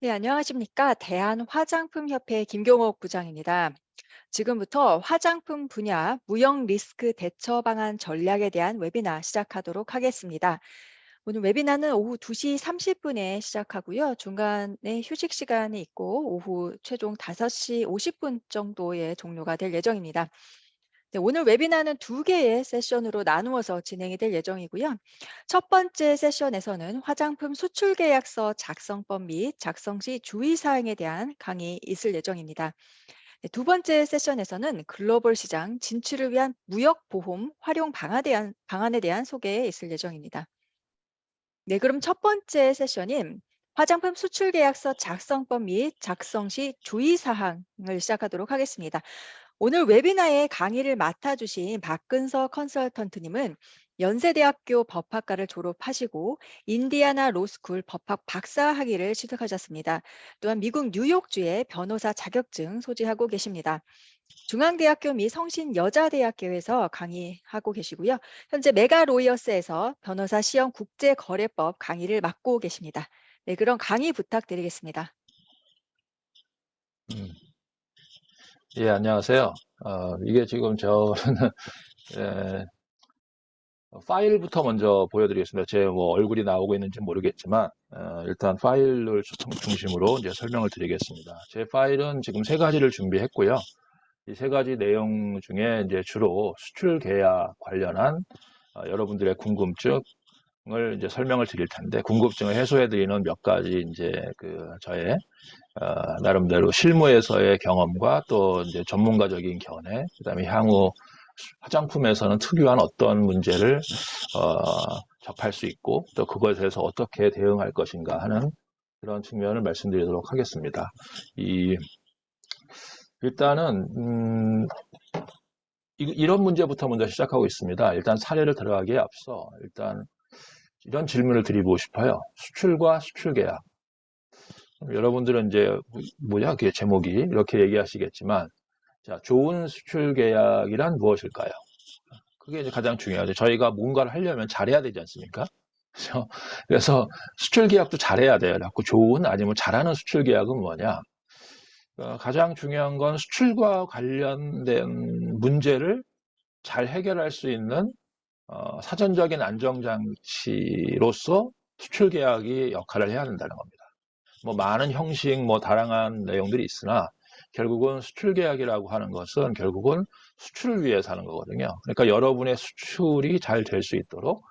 네, 안녕하십니까. 대한화장품협회 김경옥 부장입니다. 지금부터 화장품 분야 무역 리스크 대처 방안 전략에 대한 웨비나 시작하도록 하겠습니다. 오늘 웨비나는 오후 2시 30분에 시작하고요. 중간에 휴식 시간이 있고 오후 최종 5시 50분 정도에 종료가 될 예정입니다. 네, 오늘 웨비나는 두 개의 세션으로 나누어서 진행이 될 예정이고요. 첫 번째 세션에서는 화장품 수출 계약서 작성법 및 작성 시 주의사항에 대한 강의 있을 예정입니다. 네, 두 번째 세션에서는 글로벌 시장 진출을 위한 무역 보험 활용 방안에 대한 소개에 있을 예정입니다. 네, 그럼 첫 번째 세션인 화장품 수출 계약서 작성법 및 작성 시 주의사항을 시작하도록 하겠습니다. 오늘 웨비나에 강의를 맡아주신 박근서 컨설턴트님은 연세대학교 법학과를 졸업하시고 인디아나 로스쿨 법학 박사 학위를 취득하셨습니다. 또한 미국 뉴욕주의 변호사 자격증 소지하고 계십니다. 중앙대학교 및 성신여자대학교에서 강의하고 계시고요. 현재 메가로이어스에서 변호사 시험 국제거래법 강의를 맡고 계십니다. 네, 그럼 강의 부탁드리겠습니다. 음, 예, 안녕하세요. 이게 지금 저는 에, 파일부터 먼저 보여드리겠습니다. 제 뭐 얼굴이 나오고 있는지 모르겠지만 일단 파일을 중심으로 이제 설명을 드리겠습니다. 제 파일은 지금 세 가지를 준비했고요. 이 세 가지 내용 중에 이제 주로 수출 계약 관련한 여러분들의 궁금증을 이제 설명을 드릴 텐데 궁금증을 해소해 드리는 몇 가지 이제 그 저의 나름대로 실무에서의 경험과 또 이제 전문가적인 견해, 그다음에 향후 화장품에서는 특유한 어떤 문제를 접할 수 있고 또 그것에 대해서 어떻게 대응할 것인가 하는 그런 측면을 말씀드리도록 하겠습니다. 이 일단은 이런 문제부터 먼저 시작하고 있습니다. 일단 사례를 들어가기에 앞서 일단 이런 질문을 드리고 싶어요. 수출과 수출 계약. 여러분들은 이제 뭐야 그게 제목이 이렇게 얘기하시겠지만 자, 좋은 수출 계약이란 무엇일까요? 그게 이제 가장 중요하죠. 저희가 뭔가를 하려면 잘해야 되지 않습니까? 그래서 수출 계약도 잘해야 돼요. 그래갖고 좋은 아니면 잘하는 수출 계약은 뭐냐? 가장 중요한 건 수출과 관련된 문제를 잘 해결할 수 있는 사전적인 안정장치로서 수출 계약이 역할을 해야 된다는 겁니다. 뭐 많은 형식, 뭐 다양한 내용들이 있으나 결국은 수출 계약이라고 하는 것은 결국은 수출을 위해서 하는 거거든요. 그러니까 여러분의 수출이 잘 될 수 있도록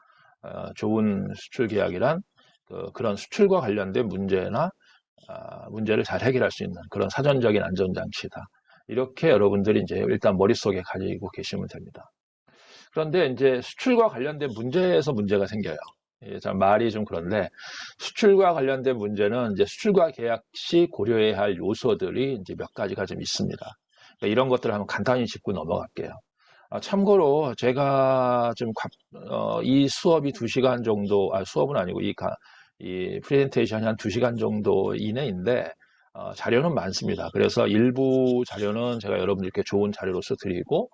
좋은 수출 계약이란 그런 수출과 관련된 문제나 문제를 잘 해결할 수 있는 그런 사전적인 안전장치다. 이렇게 여러분들이 이제 일단 머릿속에 가지고 계시면 됩니다. 그런데 이제 수출과 관련된 문제에서 문제가 생겨요. 예, 참 말이 좀 그런데 수출과 관련된 문제는 이제 수출과 계약 시 고려해야 할 요소들이 이제 몇 가지가 좀 있습니다. 그러니까 이런 것들을 한번 간단히 짚고 넘어갈게요. 참고로 제가 좀 이 수업이 2시간 정도, 수업은 아니고 이 프레젠테이션이 한 2시간 정도 이내인데 자료는 많습니다. 그래서 일부 자료는 제가 여러분들께 좋은 자료로서 드리고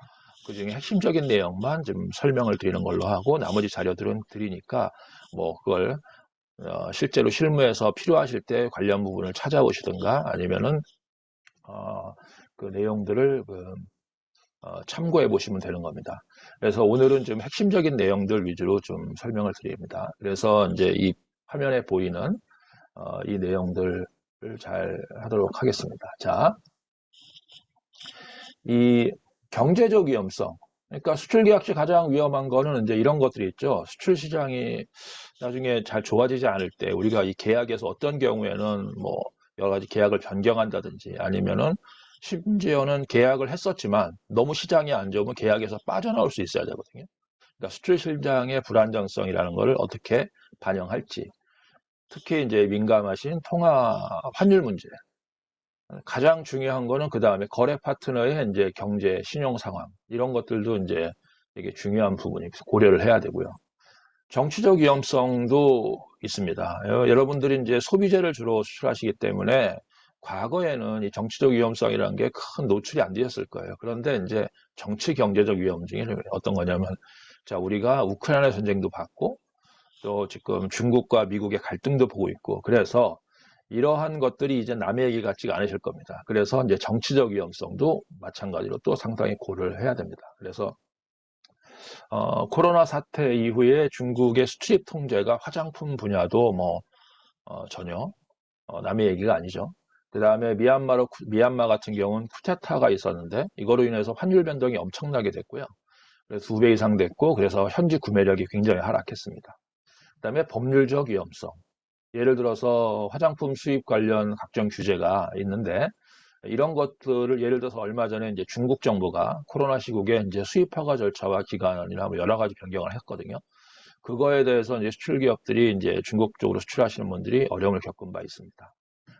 그중에 핵심적인 내용만 좀 설명을 드리는 걸로 하고 나머지 자료들은 드리니까 뭐 그걸 실제로 실무에서 필요하실 때 관련 부분을 찾아오시든가 아니면은 그 내용들을 참고해 보시면 되는 겁니다. 그래서 오늘은 좀 핵심적인 내용들 위주로 좀 설명을 드립니다. 그래서 이제 이 화면에 보이는 이 내용들을 잘 하도록 하겠습니다. 자, 이 경제적 위험성. 그러니까 수출 계약 시 가장 위험한 거는 이제 이런 것들이 있죠. 수출 시장이 나중에 잘 좋아지지 않을 때 우리가 이 계약에서 어떤 경우에는 뭐 여러 가지 계약을 변경한다든지 아니면은 심지어는 계약을 했었지만 너무 시장이 안 좋으면 계약에서 빠져나올 수 있어야 되거든요. 그러니까 수출 시장의 불안정성이라는 것을 어떻게 반영할지. 특히 이제 민감하신 통화 환율 문제. 가장 중요한 거는 그 다음에 거래 파트너의 이제 경제 신용 상황 이런 것들도 이제 되게 중요한 부분이 고려를 해야 되고요. 정치적 위험성도 있습니다. 여러분들이 이제 소비재를 주로 수출하시기 때문에 과거에는 이 정치적 위험성이라는 게 큰 노출이 안 되었을 거예요. 그런데 이제 정치 경제적 위험 중에 어떤 거냐면 자, 우리가 우크라이나 전쟁도 받고 또 지금 중국과 미국의 갈등도 보고 있고 그래서 이러한 것들이 이제 남의 얘기 같지가 않으실 겁니다. 그래서 이제 정치적 위험성도 마찬가지로 또 상당히 고려를 해야 됩니다. 그래서 코로나 사태 이후에 중국의 수출입 통제가 화장품 분야도 뭐 전혀 남의 얘기가 아니죠. 그 다음에 미얀마 같은 경우는 쿠데타가 있었는데 이거로 인해서 환율 변동이 엄청나게 됐고요. 그래서 2배 이상 됐고 그래서 현지 구매력이 굉장히 하락했습니다. 그 다음에 법률적 위험성. 예를 들어서 화장품 수입 관련 각종 규제가 있는데 이런 것들을 예를 들어서 얼마 전에 이제 중국 정부가 코로나 시국에 이제 수입 허가 절차와 기간이나 뭐 여러 가지 변경을 했거든요. 그거에 대해서 이제 수출 기업들이 이제 중국 쪽으로 수출하시는 분들이 어려움을 겪은 바 있습니다.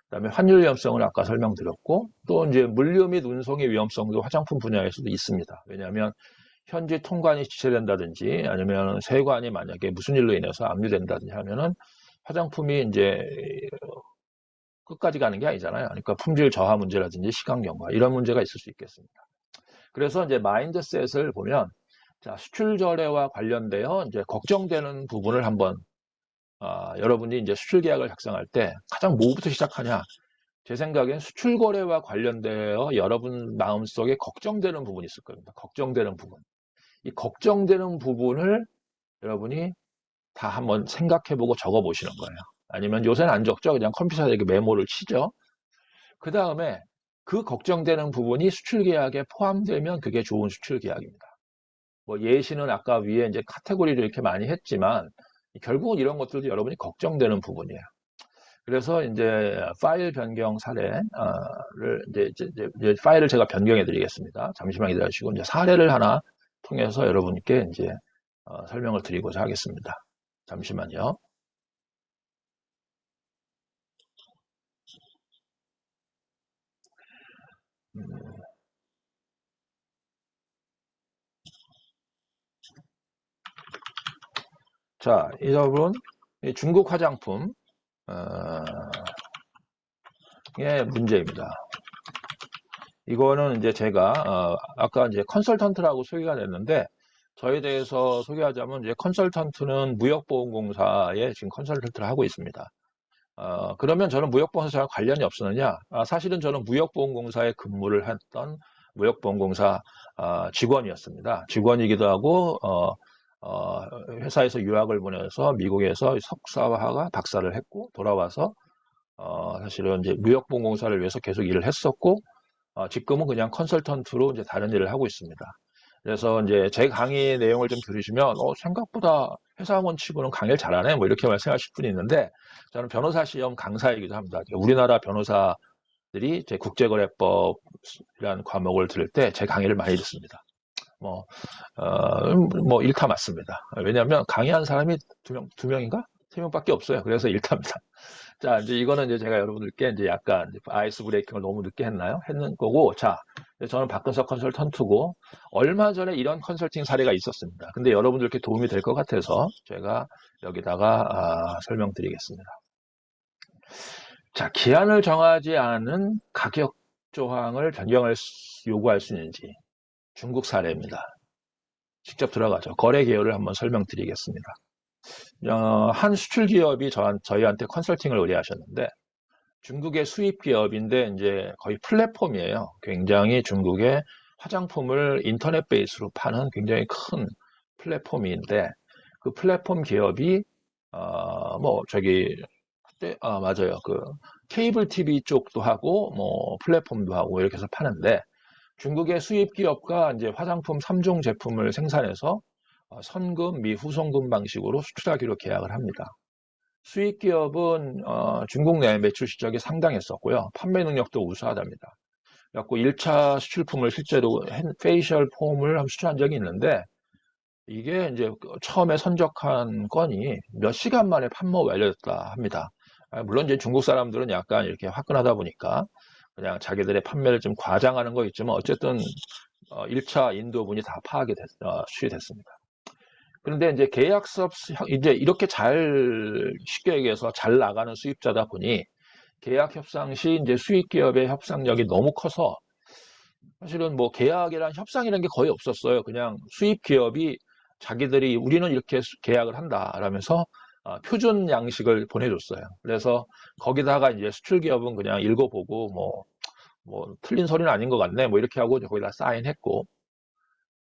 그다음에 환율 위험성은 아까 설명드렸고 또 이제 물류 및 운송의 위험성도 화장품 분야에서도 있습니다. 왜냐하면 현지 통관이 지체된다든지 아니면 세관이 만약에 무슨 일로 인해서 압류된다든지 하면은 화장품이 이제 끝까지 가는 게 아니잖아요. 그러니까 품질 저하 문제라든지 시간 경과 이런 문제가 있을 수 있겠습니다. 그래서 이제 마인드셋을 보면 자, 수출 절해와 관련되어 이제 걱정되는 부분을 한번 여러분이 이제 수출 계약을 작성할 때 가장 뭐부터 시작하냐? 제 생각엔 수출 거래와 관련되어 여러분 마음속에 걱정되는 부분이 있을 겁니다. 걱정되는 부분. 이 걱정되는 부분을 여러분이 다 한번 생각해보고 적어보시는 거예요. 아니면 요새는 안 적죠. 그냥 컴퓨터에 이렇게 메모를 치죠. 그 다음에 그 걱정되는 부분이 수출 계약에 포함되면 그게 좋은 수출 계약입니다. 뭐 예시는 아까 위에 이제 카테고리를 이렇게 많이 했지만 결국은 이런 것들도 여러분이 걱정되는 부분이에요. 그래서 이제 파일 변경 사례를 이제 파일을 제가 변경해 드리겠습니다. 잠시만 기다려주시고 이제 사례를 하나 통해서 여러분께 이제 설명을 드리고자 하겠습니다. 잠시만요. 자, 여러분, 중국 화장품 의 문제입니다. 이거는 이제 제가 아까 이제 컨설턴트라고 소개가 됐는데 저에 대해서 소개하자면 이제 컨설턴트는 무역보험공사에 지금 컨설턴트를 하고 있습니다. 그러면 저는 무역보험공사와 관련이 없었느냐? 사실은 저는 무역보험공사에 근무를 했던 무역보험공사 직원이었습니다. 직원이기도 하고 회사에서 유학을 보내서 미국에서 석사와 박사를 했고 돌아와서 사실은 이제 무역보험공사를 위해서 계속 일을 했었고 지금은 그냥 컨설턴트로 이제 다른 일을 하고 있습니다. 그래서 이제 제 강의 내용을 좀 들으시면 생각보다 회사원 치고는 강의를 잘하네 뭐 이렇게 말씀하실 분이 있는데 저는 변호사 시험 강사이기도 합니다. 우리나라 변호사들이 제 국제거래법이라는 과목을 들을 때 제 강의를 많이 듣습니다. 뭐 일타 맞습니다. 왜냐하면 강의한 사람이 두 명인가? 세 명밖에 없어요. 그래서 일타입니다. 자, 이제 이거는 이제 제가 여러분들께 이제 약간 아이스 브레이킹을 너무 늦게 했는 거고, 자, 저는 박근석 컨설턴트고, 얼마 전에 이런 컨설팅 사례가 있었습니다. 근데 여러분들께 도움이 될 것 같아서 제가 여기다가 설명드리겠습니다. 자, 기한을 정하지 않은 가격 조항을 변경을 요구할 수 있는지 중국 사례입니다. 직접 들어가죠. 거래 개요를 한번 설명드리겠습니다. 한 수출 기업이 저희한테 컨설팅을 의뢰하셨는데 중국의 수입 기업인데 이제 거의 플랫폼이에요. 굉장히 중국의 화장품을 인터넷 베이스로 파는 굉장히 큰 플랫폼인데 그 플랫폼 기업이 맞아요. 그 케이블 TV 쪽도 하고 뭐 플랫폼도 하고 이렇게 해서 파는데 중국의 수입 기업과 이제 화장품 3종 제품을 생산해서 선금 미 후송금 방식으로 수출하기로 계약을 합니다. 수입 기업은 중국 내 매출 실적이 상당했었고요. 판매 능력도 우수하답니다. 그래갖고 1차 수출품을 실제로 페이셜 폼을 수출한 적이 있는데 이게 이제 처음에 선적한 건이 몇 시간 만에 판매가 완료됐다 합니다. 물론 이제 중국 사람들은 약간 이렇게 화끈하다 보니까 그냥 자기들의 판매를 좀 과장하는 거 있지만 어쨌든 1차 인도분이 다 수출이 됐습니다. 그런데 이제 계약서 이제 이렇게 쉽게 얘기해서 잘 나가는 수입자다 보니 계약 협상 시 이제 수입 기업의 협상력이 너무 커서 사실은 뭐 계약이란 협상이라는 게 거의 없었어요. 그냥 수입 기업이 자기들이 우리는 이렇게 계약을 한다라면서 표준 양식을 보내줬어요. 그래서 거기다가 이제 수출 기업은 그냥 읽어보고 뭐 틀린 소리는 아닌 것 같네 뭐 이렇게 하고 거기다 사인했고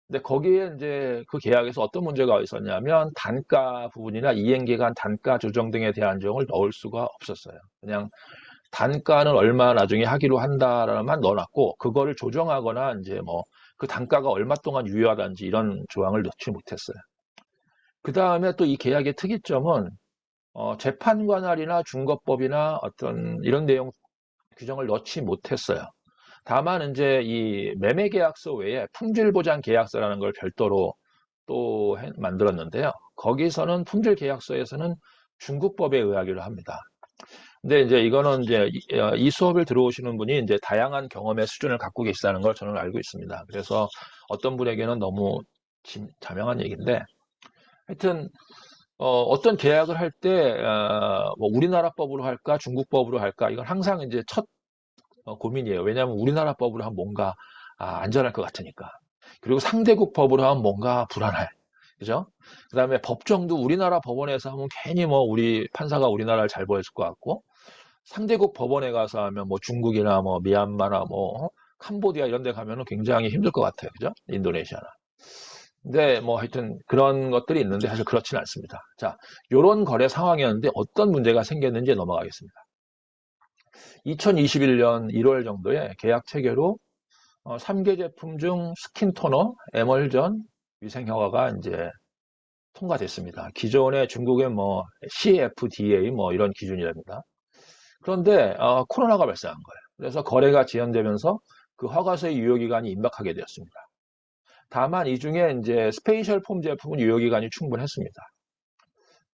근데 거기에 이제 그 계약에서 어떤 문제가 있었냐면 단가 부분이나 이행기간 단가 조정 등에 대한 조항을 넣을 수가 없었어요. 그냥 단가는 얼마 나중에 하기로 한다라만 넣어놨고 그거를 조정하거나 이제 뭐 그 단가가 얼마 동안 유효하다든지 이런 조항을 넣지 못했어요. 그 다음에 또 이 계약의 특이점은 재판 관할이나 중거법이나 어떤 이런 내용 규정을 넣지 못했어요. 다만 이제 이 매매 계약서 외에 품질 보장 계약서라는 걸 별도로 또 만들었는데요. 거기서는 품질 계약서에서는 중국법에 의하기로 합니다. 근데 이제 이거는 이제 이 수업을 들어오시는 분이 이제 다양한 경험의 수준을 갖고 계시다는 걸 저는 알고 있습니다. 그래서 어떤 분에게는 너무 자명한 얘기인데 하여튼 어떤 계약을 할 때 뭐 우리나라 법으로 할까 중국 법으로 할까 이건 항상 이제 첫 고민이에요. 왜냐하면 우리나라 법으로 하면 뭔가 안전할 것 같으니까. 그리고 상대국 법으로 하면 뭔가 불안해. 그죠? 그 다음에 법정도 우리나라 법원에서 하면 괜히 뭐 우리 판사가 우리나라를 잘 보여줄 것 같고 상대국 법원에 가서 하면 뭐 중국이나 뭐 미얀마나 뭐 캄보디아 이런 데 가면은 굉장히 힘들 것 같아요. 그죠? 인도네시아나. 근데 뭐 하여튼 그런 것들이 있는데 사실 그렇지는 않습니다. 자, 요런 거래 상황이었는데 어떤 문제가 생겼는지 넘어가겠습니다. 2021년 1월 정도에 계약 체계로 3개 제품 중 스킨 토너, 에멀전, 위생 허가가 이제 통과됐습니다. 기존의 중국의 뭐 CFDA 뭐 이런 기준이랍니다. 그런데 코로나가 발생한 거예요. 그래서 거래가 지연되면서 그 허가서의 유효기간이 임박하게 되었습니다. 다만 이 중에 이제 스페이셜 폼 제품은 유효기간이 충분했습니다.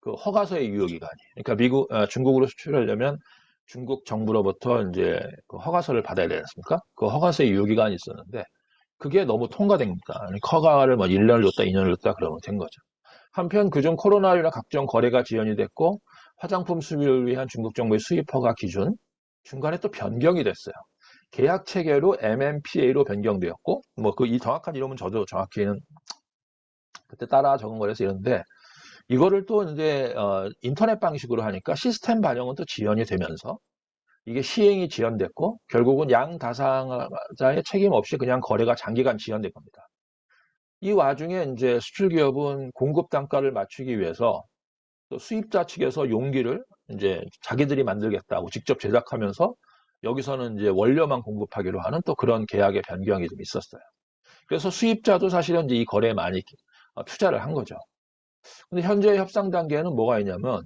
그 허가서의 유효기간이. 그러니까 중국으로 수출하려면 중국 정부로부터 이제 그 허가서를 받아야 되지 않습니까? 그 허가서의 유효기간이 있었는데 그게 너무 통과됩니다. 허가를 뭐 1년을 줬다, 2년을 줬다 그러면 된 거죠. 한편 그중 코로나19나 각종 거래가 지연이 됐고 화장품 수입을 위한 중국 정부의 수입 허가 기준 중간에 또 변경이 됐어요. 계약 체계로 MMPA로 변경되었고 뭐 그 이 정확한 이름은 저도 정확히는 그때 따라 적은 거라서 이런데 이거를 또 이제 인터넷 방식으로 하니까 시스템 반영은 또 지연이 되면서 이게 시행이 지연됐고 결국은 양 다상자의 책임 없이 그냥 거래가 장기간 지연된 겁니다. 이 와중에 이제 수출 기업은 공급 단가를 맞추기 위해서 또 수입자 측에서 용기를 이제 자기들이 만들겠다고 직접 제작하면서 여기서는 이제 원료만 공급하기로 하는 또 그런 계약의 변경이 좀 있었어요. 그래서 수입자도 사실은 이제 이 거래에 많이 투자를 한 거죠. 근데 현재 협상 단계에는 뭐가 있냐면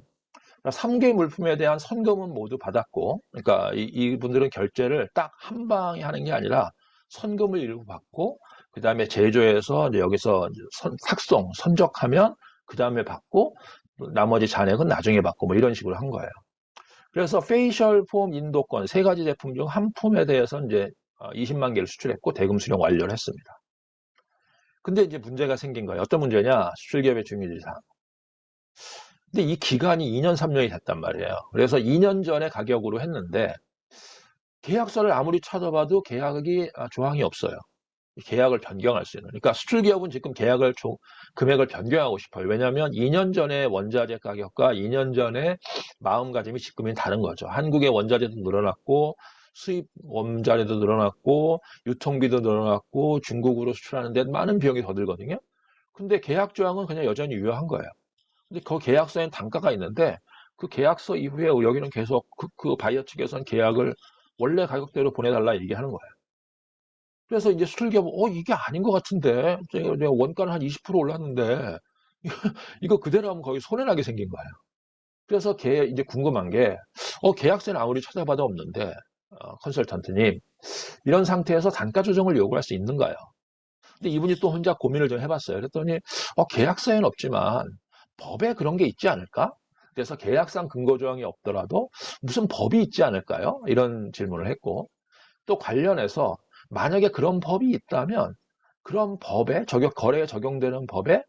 3개 물품에 대한 선금은 모두 받았고, 그러니까 이분들은 결제를 딱 한 방에 하는 게 아니라 선금을 일부 받고, 그 다음에 제조해서 이제 여기서 삭송, 선적하면 그 다음에 받고, 나머지 잔액은 나중에 받고 뭐 이런 식으로 한 거예요. 그래서 페이셜 폼 인도권 세 가지 제품 중 한 품에 대해서 이제 20만 개를 수출했고 대금 수령 완료를 했습니다. 근데 이제 문제가 생긴 거예요. 어떤 문제냐? 수출기업의 중요지상. 근데 이 기간이 2년, 3년이 됐단 말이에요. 그래서 2년 전에 가격으로 했는데 계약서를 아무리 찾아봐도 계약이 조항이 없어요. 계약을 변경할 수 있는. 그러니까 수출기업은 지금 금액을 변경하고 싶어요. 왜냐하면 2년 전에 원자재 가격과 2년 전에 마음가짐이 지금이 다른 거죠. 한국의 원자재도 늘어났고 수입 원자재도 늘어났고 유통비도 늘어났고 중국으로 수출하는데 많은 비용이 더 들거든요. 근데 계약 조항은 그냥 여전히 유효한 거예요. 근데 그 계약서엔 단가가 있는데 그 계약서 이후에 여기는 계속 그 바이어 측에서는 계약을 원래 가격대로 보내달라 얘기하는 거예요. 그래서 이제 수출기업은 이게 아닌 것 같은데 내가 원가는 한 20% 올랐는데 이거 그대로 하면 거의 손해나게 생긴 거예요. 그래서 이제 궁금한 게 계약서는 아무리 찾아봐도 없는데 컨설턴트님 이런 상태에서 단가 조정을 요구할 수 있는가요? 근데 이분이 또 혼자 고민을 좀 해봤어요. 그랬더니 계약서에는 없지만 법에 그런 게 있지 않을까? 그래서 계약상 근거 조항이 없더라도 무슨 법이 있지 않을까요? 이런 질문을 했고 또 관련해서 만약에 그런 법이 있다면 그런 법에 거래에 적용되는 법에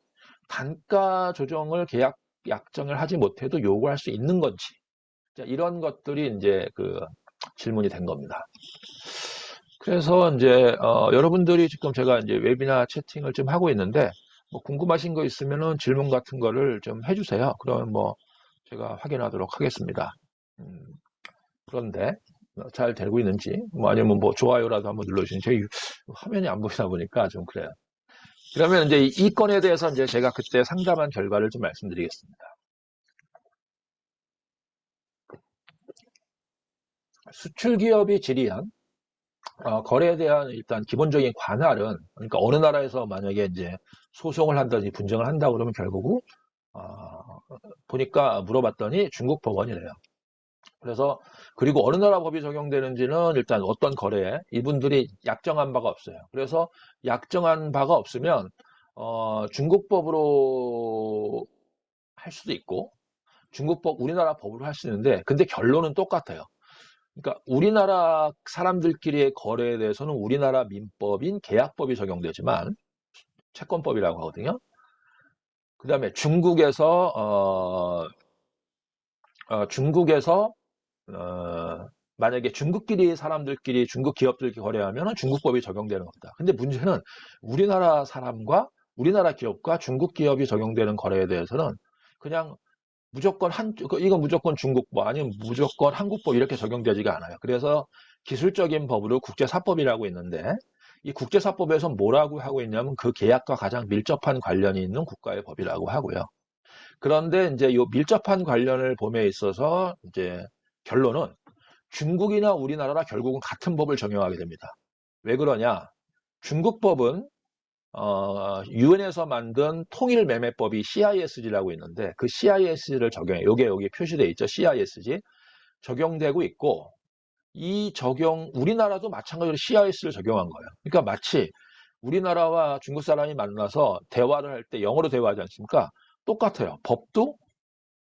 단가 조정을 계약 약정을 하지 못해도 요구할 수 있는 건지 이런 것들이 이제 그 질문이 된 겁니다. 그래서 이제 여러분들이 지금 제가 이제 웨비나 채팅을 좀 하고 있는데 뭐 궁금하신 거 있으면은 질문 같은 거를 좀 해주세요. 그러면 뭐 제가 확인하도록 하겠습니다. 그런데 잘 되고 있는지 뭐 아니면 뭐 좋아요라도 한번 눌러주시면 저희 화면이 안 보이다 보니까 좀 그래요. 그러면 이제 이 건에 대해서 이제 제가 그때 상담한 결과를 좀 말씀드리겠습니다. 수출 기업이 질의한 거래에 대한 일단 기본적인 관할은, 그러니까 어느 나라에서 만약에 이제 소송을 한다든지 분쟁을 한다 그러면 결국은 보니까 물어봤더니 중국 법원이래요. 그래서 그리고 어느 나라 법이 적용되는지는 일단 어떤 거래에 이분들이 약정한 바가 없어요. 그래서 약정한 바가 없으면 중국법으로 할 수도 있고 중국법 우리나라 법으로 할 수 있는데 근데 결론은 똑같아요. 그러니까 우리나라 사람들끼리의 거래에 대해서는 우리나라 민법인 계약법이 적용되지만 채권법이라고 하거든요. 그 다음에 중국에서 만약에 중국끼리 사람들끼리 중국 기업들끼리 거래하면 중국법이 적용되는 겁니다. 근데 문제는 우리나라 사람과 우리나라 기업과 중국 기업이 적용되는 거래에 대해서는 그냥 무조건 이건 무조건 중국법 아니면 무조건 한국법 이렇게 적용되지가 않아요. 그래서 기술적인 법으로 국제사법이라고 있는데 이 국제사법에서 뭐라고 하고 있냐면 그 계약과 가장 밀접한 관련이 있는 국가의 법이라고 하고요. 그런데 이제 이 밀접한 관련을 봄에 있어서 이제 결론은 중국이나 우리나라라 결국은 같은 법을 적용하게 됩니다. 왜 그러냐? 중국법은 유엔에서 만든 통일매매법이 CISG라고 있는데 그 CISG를 적용해. 요게 여기 표시되어 있죠. CISG 적용되고 있고 우리나라도 마찬가지로 CIS를 적용한 거예요. 그러니까 마치 우리나라와 중국 사람이 만나서 대화를 할 때 영어로 대화하지 않습니까? 똑같아요. 법도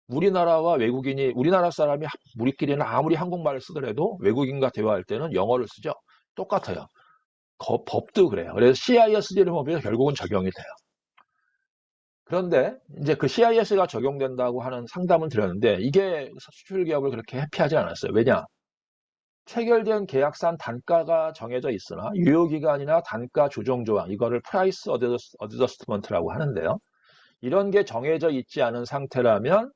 우리나라 사람이 우리끼리는 아무리 한국말을 쓰더라도 외국인과 대화할 때는 영어를 쓰죠. 똑같아요. 법도 그래요. 그래서 CISG를 보면 결국은 적용이 돼요. 그런데 이제 그 CIS가 적용된다고 하는 상담은 드렸는데 이게 수출 기업을 그렇게 해피하지 않았어요. 왜냐? 체결된 계약상 단가가 정해져 있으나 유효기간이나 단가 조정 조항, 이거를 프라이스 어드저스트먼트라고 하는데요. 이런 게 정해져 있지 않은 상태라면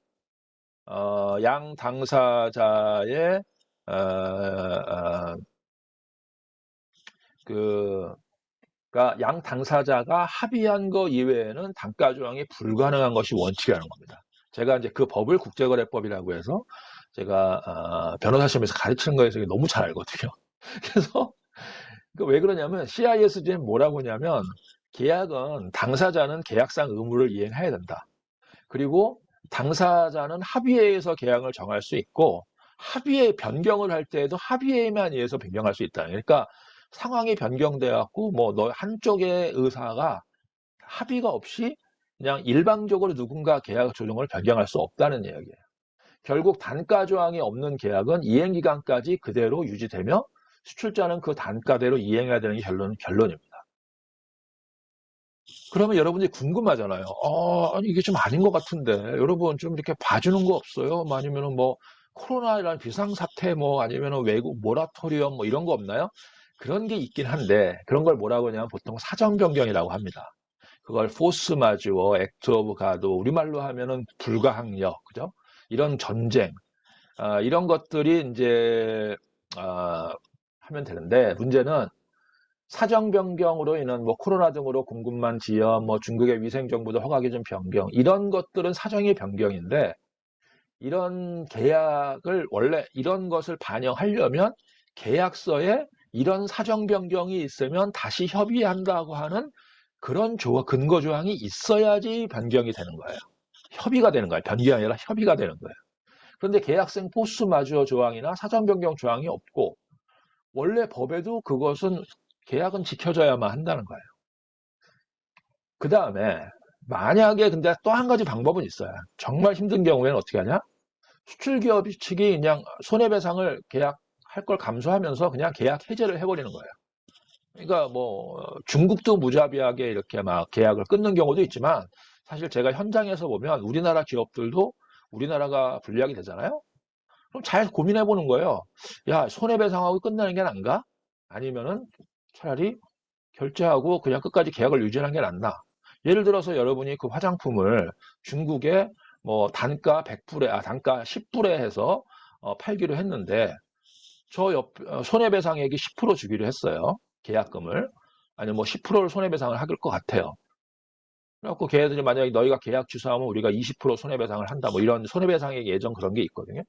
양 당사자의 그러니까 양 당사자가 합의한 거 이외에는 단가 조항이 불가능한 것이 원칙이라는 겁니다. 제가 이제 그 법을 국제거래법이라고 해서 제가 변호사 시험에서 가르치는 거에서 너무 잘 알거든요. 그래서 왜 그러냐면 CISG는 뭐라고 하냐면 계약은 당사자는 계약상 의무를 이행해야 된다. 그리고 당사자는 합의회에서 계약을 정할 수 있고 합의회 변경을 할 때에도 합의회에만 의해서 변경할 수 있다. 그러니까 상황이 변경돼 갖고 뭐 너 한쪽의 의사가 합의가 없이 그냥 일방적으로 누군가 계약 조정을 변경할 수 없다는 이야기예요. 결국 단가 조항이 없는 계약은 이행 기간까지 그대로 유지되며 수출자는 그 단가대로 이행해야 되는 게 결론입니다. 그러면 여러분들이 궁금하잖아요. 아니 이게 좀 아닌 것 같은데 여러분 좀 이렇게 봐주는 거 없어요? 뭐 아니면은 뭐 코로나라는 비상사태 뭐 아니면은 외국 모라토리엄 뭐 이런 거 없나요? 그런 게 있긴 한데 그런 걸 뭐라고 하냐면 보통 사정 변경이라고 합니다. 그걸 포스 마주어, 액트 오브 가드, 우리말로 하면은 불가항력, 그죠? 이런 전쟁, 이런 것들이 이제 하면 되는데 문제는 사정 변경으로 인한 뭐 코로나 등으로 공급망 지연, 뭐 중국의 위생 정보도 허가 기준 변경 이런 것들은 사정의 변경인데 이런 계약을 원래 이런 것을 반영하려면 계약서에 이런 사정 변경이 있으면 다시 협의한다고 하는 그런 근거 조항이 있어야지 변경이 되는 거예요. 협의가 되는 거예요. 변경이 아니라 협의가 되는 거예요. 그런데 계약생 포스 마주어 조항이나 사정 변경 조항이 없고 원래 법에도 그것은 계약은 지켜져야만 한다는 거예요. 그 다음에 만약에 근데 또 한 가지 방법은 있어요. 정말 힘든 경우에는 어떻게 하냐? 수출기업 측이 그냥 손해배상을 계약할 걸 감수하면서 그냥 계약 해제를 해버리는 거예요. 그러니까 뭐 중국도 무자비하게 이렇게 막 계약을 끊는 경우도 있지만 사실 제가 현장에서 보면 우리나라 기업들도 우리나라가 불리하게 되잖아요. 그럼 잘 고민해 보는 거예요. 야, 손해배상하고 끝나는 게 나은가? 아니면은 차라리 결제하고 그냥 끝까지 계약을 유지하는 게 낫나? 예를 들어서 여러분이 그 화장품을 중국에 뭐 단가 100불에, 단가 10불에 해서 팔기로 했는데, 손해배상액이 10% 주기로 했어요. 계약금을. 아니, 뭐 10%를 손해배상을 할 것 같아요. 그래갖고 걔네들이 만약에 너희가 계약 취소하면 우리가 20% 손해배상을 한다. 뭐 이런 손해배상액 예정 그런 게 있거든요.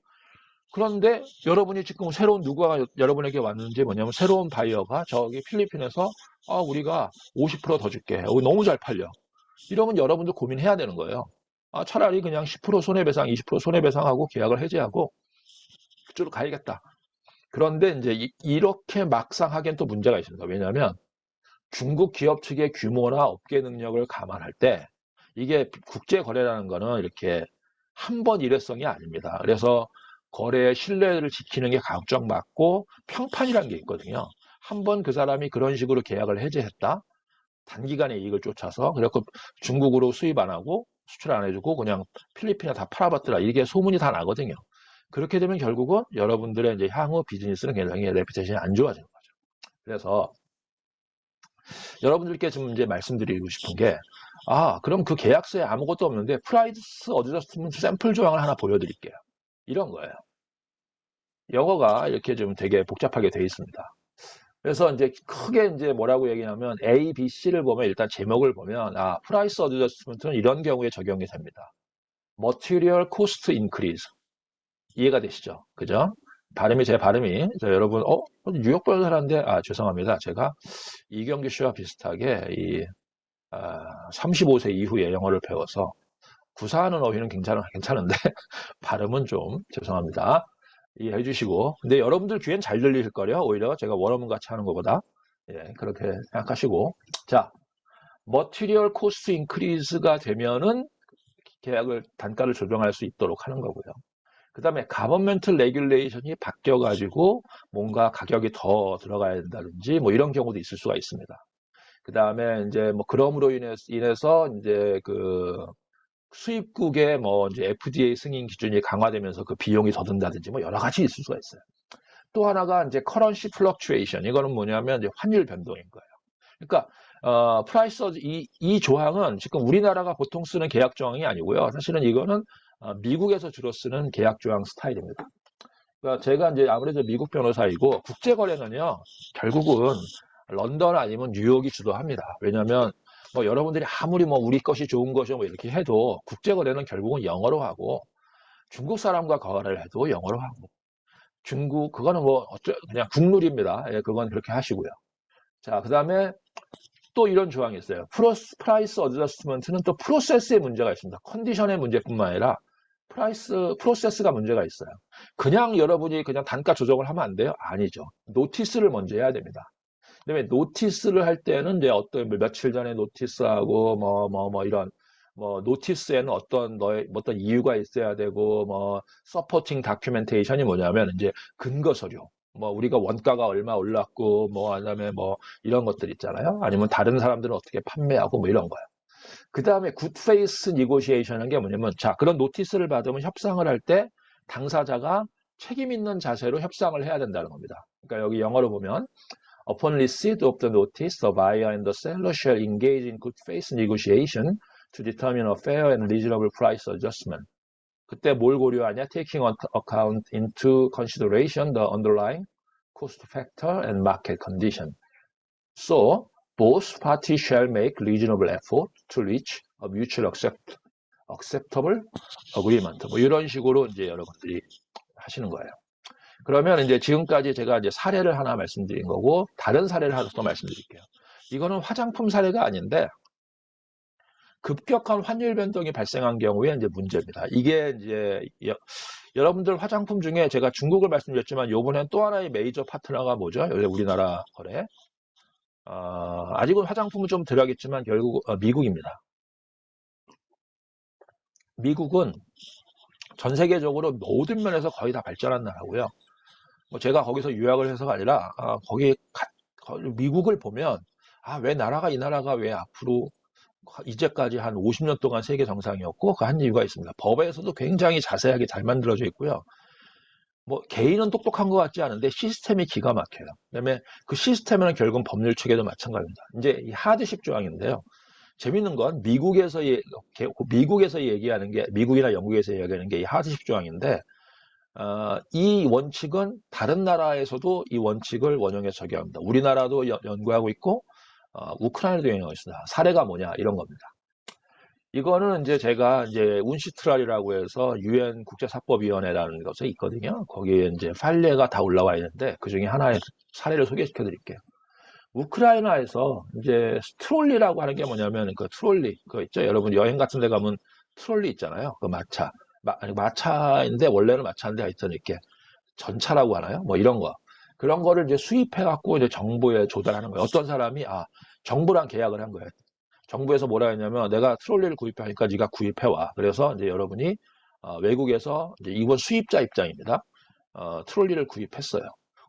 그런데 여러분이 지금 새로운 누가 여러분에게 왔는지 뭐냐면 새로운 바이어가 저기 필리핀에서 우리가 50%더 줄게. 여기 너무 잘 팔려. 이러면 여러분도 고민해야 되는 거예요. 차라리 그냥 10% 손해배상, 20% 손해배상하고 계약을 해지하고 그쪽으로 가야겠다. 그런데 이제 이렇게 막상 하기엔 또 문제가 있습니다. 왜냐하면 중국 기업 측의 규모나 업계 능력을 감안할 때 이게 국제 거래라는 거는 이렇게 한 번 일회성이 아닙니다. 그래서 거래의 신뢰를 지키는 게 각정맞고 평판이라는 게 있거든요. 한 번 그 사람이 그런 식으로 계약을 해지했다. 단기간에 이익을 쫓아서 그래서 중국으로 수입 안 하고 수출 안 해주고 그냥 필리핀에 다 팔아봤더라. 이게 소문이 다 나거든요. 그렇게 되면 결국은 여러분들의 이제 향후 비즈니스는 굉장히 레피테이션이 안 좋아지는 거죠. 그래서 여러분들께 좀 이제 말씀드리고 싶은 게, 그럼 그 계약서에 아무것도 없는데 프라이스 어드저스트먼트 샘플 조항을 하나 보여드릴게요. 이런 거예요. 영어가 이렇게 좀 되게 복잡하게 돼 있습니다. 그래서 이제 크게 이제 뭐라고 얘기하면 A, B, C를 보면 일단 제목을 보면 프라이스 어드저스트먼트는 이런 경우에 적용이 됩니다. Material Cost Increase. 이해가 되시죠? 그죠? 제 발음이 여러분 뉴욕 변호사인데 죄송합니다. 제가 이경규 씨와 비슷하게 35세 이후에 영어를 배워서 구사하는 어휘는 괜찮은데 발음은 좀 죄송합니다. 이해해 주시고. 근데 여러분들 귀엔 잘 들리실 거예요. 오히려 제가 원어문 같이 하는 것보다. 예, 그렇게 생각하시고. 자, Material Cost Increase가 되면은 단가를 조정할 수 있도록 하는 거고요. 그 다음에 가버먼트 레귤레이션이 바뀌어가지고 뭔가 가격이 더 들어가야 된다든지 뭐 이런 경우도 있을 수가 있습니다. 그 다음에 이제 뭐 그럼으로 인해서 이제 그 수입국의 뭐 이제 FDA 승인 기준이 강화되면서 그 비용이 더 든다든지 뭐 여러 가지 있을 수가 있어요. 또 하나가 이제 커런시 플럭추에이션. 이거는 뭐냐면 이제 환율 변동인 거예요. 그러니까 프라이스 이 조항은 지금 우리나라가 보통 쓰는 계약 조항이 아니고요. 사실은 이거는 미국에서 주로 쓰는 계약 조항 스타일입니다. 그러니까 제가 이제 아무래도 미국 변호사이고 국제 거래는요. 결국은 런던 아니면 뉴욕이 주도합니다. 왜냐하면 뭐 여러분들이 아무리 뭐 우리 것이 좋은 것이고 뭐 이렇게 해도 국제 거래는 결국은 영어로 하고 중국 사람과 거래를 해도 영어로 하고 그거는 뭐 그냥 국룰입니다. 예, 그건 그렇게 하시고요. 자, 그다음에 또 이런 조항이 있어요. 프라이스 어드저스트먼트는 또 프로세스의 문제가 있습니다. 컨디션의 문제뿐만 아니라 프로세스가 문제가 있어요. 그냥 여러분이 그냥 단가 조정을 하면 안 돼요? 아니죠. 노티스를 먼저 해야 됩니다. 그다음에 노티스를 할 때는 이제 어떤 며칠 전에 노티스하고 이런 노티스에는 어떤 이유가 있어야 되고 서포팅 다큐멘테이션이 뭐냐면 이제 근거 서류. 우리가 원가가 얼마 올랐고 그다음에 이런 것들 있잖아요. 아니면 다른 사람들은 어떻게 판매하고 이런 거예요. 그다음에 굿페이스 니고시에이션은 게 뭐냐면 그런 노티스를 받으면 협상을 할 때 당사자가 책임 있는 자세로 협상을 해야 된다는 겁니다. 그러니까 여기 영어로 보면 Upon receipt of the notice, the buyer and the seller shall engage in good faith negotiation to determine a fair and reasonable price adjustment. 그때 뭘 고려하냐? Taking account into consideration the underlying cost factor and market condition. So, both parties shall make reasonable effort to reach a mutual acceptable agreement. 이런 식으로 이제 여러분들이 하시는 거예요. 그러면 이제 지금까지 제가 이제 사례를 하나 말씀드린 거고, 다른 사례를 하나 또 말씀드릴게요. 이거는 화장품 사례가 아닌데, 급격한 환율 변동이 발생한 경우에 이제 문제입니다. 이게 이제 여러분들 화장품 중에 제가 중국을 말씀드렸지만 이번엔 또 하나의 메이저 파트너가 뭐죠? 우리나라 거래. 아직은 화장품은 좀 들어가겠지만 결국 미국입니다. 미국은 전 세계적으로 모든 면에서 거의 다 발전한 나라고요. 제가 거기서 유학을 해서가 아니라 미국을 보면 왜 이 나라가 왜 앞으로 이제까지 한 50년 동안 세계 정상이었고 그 한 이유가 있습니다. 법에서도 굉장히 자세하게 잘 만들어져 있고요. 개인은 똑똑한 것 같지 않은데 시스템이 기가 막혀요. 그다음에 그 시스템은 결국은 법률 체계도 마찬가지입니다. 이제 이 하드식 조항인데요. 재밌는 건 미국에서 얘기하는 게, 미국이나 영국에서 얘기하는 게 이 하드십 조항인데, 이 원칙은 다른 나라에서도 이 원칙을 원형에 적용합니다. 우리나라도 연구하고 있고, 우크라이나도 연구하고 있습니다. 사례가 뭐냐, 이런 겁니다. 이거는 이제 제가 이제 운시트랄이라고 해서 유엔 국제사법위원회라는 것이 있거든요. 거기에 이제 판례가 다 올라와 있는데 그 중에 하나의 사례를 소개시켜 드릴게요. 우크라이나에서 이제 트롤리라고 하는 게 뭐냐면 그 트롤리 그거 있죠. 여러분 여행 같은 데 가면 트롤리 있잖아요. 그 마차. 아니, 마차인데 원래는 마차인데 하여튼 이렇게 전차라고 하나요? 뭐 이런 거. 그런 거를 이제 수입해 갖고 이제 정부에 조달하는 거예요. 어떤 사람이 정부랑 계약을 한 거예요. 정부에서 뭐라 했냐면 내가 트롤리를 구입하니까 네가 구입해 와. 그래서 이제 여러분이 외국에서 이제 이번 수입자 입장입니다. 트롤리를 구입했어요.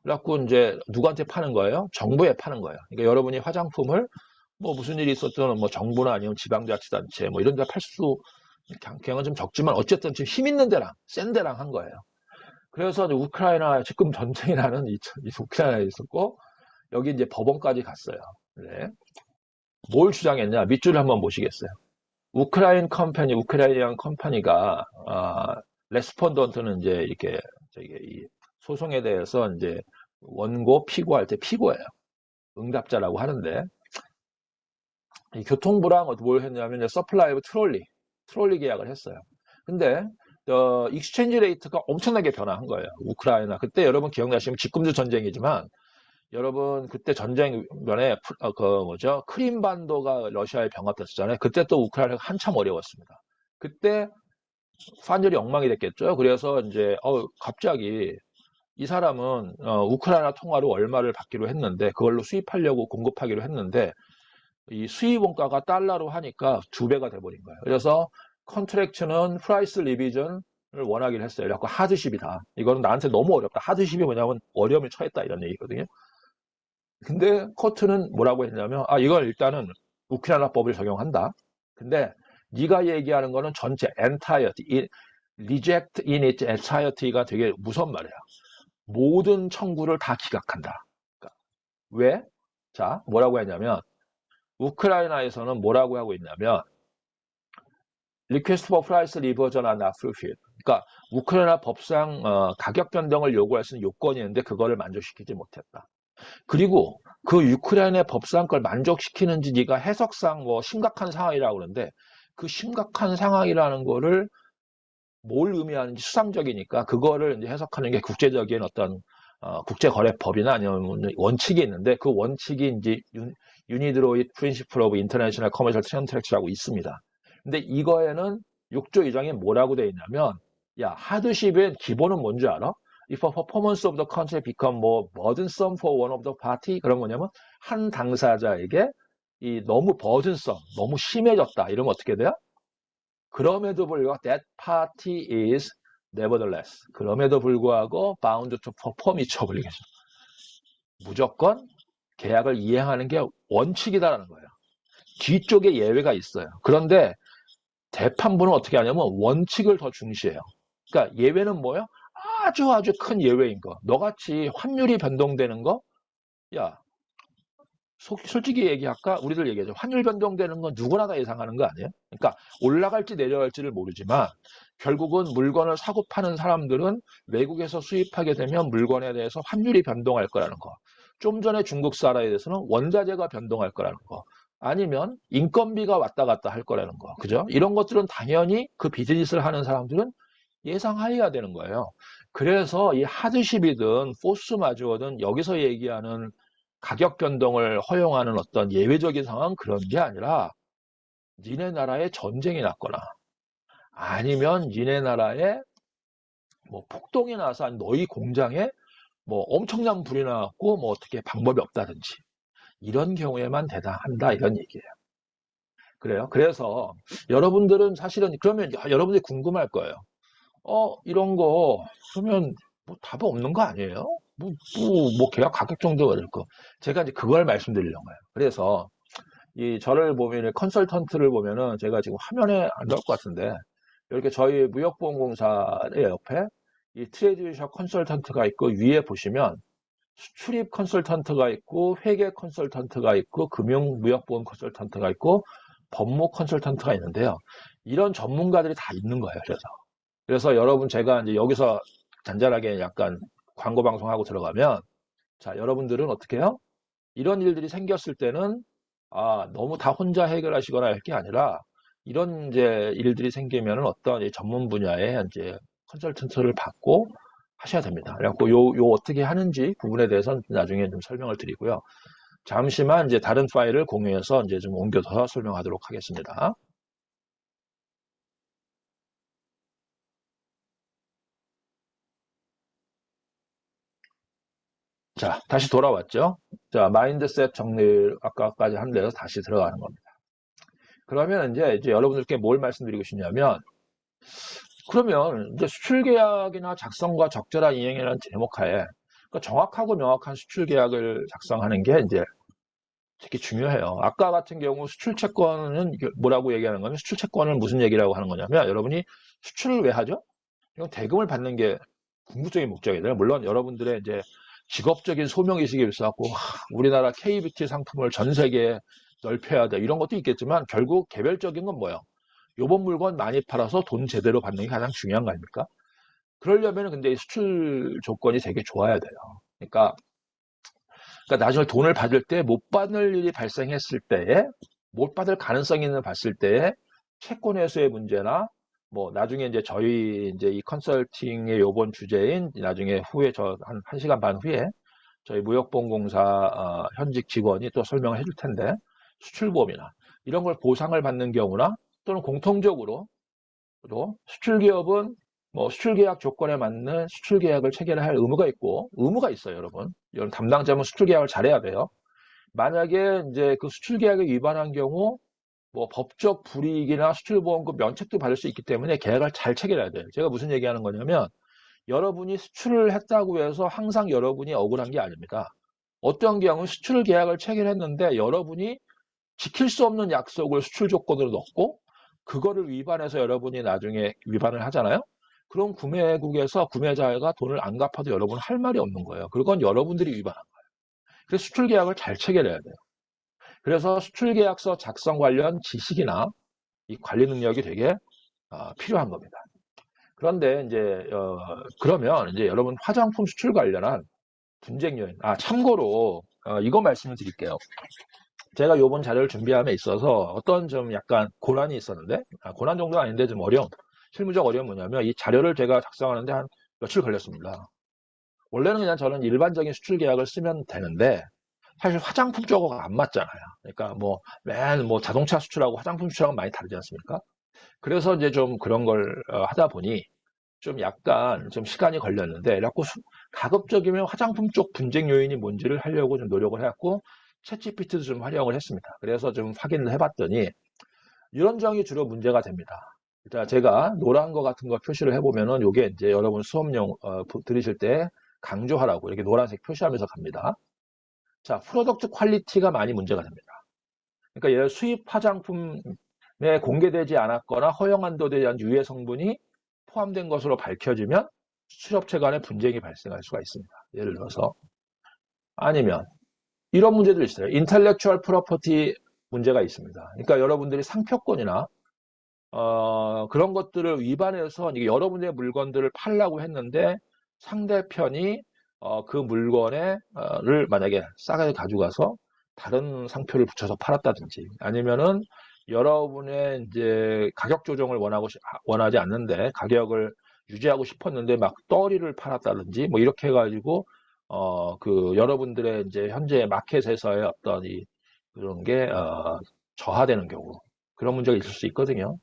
그래갖고 이제 누구한테 파는 거예요? 정부에 파는 거예요. 그러니까 여러분이 화장품을 뭐 무슨 일이 있었든 뭐 정부나 아니면 지방자치단체 뭐 이런 데 팔 수 경향은 좀 적지만 어쨌든 좀 힘 있는 데랑 센 데랑 한 거예요. 그래서 이제 우크라이나 지금 전쟁이 나는 이 우크라이나에 있었고 여기 이제 법원까지 갔어요. 네. 뭘 주장했냐? 밑줄을 한번 보시겠어요? 우크라이나한 컴퍼니가 레스폰던트는 이제 이렇게 이 소송에 대해서 이제 원고 피고할 때 피고예요. 응답자라고 하는데 이 교통부랑 뭘 했냐면 서플라이 오브 트롤리 계약을 했어요. 근데 익스체인지 레이트가 엄청나게 변화한 거예요. 우크라이나 그때 여러분 기억나시면 직금주 전쟁이지만 여러분 그때 전쟁면에 그 뭐죠 크림반도가 러시아에 병합됐었잖아요. 그때 또 우크라이나가 한참 어려웠습니다. 그때 환율이 엉망이 됐겠죠. 그래서 이제 갑자기 이 사람은 우크라이나 통화로 얼마를 받기로 했는데 그걸로 수입하려고 공급하기로 했는데 이 수입 원가가 달러로 하니까 2배가 돼버린 거예요. 그래서 컨트랙트는 프라이스 리비전을 원하기로 했어요. 그래갖고 하드십이다. 이거는 나한테 너무 어렵다. 하드십이 뭐냐면 어려움에 처했다 이런 얘기거든요. 근데 코트는 뭐라고 했냐면 이걸 일단은 우크라이나법을 적용한다. 근데 네가 얘기하는 거는 전체 entirety, reject in its entirety가 되게 무서운 말이야. 모든 청구를 다 기각한다. 그러니까 왜? 자, 뭐라고 했냐면 우크라이나에서는 뭐라고 하고 있냐면 request for price reversion are not fulfilled. 그러니까 우크라이나 법상 가격 변동을 요구할 수 있는 요건이 있는데 그거를 만족시키지 못했다. 그리고 그 우크라이나 법상 걸 만족시키는지 네가 해석상 뭐 심각한 상황이라고 그러는데 그 심각한 상황이라는 거를 뭘 의미하는지 수상적이니까 그거를 이제 해석하는 게 국제적인 어떤 국제거래법이나 아니면 원칙이 있는데 그 원칙이 이제 유니드로잇 프린시플 오브 인터내셔널 커머셜 컨트랙트라고 있습니다. 근데 이거에는 6조 2장에 뭐라고 돼 있냐면 야 하드십의 기본은 뭔지 알아? If a performance of the contract become more burdensome for one of the party 그런 거냐면 한 당사자에게 이 너무 burdensome 너무 심해졌다 이러면 어떻게 돼요? 그럼에도 불구하고 that party is nevertheless 그럼에도 불구하고 bound to perform each obligation 무조건 계약을 이행하는 게 원칙이다라는 거예요. 뒤쪽에 예외가 있어요. 그런데 재판부는 어떻게 하냐면 원칙을 더 중시해요. 그러니까 예외는 뭐예요? 아주 큰 예외인 거. 너같이 환율이 변동되는 거? 야, 솔직히 얘기할까? 우리들 얘기하죠. 환율 변동되는 건 누구나 다 예상하는 거 아니에요? 그러니까 올라갈지 내려갈지를 모르지만 결국은 물건을 사고 파는 사람들은 외국에서 수입하게 되면 물건에 대해서 환율이 변동할 거라는 거. 좀 전에 중국 쌀에 대해서는 원자재가 변동할 거라는 거. 아니면 인건비가 왔다 갔다 할 거라는 거. 그죠? 이런 것들은 당연히 그 비즈니스를 하는 사람들은 예상해야 되는 거예요. 그래서 이 하드십이든 포스 마주어든 여기서 얘기하는 가격 변동을 허용하는 어떤 예외적인 상황 그런 게 아니라 니네 나라에 전쟁이 났거나 아니면 니네 나라에 뭐 폭동이 나서 아니 너희 공장에 뭐 엄청난 불이 나갖고 뭐 어떻게 방법이 없다든지 이런 경우에만 대당한다 이런 얘기예요. 그래요. 그래서 여러분들은 사실은 그러면 여러분들이 궁금할 거예요. 이런 거 그러면 뭐 답이 없는 거 아니에요? 뭐 계약 가격 정도가 될 거. 제가 이제 그걸 말씀드리려고 해요. 그래서 이 저를 보면 컨설턴트를 보면은 제가 지금 화면에 안 나올 것 같은데 이렇게 저희 무역보험공사의 옆에 이 트레디셔 컨설턴트가 있고 위에 보시면 수출입 컨설턴트가 있고 회계 컨설턴트가 있고 금융 무역보험 컨설턴트가 있고 법무 컨설턴트가 있는데요. 이런 전문가들이 다 있는 거예요. 그래서 여러분 제가 이제 여기서 잔잔하게 약간 광고 방송하고 들어가면 자, 여러분들은 어떻게 해요? 이런 일들이 생겼을 때는 너무 다 혼자 해결하시거나 할 게 아니라 이런 이제 일들이 생기면은 어떤 이 전문 분야의 이제 컨설턴트를 받고 하셔야 됩니다. 그래갖고 요 어떻게 하는지 부분에 대해서는 나중에 좀 설명을 드리고요. 잠시만 이제 다른 파일을 공유해서 이제 좀 옮겨서 설명하도록 하겠습니다. 자, 다시 돌아왔죠? 자, 마인드셋 정리를 아까까지 한 데서 다시 들어가는 겁니다. 그러면 이제 여러분들께 뭘 말씀드리고 싶냐면, 그러면 이제 수출 계약이나 작성과 적절한 이행이라는 제목하에 그러니까 정확하고 명확한 수출 계약을 작성하는 게 이제 되게 중요해요. 아까 같은 경우 수출 채권은 뭐라고 얘기하는 거냐면 수출 채권은 무슨 얘기라고 하는 거냐면 여러분이 수출을 왜 하죠? 이건 대금을 받는 게 궁극적인 목적이에요. 물론 여러분들의 이제 직업적인 소명의식에 있어갖고 우리나라 K뷰티 상품을 전 세계에 넓혀야 돼 이런 것도 있겠지만 결국 개별적인 건 뭐예요? 요번 물건 많이 팔아서 돈 제대로 받는 게 가장 중요한 거 아닙니까? 그러려면 근데 수출 조건이 되게 좋아야 돼요. 그러니까 나중에 돈을 받을 때 못 받을 일이 발생했을 때에 못 받을 가능성이 있는 봤을 때에 채권 회수의 문제나 뭐 나중에 이제 저희 이제 이 컨설팅의 요번 주제인 나중에 후에 저 한 시간 반 후에 저희 무역보험공사 현직 직원이 또 설명을 해줄 텐데 수출보험이나 이런 걸 보상을 받는 경우나 또는 공통적으로 또 수출기업은 뭐 수출계약 조건에 맞는 수출계약을 체결할 의무가 있고 의무가 있어요, 여러분. 이런 담당자는 수출계약을 잘해야 돼요. 만약에 이제 그 수출계약에 위반한 경우 뭐 법적 불이익이나 수출보험금 면책도 받을 수 있기 때문에 계약을 잘 체결해야 돼요. 제가 무슨 얘기하는 거냐면 여러분이 수출을 했다고 해서 항상 여러분이 억울한 게 아닙니다. 어떤 경우는 수출 계약을 체결했는데 여러분이 지킬 수 없는 약속을 수출 조건으로 넣고 그거를 위반해서 여러분이 나중에 위반을 하잖아요. 그럼 구매국에서 구매자가 돈을 안 갚아도 여러분 할 말이 없는 거예요. 그건 여러분들이 위반한 거예요. 그래서 수출 계약을 잘 체결해야 돼요. 그래서 수출 계약서 작성 관련 지식이나 이 관리 능력이 되게 필요한 겁니다. 그런데 이제 그러면 이제 여러분 화장품 수출 관련한 분쟁 요인. 참고로 이거 말씀을 드릴게요. 제가 요번 자료를 준비함에 있어서 어떤 좀 약간 고난이 있었는데 고난 정도는 아닌데 좀 어려움. 실무적 어려움이 뭐냐면 이 자료를 제가 작성하는데 한 며칠 걸렸습니다. 원래는 그냥 저는 일반적인 수출 계약을 쓰면 되는데 사실 화장품 쪽하고 안 맞잖아요. 그러니까 뭐 자동차 수출하고 화장품 수출하고 많이 다르지 않습니까? 그래서 이제 좀 그런 걸 하다 보니 좀 약간 좀 시간이 걸렸는데, 그래갖고 가급적이면 화장품 쪽 분쟁 요인이 뭔지를 하려고 좀 노력을 해갖고 챗GPT도 좀 활용을 했습니다. 그래서 좀 확인을 해봤더니 이런 점이 주로 문제가 됩니다. 일단 제가 노란 거 같은 거 표시를 해보면은 이게 이제 여러분 수업용 들으실 때 강조하라고 이렇게 노란색 표시하면서 갑니다. 자, 프로덕트 퀄리티가 많이 문제가 됩니다. 그러니까 예를 수입 화장품에 공개되지 않았거나 허용 한도에 대한 유해 성분이 포함된 것으로 밝혀지면 수출업체 간의 분쟁이 발생할 수가 있습니다. 예를 들어서 아니면 이런 문제도 있어요. 인텔렉추얼 프로퍼티 문제가 있습니다. 그러니까 여러분들이 상표권이나 그런 것들을 위반해서 이게 여러분의 물건들을 팔려고 했는데 상대편이 그 물건을 만약에 싸게 가져가서 다른 상표를 붙여서 팔았다든지 아니면은 여러분의 이제 가격 조정을 원하지 않는데 가격을 유지하고 싶었는데 막 떨이를 팔았다든지 뭐 이렇게 해가지고 그 여러분들의 이제 현재 마켓에서의 어떤 그런 게 저하되는 경우 그런 문제가 있을 수 있거든요.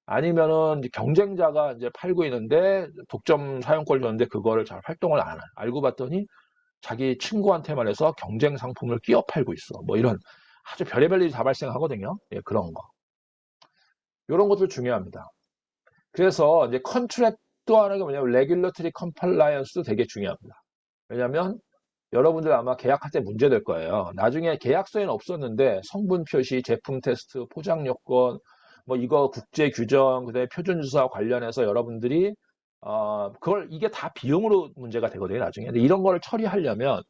아니면은 경쟁자가 이제 팔고 있는데 독점 사용권을 줬는데 그거를 잘 활동을 안 해. 알고 봤더니 자기 친구한테만 해서 경쟁 상품을 끼어 팔고 있어. 뭐 이런 아주 별의별 일이 다 발생하거든요. 예, 그런 거. 이런 것들 중요합니다. 그래서 이제 컨트랙 또 하나가 뭐냐면 레귤러터리 컴플라이언스도 되게 중요합니다. 왜냐하면 여러분들 아마 계약할 때 문제 될 거예요. 나중에 계약서에는 없었는데 성분 표시, 제품 테스트, 포장 요건, 뭐 이거 국제 규정, 그다음에 표준 주사 관련해서 여러분들이 이게 다 비용으로 문제가 되거든요, 나중에. 근데 이런 걸 처리하려면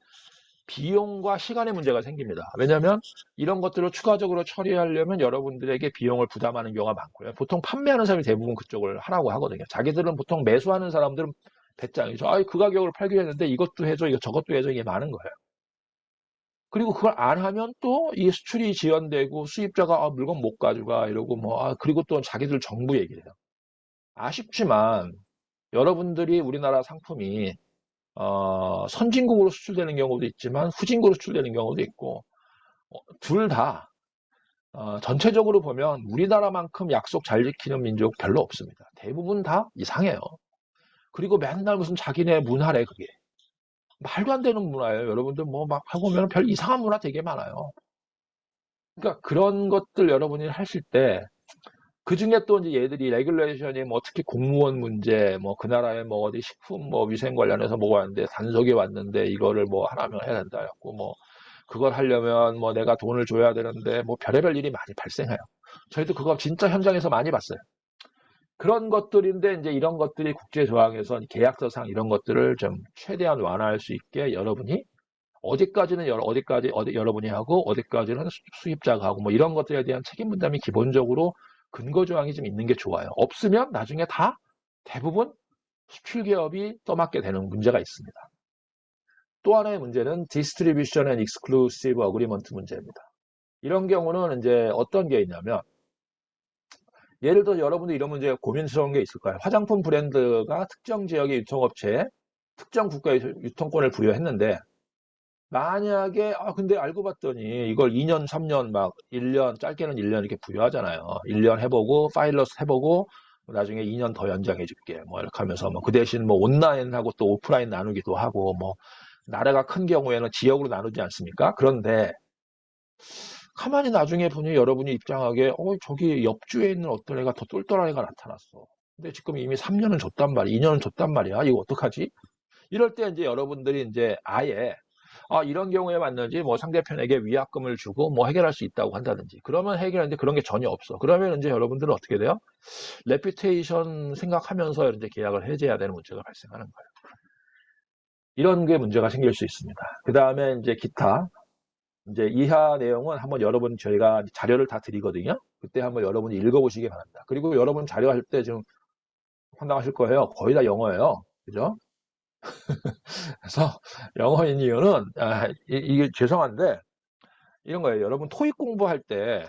비용과 시간의 문제가 생깁니다. 왜냐하면 이런 것들을 추가적으로 처리하려면 여러분들에게 비용을 부담하는 경우가 많고요. 보통 판매하는 사람이 대부분 그쪽을 하라고 하거든요. 자기들은 보통 매수하는 사람들은 배짱이죠. 아, 그 가격으로 팔기로 했는데 이것도 해줘, 이거 저것도 해줘, 이게 많은 거예요. 그리고 그걸 안 하면 또 이 수출이 지연되고 수입자가 아, 물건 못 가져가 이러고 뭐 그리고 또 자기들 정부 얘기를 해요. 아쉽지만 여러분들이 우리나라 상품이 선진국으로 수출되는 경우도 있지만 후진국으로 수출되는 경우도 있고 둘 다 전체적으로 보면 우리나라만큼 약속 잘 지키는 민족 별로 없습니다. 대부분 다 이상해요. 그리고 맨날 무슨 자기네 문화래 그게. 말도 안 되는 문화예요. 여러분들 뭐 막 해보면 별 이상한 문화 되게 많아요. 그러니까 그런 것들 여러분이 하실 때 그중에 또 이제 얘들이 레귤레이션이 뭐 특히 공무원 문제 뭐 그 나라에 뭐 어디 식품 뭐 위생 관련해서 뭐가 왔는데 단속이 왔는데 이거를 뭐 하나면 해야 된다 했고 뭐 그걸 하려면 뭐 내가 돈을 줘야 되는데 뭐 별의별 일이 많이 발생해요. 저희도 그거 진짜 현장에서 많이 봤어요. 그런 것들인데 이제 이런 것들이 국제조항에서 계약서상 이런 것들을 좀 최대한 완화할 수 있게 여러분이 어디까지는 여러분이 하고 어디까지는 수입자가 하고 뭐 이런 것들에 대한 책임 분담이 기본적으로 근거 조항이 좀 있는 게 좋아요. 없으면 나중에 다 대부분 수출 기업이 떠맡게 되는 문제가 있습니다. 또 하나의 문제는 Distribution and Exclusive Agreement 문제입니다. 이런 경우는 이제 어떤 게 있냐면 예를 들어 여러분들 이런 문제 고민스러운 게 있을 거예요. 화장품 브랜드가 특정 지역의 유통업체에 특정 국가의 유통권을 부여했는데 만약에 근데 알고 봤더니 이걸 2년, 3년 막 1년, 짧게는 1년 이렇게 부여하잖아요. 1년 해보고 파일럿 해보고 나중에 2년 더 연장해 줄게. 뭐 이렇게 하면서 뭐 그 대신 뭐 온라인하고 또 오프라인 나누기도 하고 뭐 나라가 큰 경우에는 지역으로 나누지 않습니까? 그런데 가만히 나중에 보니 여러분이 입장하게 저기 옆주에 있는 어떤 애가 더 똘똘한 애가 나타났어. 근데 지금 이미 3년은 줬단 말이야. 2년은 줬단 말이야. 이거 어떡하지? 이럴 때 이제 여러분들이 이제 아예 이런 경우에 맞는지 뭐 상대편에게 위약금을 주고 뭐 해결할 수 있다고 한다든지 그러면 해결하는데 그런 게 전혀 없어. 그러면 이제 여러분들은 어떻게 돼요? 레퓨테이션 생각하면서 이제 계약을 해제해야 되는 문제가 발생하는 거예요. 이런 게 문제가 생길 수 있습니다. 그 다음에 이제 기타 이제 이하 내용은 한번 여러분 저희가 자료를 다 드리거든요. 그때 한번 여러분이 읽어보시기 바랍니다. 그리고 여러분 자료할 때 좀 황당하실 거예요. 거의 다 영어예요. 그죠? 그래서 영어인 이유는 이게 죄송한데 이런 거예요. 여러분 토익 공부할 때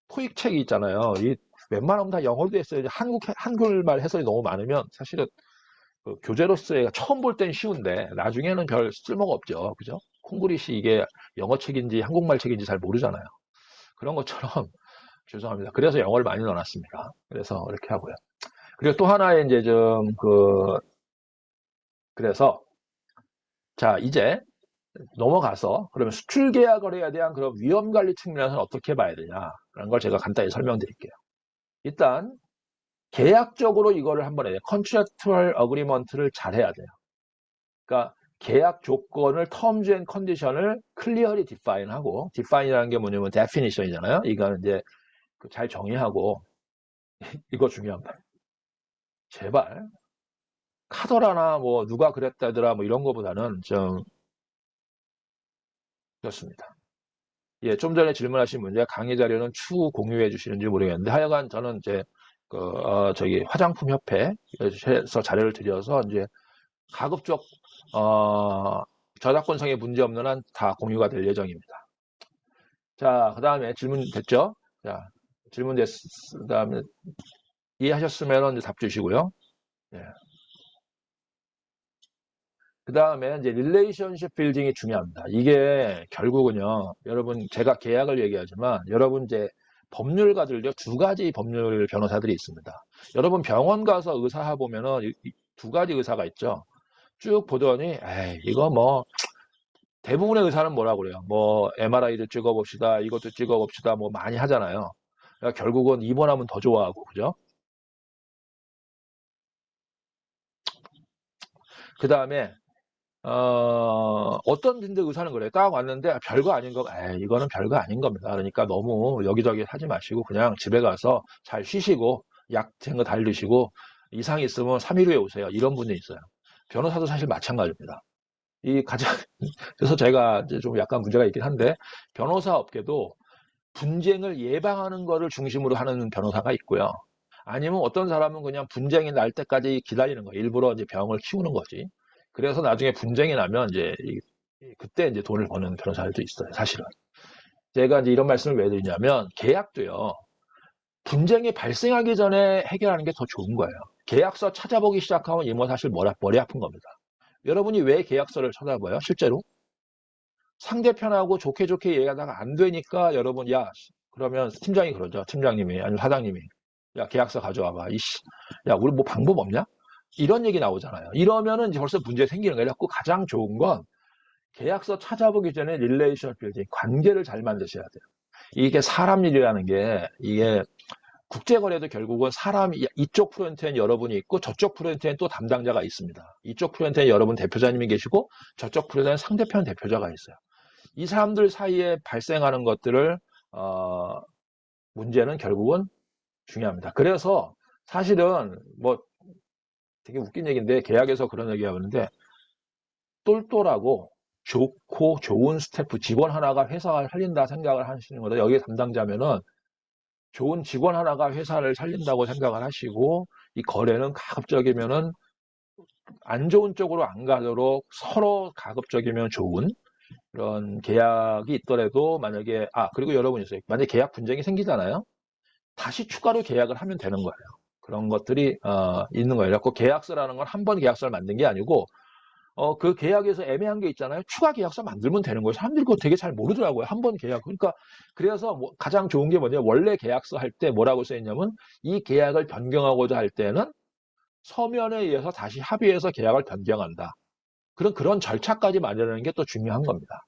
토익 책이 있잖아요. 이 웬만하면 다 영어로 돼 있어요. 한글말 해설이 너무 많으면 사실은 그 교재로서의 처음 볼 땐 쉬운데 나중에는 별 쓸모가 없죠. 그죠? 콩글리시 이게 영어 책인지 한국말 책인지 잘 모르잖아요. 그런 것처럼 죄송합니다. 그래서 영어를 많이 넣어놨습니다. 그래서 이렇게 하고요. 그리고 또 하나의 이제 좀 그래서 자 이제 넘어가서 그러면 수출 계약 거래에 대한 그런 위험 관리 측면에서는 어떻게 봐야 되냐라는 걸 제가 간단히 설명드릴게요. 일단 계약적으로 이거를 한번 해야 돼요. 컨트랙투얼 어그리먼트를 잘 해야 돼요. 그러니까 계약 조건을 terms and condition을 clearly define하고 define이라는 게 뭐냐면 definition이잖아요. 이거는 이제 잘 정의하고 이거 중요합니다. 제발 카더라나 뭐 누가 그랬다더라 뭐 이런 거보다는 좀 그렇습니다. 예, 좀 전에 질문하신 문제 강의 자료는 추후 공유해 주시는지 모르겠는데 하여간 저는 이제 저기 화장품 협회에서 자료를 드려서 이제 가급적 저작권성에 문제 없는 한 다 공유가 될 예정입니다. 자, 그 다음에 질문 됐죠? 자, 질문 다음에 이해하셨으면 이제 답 주시고요. 예. 그 다음에 이제 릴레이션십 빌딩이 중요합니다. 이게 결국은요, 여러분 제가 계약을 얘기하지만 여러분 이제 법률가들요 두 가지 법률 변호사들이 있습니다. 여러분 병원 가서 의사 보면은 두 가지 의사가 있죠. 쭉 보더니 에이 이거 뭐 대부분의 의사는 뭐라고 그래요? 뭐 MRI도 찍어봅시다, 이것도 찍어봅시다, 뭐 많이 하잖아요. 그러니까 결국은 입원하면 더 좋아하고 그죠? 그 다음에 어떤 분들 의사는 그래요. 딱 왔는데 별거 아닌 거, 이거는 별거 아닌 겁니다. 그러니까 너무 여기저기 하지 마시고 그냥 집에 가서 잘 쉬시고 약 같은 거 달리시고 이상 있으면 3일 후에 오세요. 이런 분이 있어요. 변호사도 사실 마찬가지입니다. 이 가장, 그래서 제가 이제 좀 약간 문제가 있긴 한데, 변호사 업계도 분쟁을 예방하는 거를 중심으로 하는 변호사가 있고요. 아니면 어떤 사람은 그냥 분쟁이 날 때까지 기다리는 거, 일부러 이제 병을 키우는 거지. 그래서 나중에 분쟁이 나면 이제 그때 이제 돈을 버는 변호사들도 있어요, 사실은. 제가 이제 이런 말씀을 왜 드리냐면, 계약도요, 분쟁이 발생하기 전에 해결하는 게 더 좋은 거예요. 계약서 찾아보기 시작하면 이모 사실 머리 아픈 겁니다. 여러분이 왜 계약서를 찾아봐요? 실제로? 상대편하고 좋게 좋게 얘기하다가 안 되니까 여러분, 야, 그러면 팀장이 그러죠. 팀장님이, 아니면 사장님이. 야, 계약서 가져와봐. 이씨. 야, 우리 뭐 방법 없냐? 이런 얘기 나오잖아요. 이러면은 이제 벌써 문제 생기는 거예요. 그래갖고 가장 좋은 건 계약서 찾아보기 전에 릴레이션 빌딩, 관계를 잘 만드셔야 돼요. 이게 사람 일이라는 게, 이게 국제거래도 결국은 사람이, 이쪽 프론트엔 여러분이 있고 저쪽 프론트엔 또 담당자가 있습니다. 이쪽 프론트엔 여러분 대표자님이 계시고 저쪽 프론트엔 상대편 대표자가 있어요. 이 사람들 사이에 발생하는 것들을 문제는 결국은 중요합니다. 그래서 사실은 뭐 되게 웃긴 얘기인데, 계약에서 그런 얘기 하는데, 똘똘하고 좋고 좋은 스태프 직원 하나가 회사를 살린다 생각을 하시는 거다. 여기 담당자면은 좋은 직원 하나가 회사를 살린다고 생각을 하시고, 이 거래는 가급적이면은 안 좋은 쪽으로 안 가도록 서로 가급적이면 좋은 그런 계약이 있더라도, 만약에 그리고 여러분 있어요. 만약에 계약 분쟁이 생기잖아요. 다시 추가로 계약을 하면 되는 거예요. 그런 것들이 있는 거예요. 그래서 계약서라는 건 한 번 계약서를 만든 게 아니고, 그 계약에서 애매한 게 있잖아요. 추가 계약서 만들면 되는 거예요. 사람들이 그거 되게 잘 모르더라고요. 한 번 계약. 그러니까 그래서 뭐 가장 좋은 게 뭐냐, 원래 계약서 할 때 뭐라고 써 있냐면, 이 계약을 변경하고자 할 때는 서면에 의해서 다시 합의해서 계약을 변경한다. 그런 절차까지 만드는 게 또 중요한 겁니다.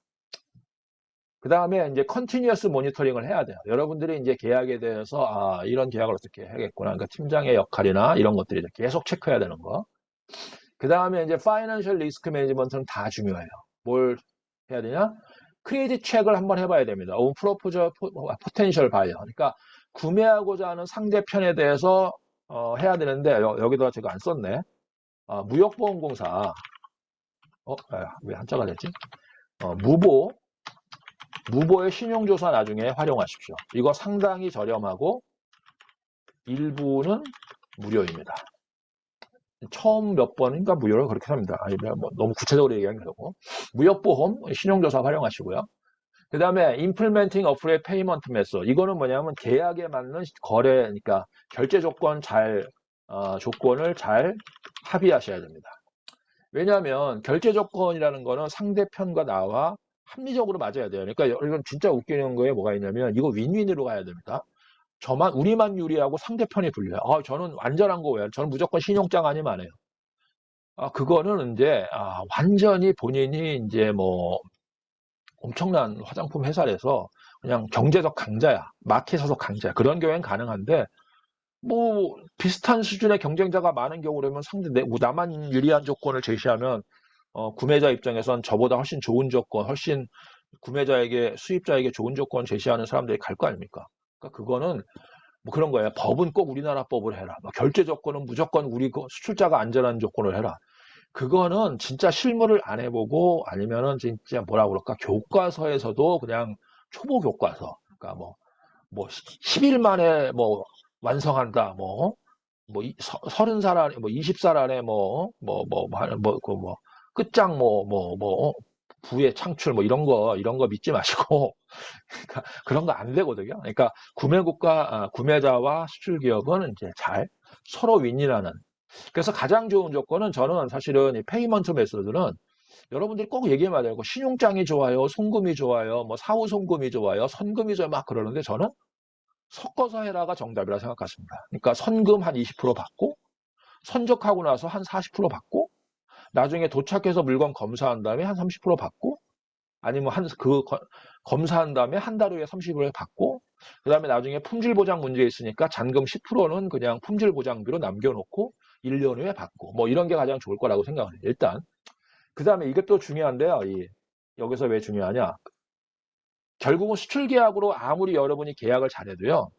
그 다음에 이제 컨티뉴어스 모니터링을 해야 돼요. 여러분들이 이제 계약에 대해서 이런 계약을 어떻게 해야겠구나. 그러니까 팀장의 역할이나 이런 것들이 계속 체크해야 되는 거. 그 다음에 이제 파이낸셜 리스크 매니지먼트는 다 중요해요. 뭘 해야 되냐? 크레딧 체크를 한번 해봐야 됩니다. 프로포저 포텐셜 바이어. 그러니까 구매하고자 하는 상대편에 대해서 해야 되는데, 여기다가 제가 안 썼네. 무역보험공사. 왜 한자가 됐지? 무보의 신용조사 나중에 활용하십시오. 이거 상당히 저렴하고 일부는 무료입니다. 처음 몇 번인가 무료로 그렇게 합니다. 뭐 너무 구체적으로 얘기하는 거고. 무역보험 신용조사 활용하시고요. 그 다음에 implementing appropriate payment method. 이거는 뭐냐면 계약에 맞는 거래, 그러니까 결제 조건을 잘 합의하셔야 됩니다. 왜냐하면 결제 조건이라는 거는 상대편과 나와 합리적으로 맞아야 돼요. 그러니까 이건 진짜 웃기는 거에 뭐가 있냐면, 이거 윈윈으로 가야 됩니다. 우리만 유리하고 상대편이 불려요. 저는 완전한 거예요. 저는 무조건 신용장 아니면 안 해요. 그거는 이제 완전히 본인이 이제 뭐 엄청난 화장품 회사에서 그냥 경제적 강자야, 마켓에서 강자야, 그런 경우엔 가능한데, 뭐 비슷한 수준의 경쟁자가 많은 경우라면 나만 유리한 조건을 제시하면 구매자 입장에선 저보다 훨씬 좋은 조건, 훨씬 구매자에게, 수입자에게 좋은 조건 제시하는 사람들이 갈 거 아닙니까? 그러니까 그거는 뭐 그런 거예요. 법은 꼭 우리나라 법을 해라. 결제 조건은 무조건 우리 수출자가 안전한 조건을 해라. 그거는 진짜 실무를 안 해보고, 아니면은 진짜 뭐라 그럴까, 교과서에서도 그냥 초보 교과서. 그러니까 뭐 10일 만에 뭐 완성한다. 뭐 30살 안에, 뭐 20살 안에 끝장 부의 창출 이런 거 믿지 마시고 그러니까 그런 거 안 되거든요. 그러니까 구매자와 수출 기업은 이제 잘 서로 윈윈하는. 그래서 가장 좋은 조건은, 저는 사실은 이 페이먼트 메소드는 여러분들이 꼭 얘기해야 되고, 신용장이 좋아요, 송금이 좋아요, 뭐 사후 송금이 좋아요, 선금이 좋아요, 막 그러는데, 저는 섞어서 해라가 정답이라 생각했습니다. 그러니까 선금 한 20% 받고, 선적하고 나서 한 40% 받고, 나중에 도착해서 물건 검사한 다음에 한 30% 받고, 아니면 검사한 다음에 한 달 후에 30% 받고, 그 다음에 나중에 품질 보장 문제 있으니까 잔금 10%는 그냥 품질 보장비로 남겨놓고 1년 후에 받고, 뭐 이런 게 가장 좋을 거라고 생각해요. 일단 그 다음에 이게 또 중요한데요. 여기서 왜 중요하냐? 결국은 수출 계약으로 아무리 여러분이 계약을 잘해도요.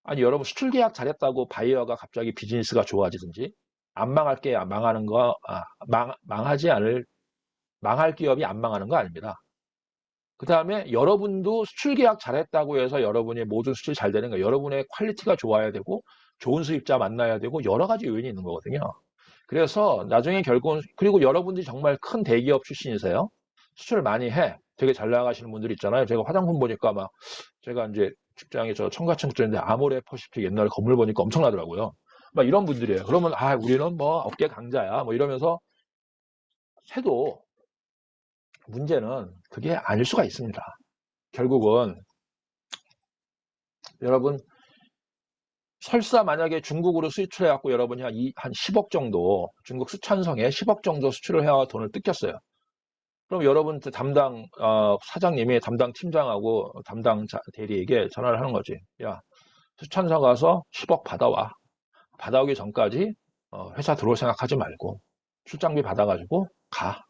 아니, 여러분 수출 계약 잘했다고 바이어가 갑자기 비즈니스가 좋아지든지, 안 망할 게 망하는 거, 망하지 않을 망할 기업이 안 망하는 거 아닙니다. 그 다음에 여러분도 수출 계약 잘했다고 해서 여러분의 모든 수출이 잘 되는 거예요. 여러분의 퀄리티가 좋아야 되고 좋은 수입자 만나야 되고 여러 가지 요인이 있는 거거든요. 그래서 나중에 결국은 그리고 여러분들이 정말 큰 대기업 출신이세요. 수출을 많이 해. 되게 잘 나가시는 분들 있잖아요. 제가 화장품 보니까 막 제가 이제 직장에 저 청가층 쪽인데 아모레 퍼시픽 옛날에 건물 보니까 엄청나더라고요. 막 이런 분들이에요. 그러면 아 우리는 뭐 업계 강자야 뭐 이러면서 해도 문제는 그게 아닐 수가 있습니다. 결국은 여러분 설사 만약에 중국으로 수출해 갖고 여러분이 한 10억 정도 중국 수천성에 10억 정도 수출을 해와 돈을 뜯겼어요. 그럼 여러분 담당 사장님이 담당 팀장하고 담당 대리에게 전화를 하는 거지. 야 수천성 가서 10억 받아와. 받아오기 전까지 회사 들어올 생각하지 말고 출장비 받아가지고 가.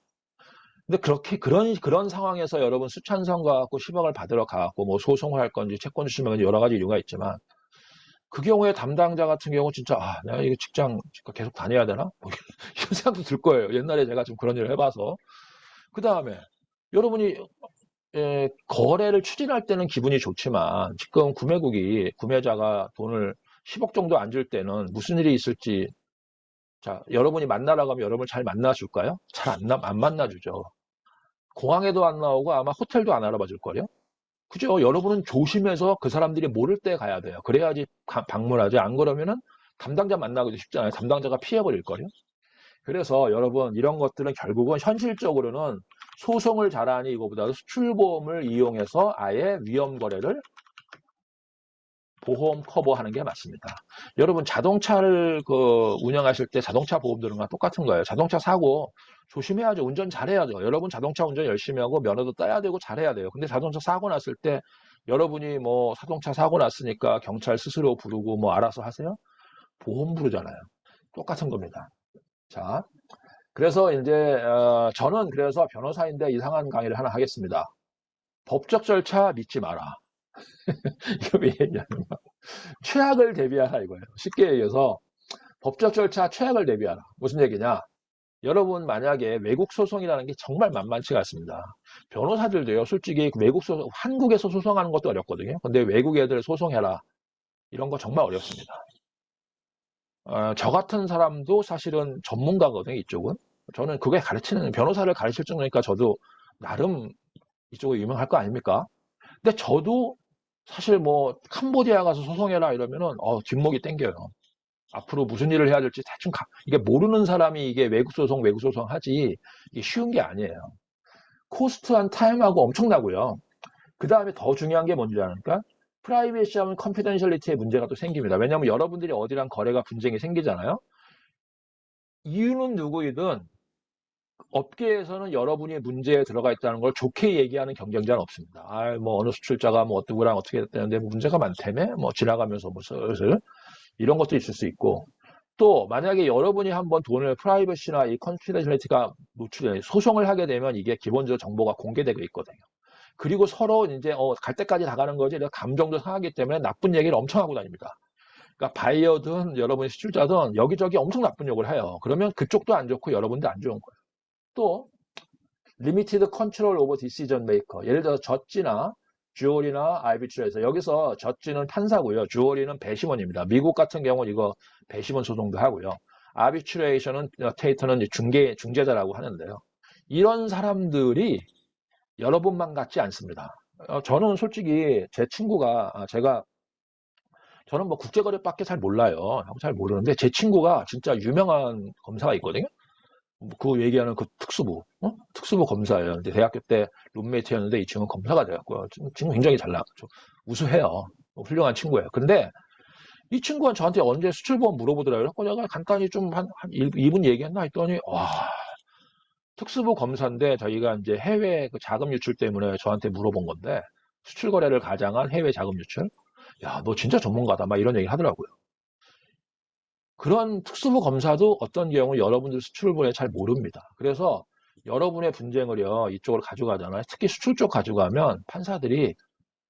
근데 그렇게 그런 상황에서 여러분 수천성 가갖고 10억을 받으러 가갖고 뭐 소송을 할 건지 채권 주시면 여러 가지 이유가 있지만 그 경우에 담당자 같은 경우 진짜 내가 이거 직장 계속 다녀야 되나? 뭐 이런 생각도 들 거예요. 옛날에 제가 좀 그런 일을 해봐서. 그 다음에 여러분이 거래를 추진할 때는 기분이 좋지만 지금 구매자가 돈을 10억 정도 안 줄 때는 무슨 일이 있을지 자 여러분이 만나러 가면 여러분을 잘 만나줄까요? 잘 안 만나주죠. 공항에도 안 나오고 아마 호텔도 안 알아봐 줄 거예요. 그죠? 여러분은 조심해서 그 사람들이 모를 때 가야 돼요. 그래야지 방문하지. 안 그러면은 담당자 만나기도 쉽잖아요. 담당자가 피해버릴 거예요. 그래서 여러분 이런 것들은 결국은 현실적으로는 소송을 잘하니 이거보다도 수출보험을 이용해서 아예 위험 거래를 보험 커버하는 게 맞습니다. 여러분 자동차를 운영하실 때 자동차 보험 드는 거랑 똑같은 거예요. 자동차 사고 조심해야죠. 운전 잘해야죠. 여러분 자동차 운전 열심히 하고 면허도 따야 되고 잘해야 돼요. 근데 자동차 사고 났을 때 여러분이 뭐 자동차 사고 났으니까 경찰 스스로 부르고 뭐 알아서 하세요? 보험 부르잖아요. 똑같은 겁니다. 자, 그래서 이제 저는 그래서 변호사인데 이상한 강의를 하나 하겠습니다. 법적 절차 믿지 마라. 이거 왜 얘기하는 거야? 최악을 대비하라 이거예요. 쉽게 얘기해서 법적 절차 최악을 대비하라. 무슨 얘기냐? 여러분 만약에 외국 소송이라는 게 정말 만만치가 않습니다. 변호사들도요. 솔직히 외국 소송, 한국에서 소송하는 것도 어렵거든요. 근데 외국 애들 소송해라. 이런 거 정말 어렵습니다. 저 같은 사람도 사실은 전문가거든요. 이쪽은. 저는 그게 변호사를 가르칠 정도니까 저도 나름 이쪽에 유명할 거 아닙니까? 근데 저도 사실 뭐 캄보디아 가서 소송해라 이러면은 뒷목이 땡겨요. 앞으로 무슨 일을 해야 될지 대충 이게 모르는 사람이 이게 외국 소송 하지 이게 쉬운 게 아니에요. 코스트한 타임하고 엄청나고요. 그 다음에 더 중요한 게 뭔지 아십니까? 프라이빗시하면 컨피던셜리티의 문제가 또 생깁니다. 왜냐하면 여러분들이 어디랑 거래가 분쟁이 생기잖아요. 이유는 누구이든 업계에서는 여러분이 문제에 들어가 있다는 걸 좋게 얘기하는 경쟁자는 없습니다. 뭐 어느 수출자가 뭐 누구랑 어떻게 됐다는데 문제가 많다며? 뭐 지나가면서 뭐 슬슬 이런 것도 있을 수 있고 또 만약에 여러분이 한번 돈을 프라이버시나 이 컨피던셜리티가 노출해 소송을 하게 되면 이게 기본적으로 정보가 공개되고 있거든요. 그리고 서로 이제 갈 때까지 다 가는 거지 감정도 상하기 때문에 나쁜 얘기를 엄청 하고 다닙니다. 그러니까 바이어든 여러분이 수출자든 여기저기 엄청 나쁜 욕을 해요. 그러면 그쪽도 안 좋고 여러분도 안 좋은 거예요. 또 리미티드 컨트롤 오버 디시전 메이커 예를 들어서 저지나 주얼이나 아이비트에서 여기서 저지는 판사고요. 주얼이는 배심원입니다. 미국 같은 경우는 이거 배심원 소송도 하고요. 아비트레이션은 테이터는 중재자라고 하는데요. 이런 사람들이 여러분만 같지 않습니다. 저는 솔직히 제 친구가 저는 뭐 국제거래밖에 잘 몰라요. 잘 모르는데 제 친구가 진짜 유명한 검사가 있거든요. 그 얘기하는 그 특수부, 특수부 검사예요. 근데 대학교 때 룸메이트였는데 이 친구는 검사가 돼갖고요. 친구 굉장히 잘 나가죠. 우수해요. 훌륭한 친구예요. 근데 이 친구가 저한테 언제 수출보험 물어보더라고요. 그래서 내가 간단히 좀 한 2분 얘기했나 했더니, 와, 특수부 검사인데 저희가 이제 해외 그 자금 유출 때문에 저한테 물어본 건데, 수출 거래를 가장한 해외 자금 유출? 야, 너 진짜 전문가다. 막 이런 얘기 하더라고요. 그런 특수부 검사도 어떤 경우 여러분들 수출을 잘 모릅니다. 그래서 여러분의 분쟁을요, 이쪽으로 가져가잖아요. 특히 수출 쪽 가져가면 판사들이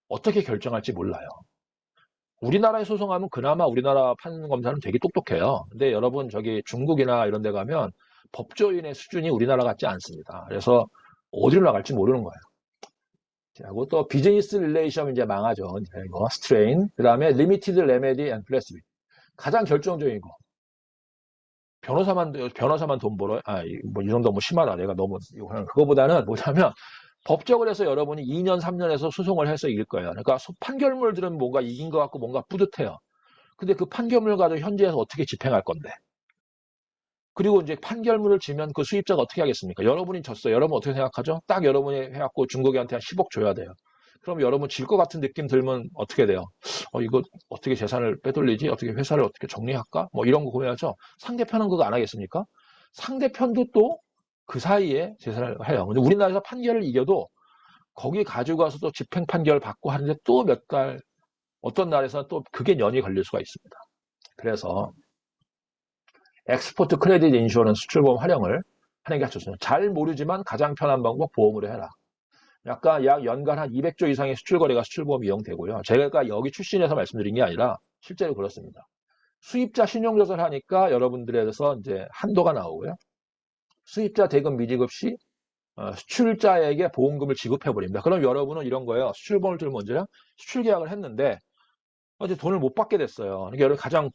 어떻게 결정할지 몰라요. 우리나라에 소송하면 그나마 우리나라 판검사는 되게 똑똑해요. 근데 여러분 저기 중국이나 이런 데 가면 법조인의 수준이 우리나라 같지 않습니다. 그래서 어디로 나갈지 모르는 거예요. 하고 또 비즈니스 릴레이션 이제 망하죠. 이거 스트레인. 그다음에 리미티드 레메디 앤 플레시비티. 가장 결정적인 거. 변호사만 돈 벌어. 뭐 이 정도 너무 심하다. 내가 너무 그거보다는 뭐냐면 법적으로 해서 여러분이 2년, 3년에서 소송을 해서 이길 거예요. 그러니까 판결물들은 뭔가 이긴 것 같고 뭔가 뿌듯해요. 근데 그 판결물 가지고 현지에서 어떻게 집행할 건데? 그리고 이제 판결문을 지면 그 수입자가 어떻게 하겠습니까? 여러분이 졌어요. 여러분 어떻게 생각하죠? 딱 여러분이 해갖고 중국이한테 한 10억 줘야 돼요. 그럼 여러분 질 것 같은 느낌 들면 어떻게 돼요? 이거 어떻게 재산을 빼돌리지? 어떻게 회사를 어떻게 정리할까? 뭐 이런 거 고민하죠. 상대편은 그거 안 하겠습니까? 상대편도 또 그 사이에 재산을 해요. 근데 우리나라에서 판결을 이겨도 거기 가지고 가서 또 집행 판결 받고 하는데 또 몇 달, 어떤 날에서는 또 그게 년이 걸릴 수가 있습니다. 그래서 엑스포트 크레딧 인슈어런스 수출보험 활용을 하는 게 좋습니다. 잘 모르지만 가장 편한 방법 보험으로 해라. 약 연간 한 200조 이상의 수출 거래가 수출보험 이용되고요. 제가 여기 출신에서 말씀드린 게 아니라 실제로 그렇습니다. 수입자 신용조사를 하니까 여러분들에서 이제 한도가 나오고요. 수입자 대금 미지급 시 수출자에게 보험금을 지급해 버립니다. 그럼 여러분은 이런 거예요. 수출보험을 들면 언제야? 수출 계약을 했는데 이제 돈을 못 받게 됐어요. 그러니까 여러분 가장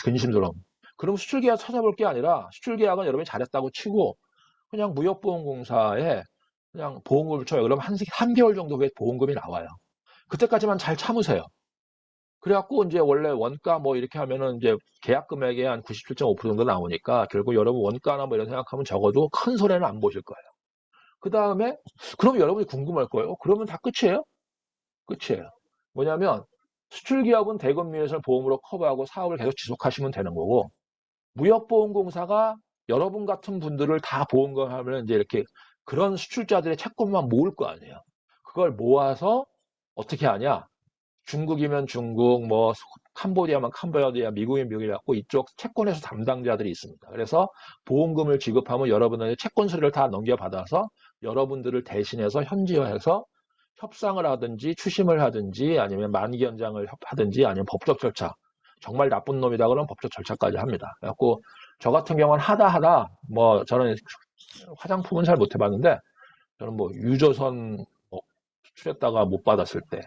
근심스러움. 그럼 수출 계약 찾아볼 게 아니라 수출 계약은 여러분이 잘했다고 치고 그냥 무역보험공사에 그냥 보험금을 쳐요. 그럼 한 개월 정도 후에 보험금이 나와요. 그때까지만 잘 참으세요. 그래갖고 이제 원래 원가 뭐 이렇게 하면은 이제 계약 금액의 한 97.5% 정도 나오니까 결국 여러분 원가나 뭐 이런 생각하면 적어도 큰 손해는 안 보실 거예요. 그 다음에 그럼 여러분이 궁금할 거예요. 그러면 다 끝이에요? 끝이에요. 뭐냐면 수출 기업은 대금 미래에서 보험으로 커버하고 사업을 계속 지속하시면 되는 거고 무역보험공사가 여러분 같은 분들을 다 보험금하면 이제 이렇게 그런 수출자들의 채권만 모을 거 아니에요. 그걸 모아서 어떻게 하냐? 중국이면 중국, 뭐 캄보디아면 캄보디아, 미국이면 미국이라고 이쪽 채권회사 담당자들이 있습니다. 그래서 보험금을 지급하면 여러분의 채권 수리를 다 넘겨받아서 여러분들을 대신해서 현지화해서 협상을 하든지 추심을 하든지 아니면 만기 연장을 하든지 아니면 법적 절차 정말 나쁜 놈이다 그러면 법적 절차까지 합니다. 그래갖고 저 같은 경우는 하다 뭐 저는 화장품은 잘 못 해봤는데 저는 뭐 유조선 수출했다가 못 받았을 때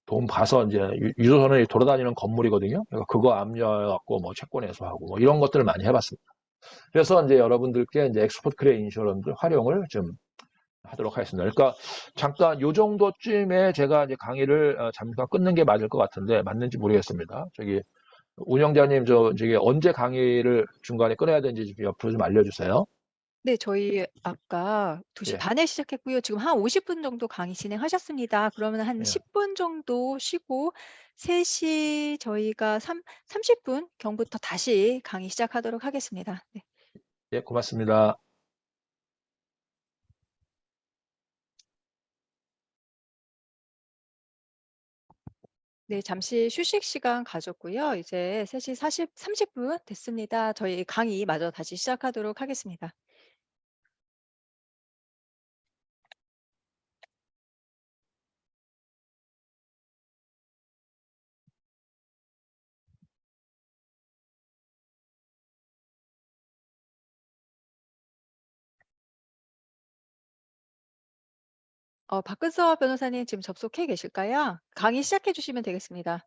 돈 봐서 이제 유조선을 돌아다니는 건물이거든요. 그러니까 그거 압류해갖고 뭐 채권 회수하고 뭐 이런 것들을 많이 해봤습니다. 그래서 이제 여러분들께 이제 엑스포트 크레 인슈런스 활용을 좀 하도록 하겠습니다. 그러니까 잠깐 요 정도쯤에 제가 이제 강의를 잠깐 끊는 게 맞을 것 같은데 맞는지 모르겠습니다. 저기 운영자님 저기 언제 강의를 중간에 끊어야 되는지 옆으로 좀 알려주세요. 네, 저희 아까 2시 예, 반에 시작했고요. 지금 한 50분 정도 강의 진행하셨습니다. 그러면 한 예, 10분 정도 쉬고 3시 저희가 30분 경부터 다시 강의 시작하도록 하겠습니다. 네. 예, 고맙습니다. 네, 잠시 휴식 시간 가졌고요. 이제 3시 30분 됐습니다. 저희 강의 마저 다시 시작하도록 하겠습니다. 박근서 변호사님 지금 접속해 계실까요? 강의 시작해 주시면 되겠습니다.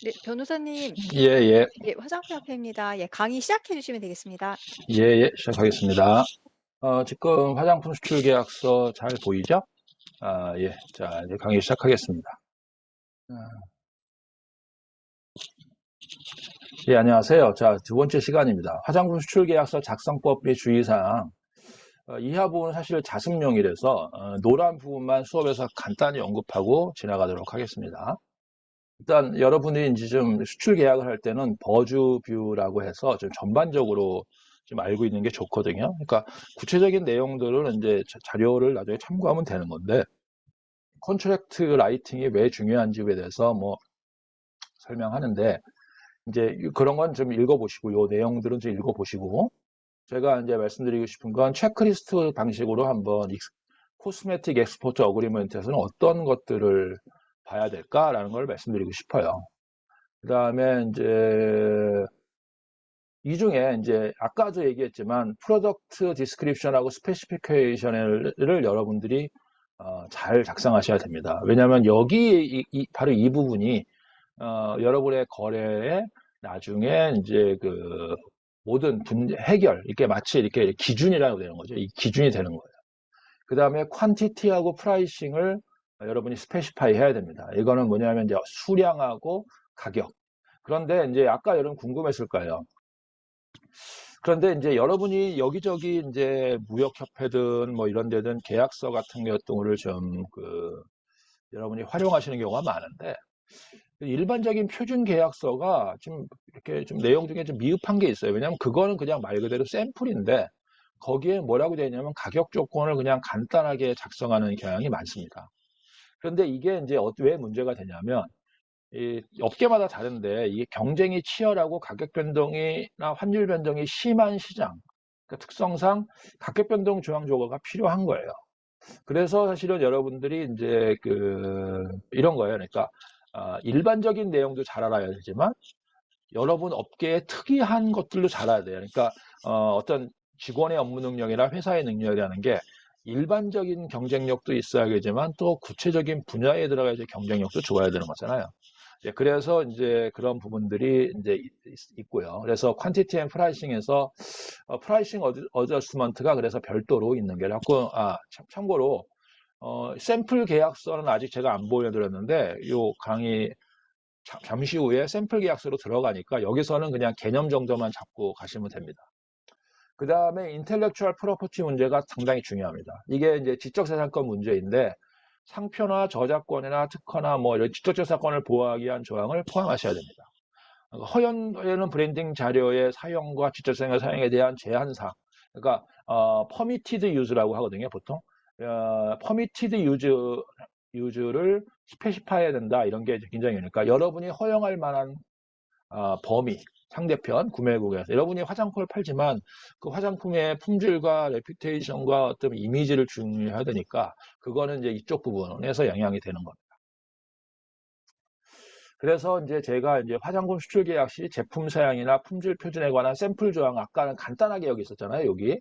네, 변호사님, 예, 예, 예, 화장품 협회입니다. 예, 강의 시작해 주시면 되겠습니다. 예, 예, 시작하겠습니다. 지금 화장품 수출 계약서 잘 보이죠? 예, 자, 이제 강의 시작하겠습니다. 예, 안녕하세요. 자, 두 번째 시간입니다. 화장품 수출 계약서 작성법 및 주의사항. 이하 부분은 사실 자습용이라서 노란 부분만 수업에서 간단히 언급하고 지나가도록 하겠습니다. 일단 여러분이 이제 좀 수출 계약을 할 때는 버즈뷰라고 해서 좀 전반적으로 좀 알고 있는 게 좋거든요. 그러니까 구체적인 내용들은 이제 자료를 나중에 참고하면 되는 건데, 컨트랙트 라이팅이 왜 중요한지에 대해서 뭐 설명하는데, 이제 그런 건 좀 읽어보시고, 요 내용들은 좀 읽어보시고, 제가 이제 말씀드리고 싶은 건 체크리스트 방식으로 한번 코스메틱 엑스포트 어그리먼트에서는 어떤 것들을 봐야 될까라는 걸 말씀드리고 싶어요. 그 다음에 이제 이 중에 이제 아까도 얘기했지만 프로덕트 디스크립션하고 스페시피케이션을 여러분들이 잘 작성하셔야 됩니다. 왜냐하면 여기 바로 이 부분이 여러분의 거래에 나중에 이제 그 모든 해결, 이렇게 마치 이렇게 기준이라고 되는 거죠. 이 기준이 되는 거예요. 그 다음에 퀀티티하고 프라이싱을 여러분이 스페시파이 해야 됩니다. 이거는 뭐냐면 이제 수량하고 가격. 그런데 이제 아까 여러분 궁금했을 거예요. 그런데 이제 여러분이 여기저기 이제 무역협회든 뭐 이런 데든 계약서 같은 경우를 좀 여러분이 활용하시는 경우가 많은데, 일반적인 표준 계약서가 좀 이렇게 좀 내용 중에 좀 미흡한 게 있어요. 왜냐하면 그거는 그냥 말 그대로 샘플인데 거기에 뭐라고 되어 있냐면 가격 조건을 그냥 간단하게 작성하는 경향이 많습니다. 그런데 이게 이제 왜 문제가 되냐면 이 업계마다 다른데 이게 경쟁이 치열하고 가격 변동이나 환율 변동이 심한 시장, 그러니까 특성상 가격 변동 조항 조거가 필요한 거예요. 그래서 사실은 여러분들이 이제 이런 거예요. 그러니까 일반적인 내용도 잘 알아야 되지만 여러분 업계의 특이한 것들도 잘 알아야 돼요. 그러니까 어떤 직원의 업무 능력이나 회사의 능력이라는 게 일반적인 경쟁력도 있어야겠지만 또 구체적인 분야에 들어가야지 경쟁력도 좋아야 되는 거잖아요. 그래서 이제 그런 부분들이 이제 있고요. 그래서 퀀티티 앤 프라이싱에서 프라이싱 어저스먼트가 그래서 별도로 있는 게 자꾸 참고로 샘플 계약서는 아직 제가 안 보여드렸는데 요 강의 잠시 후에 샘플 계약서로 들어가니까 여기서는 그냥 개념 정도만 잡고 가시면 됩니다. 그 다음에 인텔렉추얼 프로퍼티 문제가 상당히 중요합니다. 이게 이제 지적재산권 문제인데 상표나 저작권이나 특허나 뭐 이런 지적재산권을 보호하기 위한 조항을 포함하셔야 됩니다. 허용되는 브랜딩 자료의 사용과 지적재산권 사용에 대한 제한사항, 그러니까 permitted use라고 하거든요, 보통. permitted use를 스페시파해야 된다, 이런 게 굉장히, 그러니까 여러분이 허용할 만한 범위, 상대편, 구매국에서 여러분이 화장품을 팔지만 그 화장품의 품질과 레퓨테이션과 어떤 이미지를 중요해야 되니까 그거는 이제 이쪽 부분에서 영향이 되는 겁니다. 그래서 이제 제가 이제 화장품 수출 계약 시 제품 사양이나 품질 표준에 관한 샘플 조항, 아까는 간단하게 여기 있었잖아요. 여기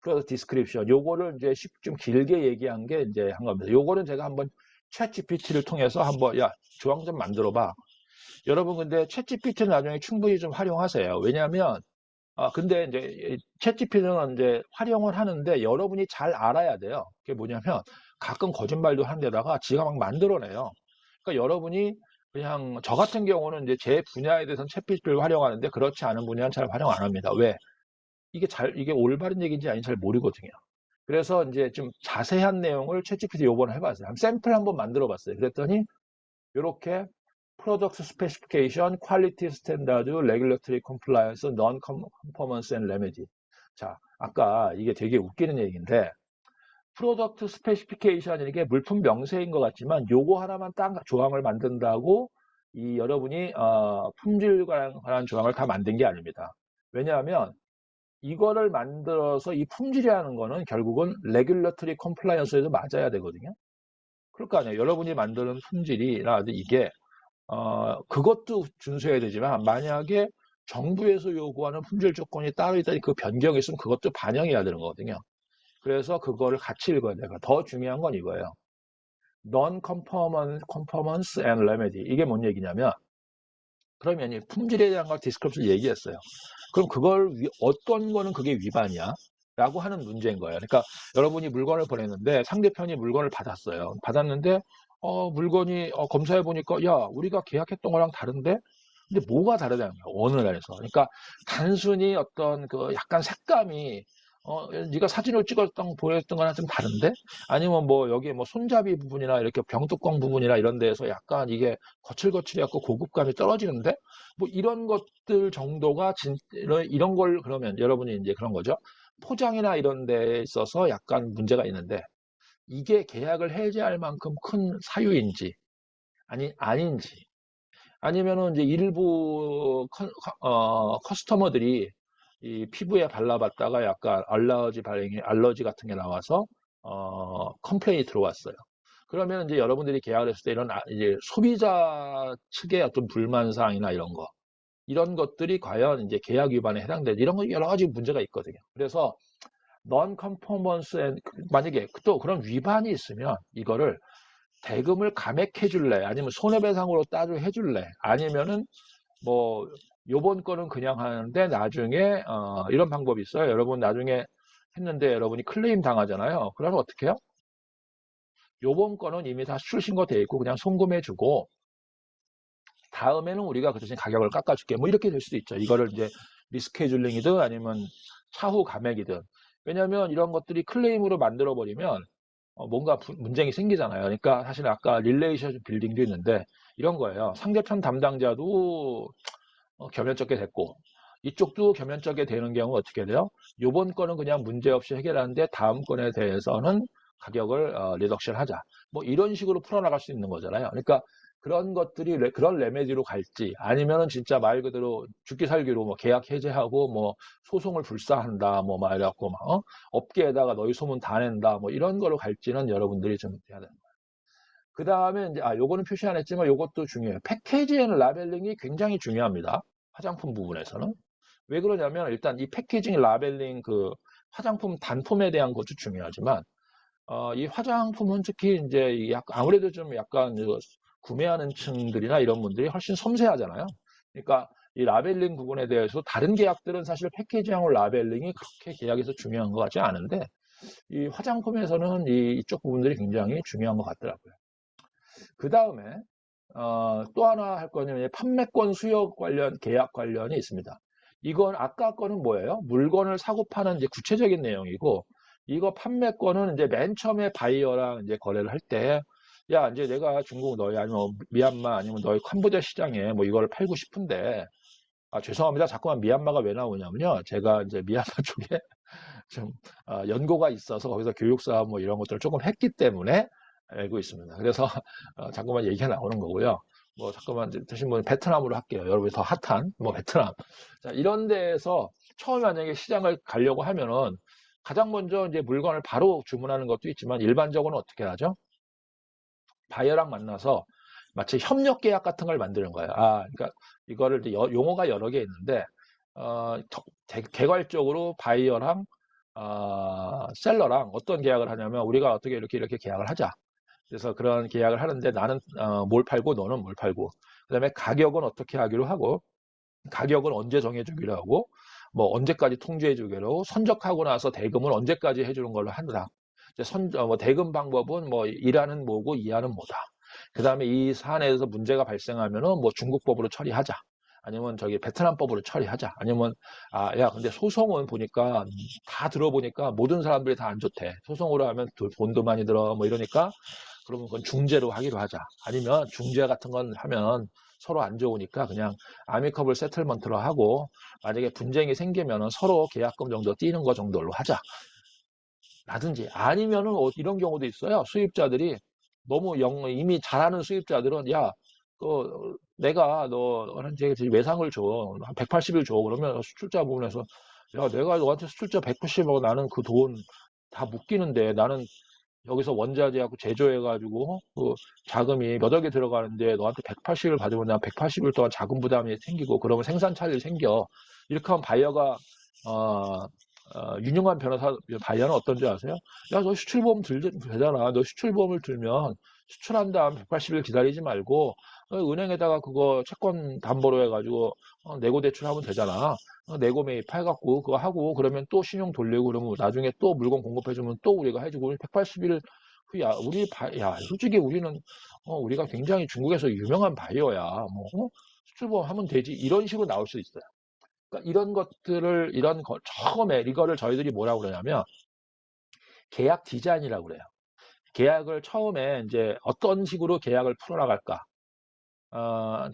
프로덕트 디스크립션, 요거를 이제 좀 길게 얘기한 게 이제 한 겁니다. 요거는 제가 한번 챗 GPT를 통해서 한번 조항 좀 만들어 봐. 여러분 근데 챗 GPT는 나중에 충분히 좀 활용하세요. 왜냐하면 근데 이제 챗 GPT는 이제 활용을 하는데 여러분이 잘 알아야 돼요. 그게 뭐냐면 가끔 거짓말도 하는 데다가 지가 막 만들어내요. 그러니까 여러분이 그냥 저 같은 경우는 이제 제 분야에 대해서는 챗GPT를 활용하는데 그렇지 않은 분야는 잘 활용 안 합니다. 왜? 이게 올바른 얘기인지 아닌지 잘 모르거든요. 그래서 이제 좀 자세한 내용을 챗GPT 요번에 해봤어요. 샘플 한번 만들어 봤어요. 그랬더니 이렇게 Product Specification, Quality Standard, Regulatory Compliance, Non-Conformance and Remedy. 자, 아까 이게 되게 웃기는 얘기인데 프로덕트 스페시피케이션이 게 물품 명세인 것 같지만 요거 하나만 딱 조항을 만든다고 이 여러분이 품질에 관한 조항을 다 만든 게 아닙니다. 왜냐하면 이거를 만들어서 이 품질이라는 거는 결국은 레귤러터리 컴플라이언스에도 맞아야 되거든요. 그럴 거 아니에요. 여러분이 만드는 품질이라 이게 그것도 준수해야 되지만 만약에 정부에서 요구하는 품질 조건이 따로 있다니 그 변경이 있으면 그것도 반영해야 되는 거거든요. 그래서 그거를 같이 읽어야 돼요. 더 중요한 건 이거예요. Non-conformance and remedy. 이게 뭔 얘기냐면 그러면 이 품질에 대한 걸 디스크립션 얘기했어요. 그럼 그걸 어떤 거는 그게 위반이야? 라고 하는 문제인 거예요. 그러니까 여러분이 물건을 보냈는데 상대편이 물건을 받았어요. 받았는데 물건이 검사해 보니까 야 우리가 계약했던 거랑 다른데 근데 뭐가 다르다는 거야, 오늘날에서. 그러니까 단순히 어떤 그 약간 색감이 네가 사진을 찍었던 보였던 거랑 좀 다른데? 아니면 뭐 여기 뭐 손잡이 부분이나 이렇게 병뚜껑 부분이나 이런 데에서 약간 이게 거칠거칠해갖고 고급감이 떨어지는데? 뭐 이런 것들 정도가 이런 걸 그러면 여러분이 이제 그런 거죠. 포장이나 이런 데에 있어서 약간 문제가 있는데 이게 계약을 해지할 만큼 큰 사유인지 아닌지 아니면은 이제 일부 커스터머들이 이 피부에 발라봤다가 약간 알러지 같은 게 나와서 컴플레인이 들어왔어요. 그러면 이제 여러분들이 계약을 했을 때 이런 이제 소비자 측의 어떤 불만 사항이나 이런 것들이 과연 이제 계약 위반에 해당되지 이런 거 여러 가지 문제가 있거든요. 그래서 non conformance 만약에 또 그런 위반이 있으면 이거를 대금을 감액해 줄래? 아니면 손해배상으로 따로 해 줄래? 아니면은 뭐 요번 거는 그냥 하는데 나중에 이런 방법이 있어요. 여러분 나중에 했는데 여러분이 클레임 당하잖아요. 그러면 어떻게 해요? 요번 거는 이미 다 수출 신고돼 있고 그냥 송금해 주고 다음에는 우리가 그 대신 가격을 깎아줄게. 뭐 이렇게 될 수도 있죠. 이거를 이제 리스케줄링이든 아니면 차후 감액이든. 왜냐하면 이런 것들이 클레임으로 만들어 버리면 뭔가 문제가 생기잖아요. 그러니까 사실 아까 릴레이션 빌딩도 있는데 이런 거예요. 상대편 담당자도 겸연쩍게 됐고 이쪽도 겸연쩍게 되는 경우 어떻게 돼요? 요번 거는 그냥 문제없이 해결하는데 다음 건에 대해서는 가격을 리덕션 하자. 뭐 이런 식으로 풀어나갈 수 있는 거잖아요. 그러니까 그런 것들이 그런 레메디로 갈지 아니면은 진짜 말 그대로 죽기 살기로 뭐 계약 해제하고 뭐 소송을 불사한다 뭐 막 이래갖고 막 업계에다가 너희 소문 다 낸다 뭐 이런 거로 갈지는 여러분들이 좀 해야 되는 거예요. 그 다음에 이제 요거는 표시 안 했지만 요것도 중요해요. 패키지에는 라벨링이 굉장히 중요합니다. 화장품 부분에서는. 왜 그러냐면 일단 이 패키징 라벨링 그 화장품 단품에 대한 것도 중요하지만 이 화장품은 특히 이제 아무래도 좀 약간 구매하는 층들이나 이런 분들이 훨씬 섬세하잖아요. 그러니까 이 라벨링 부분에 대해서 다른 계약들은 사실 패키지하고 라벨링이 그렇게 계약에서 중요한 것 같지 않은데 이 화장품에서는 이쪽 부분들이 굉장히 중요한 것 같더라고요. 그 다음에 또 하나 할 거는 판매권 수요 관련 계약 관련이 있습니다. 이건 아까 거는 뭐예요? 물건을 사고 파는 이제 구체적인 내용이고 이거 판매권은 이제 맨 처음에 바이어랑 이제 거래를 할 때 야, 이제 내가 중국 너희 아니면 미얀마 아니면 너희 캄보디아 시장에 뭐 이걸 팔고 싶은데 죄송합니다. 자꾸만 미얀마가 왜 나오냐면요. 제가 이제 미얀마 쪽에 좀 연고가 있어서 거기서 교육사업 뭐 이런 것들을 조금 했기 때문에 알고 있습니다. 그래서 자꾸만 얘기가 나오는 거고요. 뭐 잠깐만 대신 뭐 베트남으로 할게요. 여러분이 더 핫한 뭐 베트남. 자, 이런 데에서 처음에 만약에 시장을 가려고 하면은 가장 먼저 이제 물건을 바로 주문하는 것도 있지만 일반적으로는 어떻게 하죠? 바이어랑 만나서 마치 협력 계약 같은 걸 만드는 거예요. 그러니까 이거를 이제 용어가 여러 개 있는데 개괄적으로 바이어랑 셀러랑 어떤 계약을 하냐면 우리가 어떻게 이렇게 계약을 하자. 그래서 그런 계약을 하는데 나는 뭘 팔고 너는 뭘 팔고 그다음에 가격은 어떻게 하기로 하고 가격은 언제 정해주기로 하고 뭐 언제까지 통지해주기로 하고 선적하고 나서 대금은 언제까지 해주는 걸로 한다. 뭐 대금 방법은 뭐 1하는 뭐고 2하는 뭐다. 그 다음에 이 사안에서 문제가 발생하면은 뭐 중국법으로 처리하자. 아니면 저기 베트남법으로 처리하자. 아니면 야 근데 소송은 보니까 다 들어보니까 모든 사람들이 다 안 좋대. 소송으로 하면 돈도 많이 들어 뭐 이러니까 그러면 그건 중재로 하기로 하자. 아니면 중재 같은 건 하면 서로 안 좋으니까 그냥 아미커블 세틀먼트로 하고 만약에 분쟁이 생기면은 서로 계약금 정도 띄는 거 정도로 하자. 라든지 아니면은 이런 경우도 있어요. 수입자들이 너무 이미 잘하는 수입자들은 야, 내가 너한테 외상을 줘. 한 180일 줘. 그러면 수출자 부분에서 야, 내가 너한테 수출자 190하고 나는 그 돈 다 묶이는데 나는 여기서 원자재하고 제조해가지고 그 자금이 몇 억이 들어가는데 너한테 180을 받으면 난 180일 동안 자금 부담이 생기고 그러면 생산 차질이 생겨. 이렇게 하면 바이어가 유능한 바이어는 어떤 줄 아세요? 야, 너 수출보험 되잖아. 너 수출보험을 들면 수출한 다음 180일 기다리지 말고 은행에다가 그거 채권 담보로 해가지고 내고 대출하면 되잖아. 내고 매입해갖고 그거 하고 그러면 또 신용 돌리고 그러면 나중에 또 물건 공급해주면 또 우리가 해주고 180일 야 솔직히 우리는 우리가 굉장히 중국에서 유명한 바이어야. 뭐 수출보험 하면 되지. 이런 식으로 나올 수 있어요. 그러니까 처음에 이거를 저희들이 뭐라고 그러냐면 계약 디자인이라고 그래요. 계약을 처음에 이제 어떤 식으로 계약을 풀어나갈까?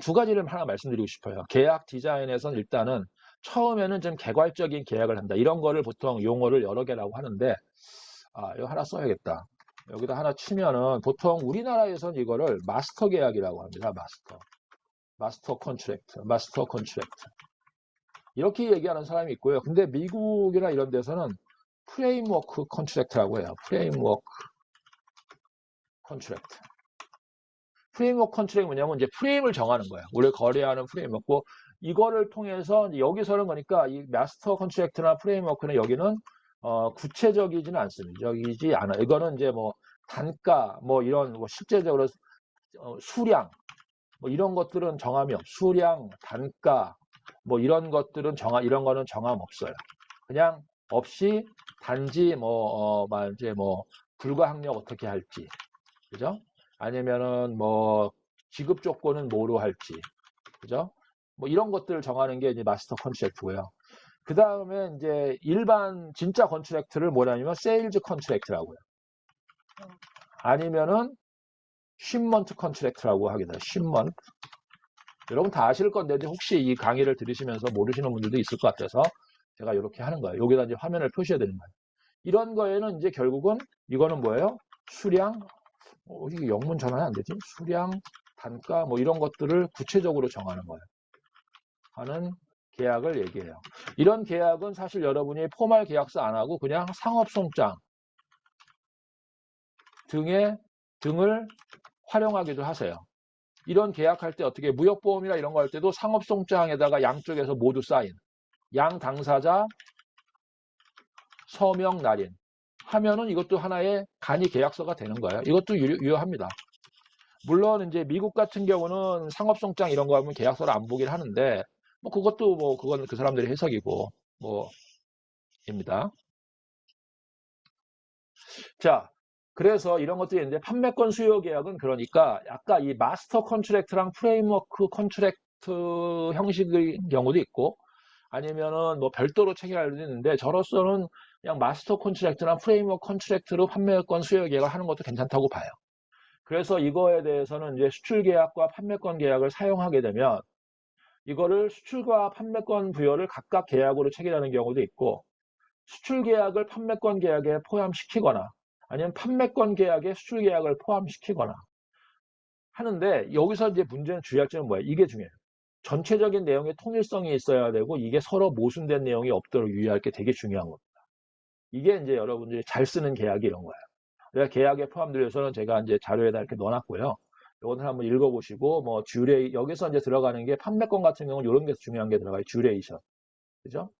두 가지를 하나 말씀드리고 싶어요. 계약 디자인에서는 일단은 처음에는 좀 개괄적인 계약을 한다. 이런 거를 보통 용어를 여러 개라고 하는데, 이거 하나 써야겠다. 여기다 하나 치면은 보통 우리나라에서는 이거를 마스터 계약이라고 합니다. 마스터 컨트랙트. 이렇게 얘기하는 사람이 있고요. 근데 미국이나 이런 데서는 프레임워크 컨트랙트라고 해요. 프레임워크 컨트랙트. 프레임워크 컨트랙이 뭐냐면 이제 프레임을 정하는 거예요. 우리가 거래하는 프레임워크. 이거를 통해서 여기서는 그러니까 이 마스터 컨트랙트나 프레임워크는 여기는 구체적이지는 않습니다. 적이지 않아. 이거는 이제 뭐 단가 뭐 이런 뭐 실제적으로 수량 뭐 이런 것들은 정함이 없. 수량, 단가 뭐 이런 것들은 이런 거는 정함 없어요. 그냥 없이 단지 이제 불가항력 어떻게 할지, 그죠? 아니면은 뭐 지급 조건은 뭐로 할지, 그죠? 뭐 이런 것들을 정하는 게 이제 마스터 컨트랙트고요. 그 다음에 이제 일반 진짜 컨트랙트를 뭐냐면 세일즈 컨트랙트라고요. 아니면은 쉽먼트 컨트랙트라고 하게 돼요. 쉽먼트. 여러분 다 아실 건데 혹시 이 강의를 들으시면서 모르시는 분들도 있을 것 같아서 제가 이렇게 하는 거예요. 여기다 이제 화면을 표시해야 되는 거예요. 이런 거에는 이제 결국은 이거는 뭐예요? 수량, 이게 영문 전환이 안 되지? 수량, 단가 뭐 이런 것들을 구체적으로 정하는 거예요. 하는 계약을 얘기해요. 이런 계약은 사실 여러분이 포멀 계약서 안 하고 그냥 상업송장 등을 활용하기도 하세요. 이런 계약할 때 어떻게 무역보험이나 이런 거 할 때도 상업송장에다가 양쪽에서 모두 사인, 양 당사자 서명 날인 하면은 이것도 하나의 간이 계약서가 되는 거예요. 이것도 유효합니다. 물론 이제 미국 같은 경우는 상업송장 이런 거 하면 계약서를 안 보긴 하는데 뭐 그것도 뭐 그건 그 사람들의 해석이고 뭐입니다. 자, 그래서 이런 것들이 있는데 판매권 수요 계약은 그러니까 아까 이 마스터 컨트랙트랑 프레임워크 컨트랙트 형식의 경우도 있고 아니면은 뭐 별도로 체결할 수도 있는데 저로서는 그냥 마스터 컨트랙트나 프레임워크 컨트랙트로 판매권 수요 계약을 하는 것도 괜찮다고 봐요. 그래서 이거에 대해서는 이제 수출 계약과 판매권 계약을 사용하게 되면 이거를 수출과 판매권 부여를 각각 계약으로 체결하는 경우도 있고 수출 계약을 판매권 계약에 포함시키거나 아니면 판매권 계약에 수출 계약을 포함시키거나 하는데 여기서 이제 문제는 주의할 점은 뭐예요? 이게 중요해요. 전체적인 내용의 통일성이 있어야 되고 이게 서로 모순된 내용이 없도록 유의할 게 되게 중요한 겁니다. 이게 이제 여러분들이 잘 쓰는 계약이 이런 거예요. 그래서 계약에 포함되어서는 제가 이제 자료에다 이렇게 넣어놨고요. 이거는 한번 읽어보시고 여기서 이제 들어가는 게 판매권 같은 경우는 이런 게 중요한 게 들어가요. 듀레이션. 그죠?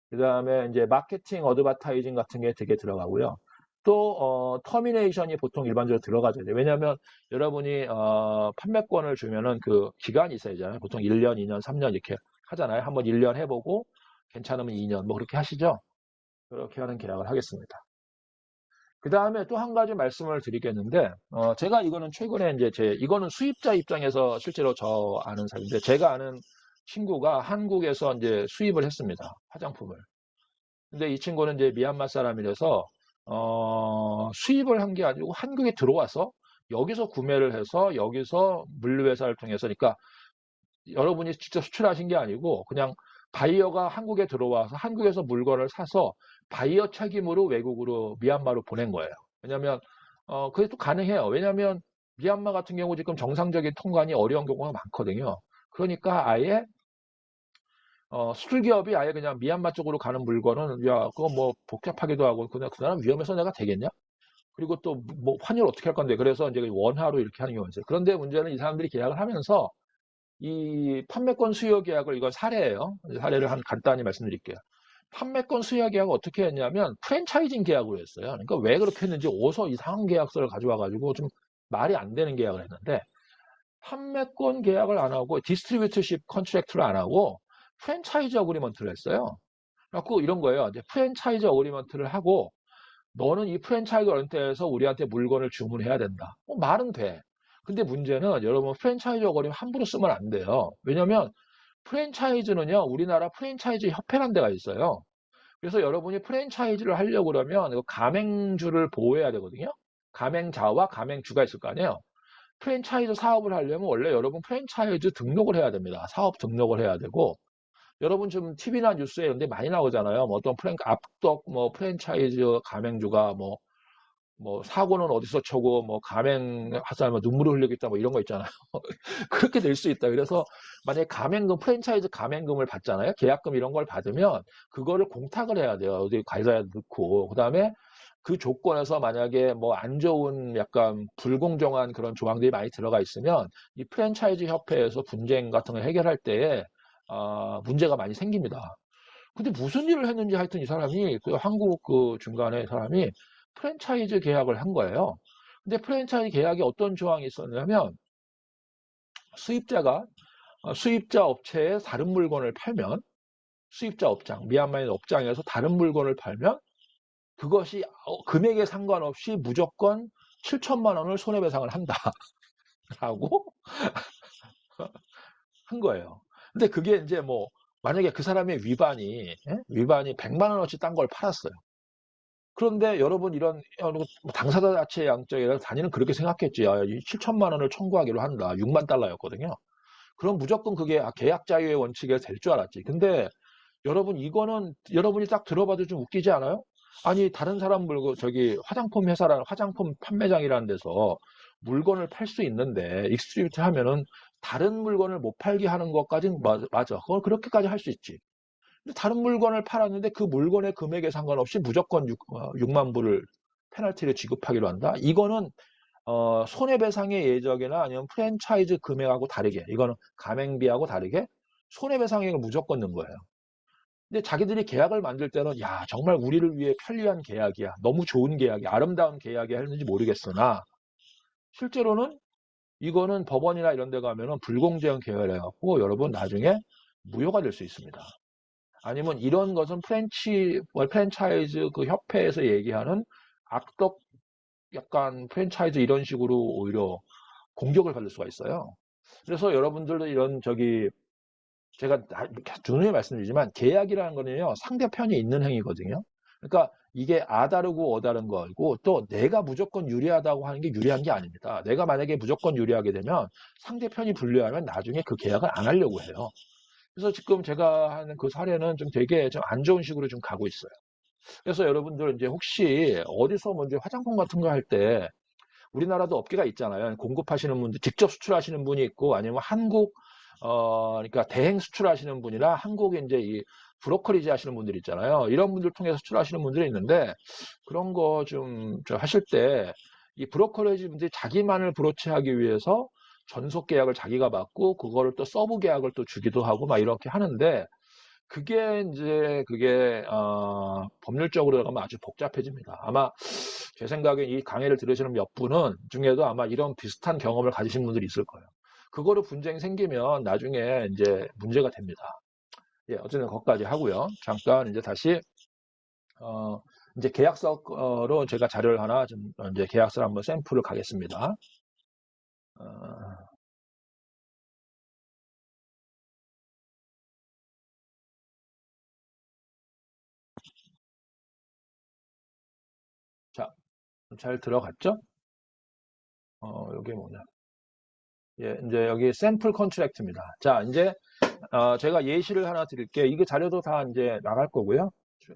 그 다음에 이제 마케팅, 어드버타이징 같은 게 되게 들어가고요. 또 터미네이션이 보통 일반적으로 들어가죠. 왜냐하면 여러분이 판매권을 주면은 그 기간이 있어야잖아요. 보통 1년, 2년, 3년 이렇게 하잖아요. 한번 1년 해보고 괜찮으면 2년 뭐 그렇게 하시죠. 그렇게 하는 계약을 하겠습니다. 그 다음에 또 한 가지 말씀을 드리겠는데 제가 이거는 최근에 이제 이거는 수입자 입장에서 실제로 저 아는 사람인데 제가 아는 친구가 한국에서 이제 수입을 했습니다. 화장품을. 근데 이 친구는 이제 미얀마 사람이라서 수입을 한 게 아니고 한국에 들어와서 여기서 구매를 해서 여기서 물류회사를 통해서 그러니까 여러분이 직접 수출하신 게 아니고 그냥 바이어가 한국에 들어와서 한국에서 물건을 사서 바이어 책임으로 외국으로 미얀마로 보낸 거예요. 왜냐하면 그게 또 가능해요. 왜냐하면 미얀마 같은 경우 지금 정상적인 통관이 어려운 경우가 많거든요. 그러니까 아예 수출 기업이 아예 그냥 미얀마 쪽으로 가는 물건은 야 그거 뭐 복잡하기도 하고 그냥 그 사람 위험해서 내가 되겠냐? 그리고 또 뭐 환율 어떻게 할 건데 그래서 이제 원화로 이렇게 하는 경우가 있어요. 그런데 문제는 이 사람들이 계약을 하면서 이 판매권 수요 계약을 이건 사례예요. 사례를 간단히 말씀드릴게요. 판매권 수요 계약을 어떻게 했냐면 프랜차이징 계약으로 했어요. 그러니까 왜 그렇게 했는지 어서 이상한 계약서를 가져와 가지고 좀 말이 안 되는 계약을 했는데 판매권 계약을 안 하고 디스트리뷰터십 컨트랙트를 안 하고 프랜차이즈 어그리먼트를 했어요. 그래갖고 이런 거예요. 이제 프랜차이즈 어그리먼트를 하고 너는 이 프랜차이즈 어그리먼트에서 우리한테 물건을 주문해야 된다. 말은 돼. 근데 문제는 여러분 프랜차이즈 어그리면 함부로 쓰면 안 돼요. 왜냐면 프랜차이즈는요, 우리나라 프랜차이즈 협회라는 데가 있어요. 그래서 여러분이 프랜차이즈를 하려고 그러면 이거 가맹주를 보호해야 되거든요. 가맹자와 가맹주가 있을 거 아니에요. 프랜차이즈 사업을 하려면 원래 여러분 프랜차이즈 등록을 해야 됩니다. 사업 등록을 해야 되고, 여러분 지금 TV나 뉴스에 이런 데 많이 나오잖아요. 뭐 어떤 압독 뭐 프랜차이즈 가맹주가 뭐 사고는 어디서 쳐고 뭐 가맹 하사하면 눈물을 흘리겠다 뭐 이런 거 있잖아요. 그렇게 될 수 있다. 그래서 만약에 가맹금 프랜차이즈 가맹금을 받잖아요. 계약금 이런 걸 받으면 그거를 공탁을 해야 돼요. 어디 과세에 넣고 그다음에 그 조건에서 만약에 뭐 안 좋은 약간 불공정한 그런 조항들이 많이 들어가 있으면 이 프랜차이즈 협회에서 분쟁 같은 걸 해결할 때에 문제가 많이 생깁니다. 근데 무슨 일을 했는지 하여튼 이 사람이 그 한국 그 중간에 사람이 프랜차이즈 계약을 한 거예요. 근데 프랜차이즈 계약에 어떤 조항이 있었냐면 수입자가 수입자 업체에 다른 물건을 팔면 수입자 업장, 미얀마의 업장에서 다른 물건을 팔면 그것이 금액에 상관없이 무조건 7천만 원을 손해배상을 한다라고 한 거예요. 근데 그게 이제 뭐 만약에 그 사람의 위반이 100만 원어치 딴 걸 팔았어요. 그런데 여러분 이런 당사자 자체의 양쪽에 단위는 그렇게 생각했지. 7천만 원을 청구하기로 한다. 6만 달러였거든요. 그럼 무조건 그게 계약 자유의 원칙에 될 줄 알았지. 근데 여러분 이거는 여러분이 딱 들어봐도 좀 웃기지 않아요? 아니 다른 사람 물건 저기 화장품 회사라는 화장품 판매장이라는 데서 물건을 팔 수 있는데 익스트리뷰트 하면은 다른 물건을 못 팔게 하는 것까지는 맞아. 그걸 그렇게까지 할 수 있지. 근데 다른 물건을 팔았는데 그 물건의 금액에 상관없이 무조건 6만 불을 페널티를 지급하기로 한다. 이거는 손해배상의 예적이나 아니면 프랜차이즈 금액하고 다르게 이거는 가맹비하고 다르게 손해배상액을 무조건 넣은 거예요. 근데 자기들이 계약을 만들 때는 야 정말 우리를 위해 편리한 계약이야. 너무 좋은 계약이야. 아름다운 계약이야 했는지 모르겠으나 실제로는 이거는 법원이나 이런 데 가면은 불공정 계약해갖고 여러분 나중에 무효가 될 수 있습니다. 아니면 이런 것은 프랜차이즈 그 협회에서 얘기하는 악덕 약간 프랜차이즈 이런 식으로 오히려 공격을 받을 수가 있어요. 그래서 여러분들도 이런 저기 제가 누누이 말씀드리지만 계약이라는 거는요 상대편이 있는 행위거든요. 그러니까 이게 다르고 다른 거고 또 내가 무조건 유리하다고 하는 게 유리한 게 아닙니다. 내가 만약에 무조건 유리하게 되면 상대편이 불리하면 나중에 그 계약을 안 하려고 해요. 그래서 지금 제가 하는 그 사례는 좀 되게 좀 안 좋은 식으로 좀 가고 있어요. 그래서 여러분들 이제 혹시 어디서 먼저 화장품 같은 거 할 때 우리나라도 업계가 있잖아요. 공급하시는 분들, 직접 수출하시는 분이 있고 아니면 그러니까 대행 수출하시는 분이나 한국에 이제 이 브로커리지 하시는 분들 있잖아요. 이런 분들 통해서 수출하시는 분들이 있는데 그런 거 좀 하실 때 이 브로커리지 분들이 자기만을 브로치하기 위해서 전속 계약을 자기가 받고 그거를 또 서브 계약을 또 주기도 하고 막 이렇게 하는데 그게 법률적으로 가면 아주 복잡해집니다. 아마 제 생각에 이 강의를 들으시는 몇 분은 중에도 아마 이런 비슷한 경험을 가지신 분들이 있을 거예요. 그거로 분쟁이 생기면 나중에 이제 문제가 됩니다. 예, 어쨌든 거기까지 하고요. 잠깐 이제 다시 이제 계약서로 제가 자료를 하나 좀 이제 계약서를 한번 샘플을 가겠습니다. 어, 자, 잘 들어갔죠? 여기 뭐냐? 예, 이제 여기 샘플 컨트랙트입니다. 자, 이제 제가 예시를 하나 드릴게요. 이게 자료도 다 이제 나갈 거고요.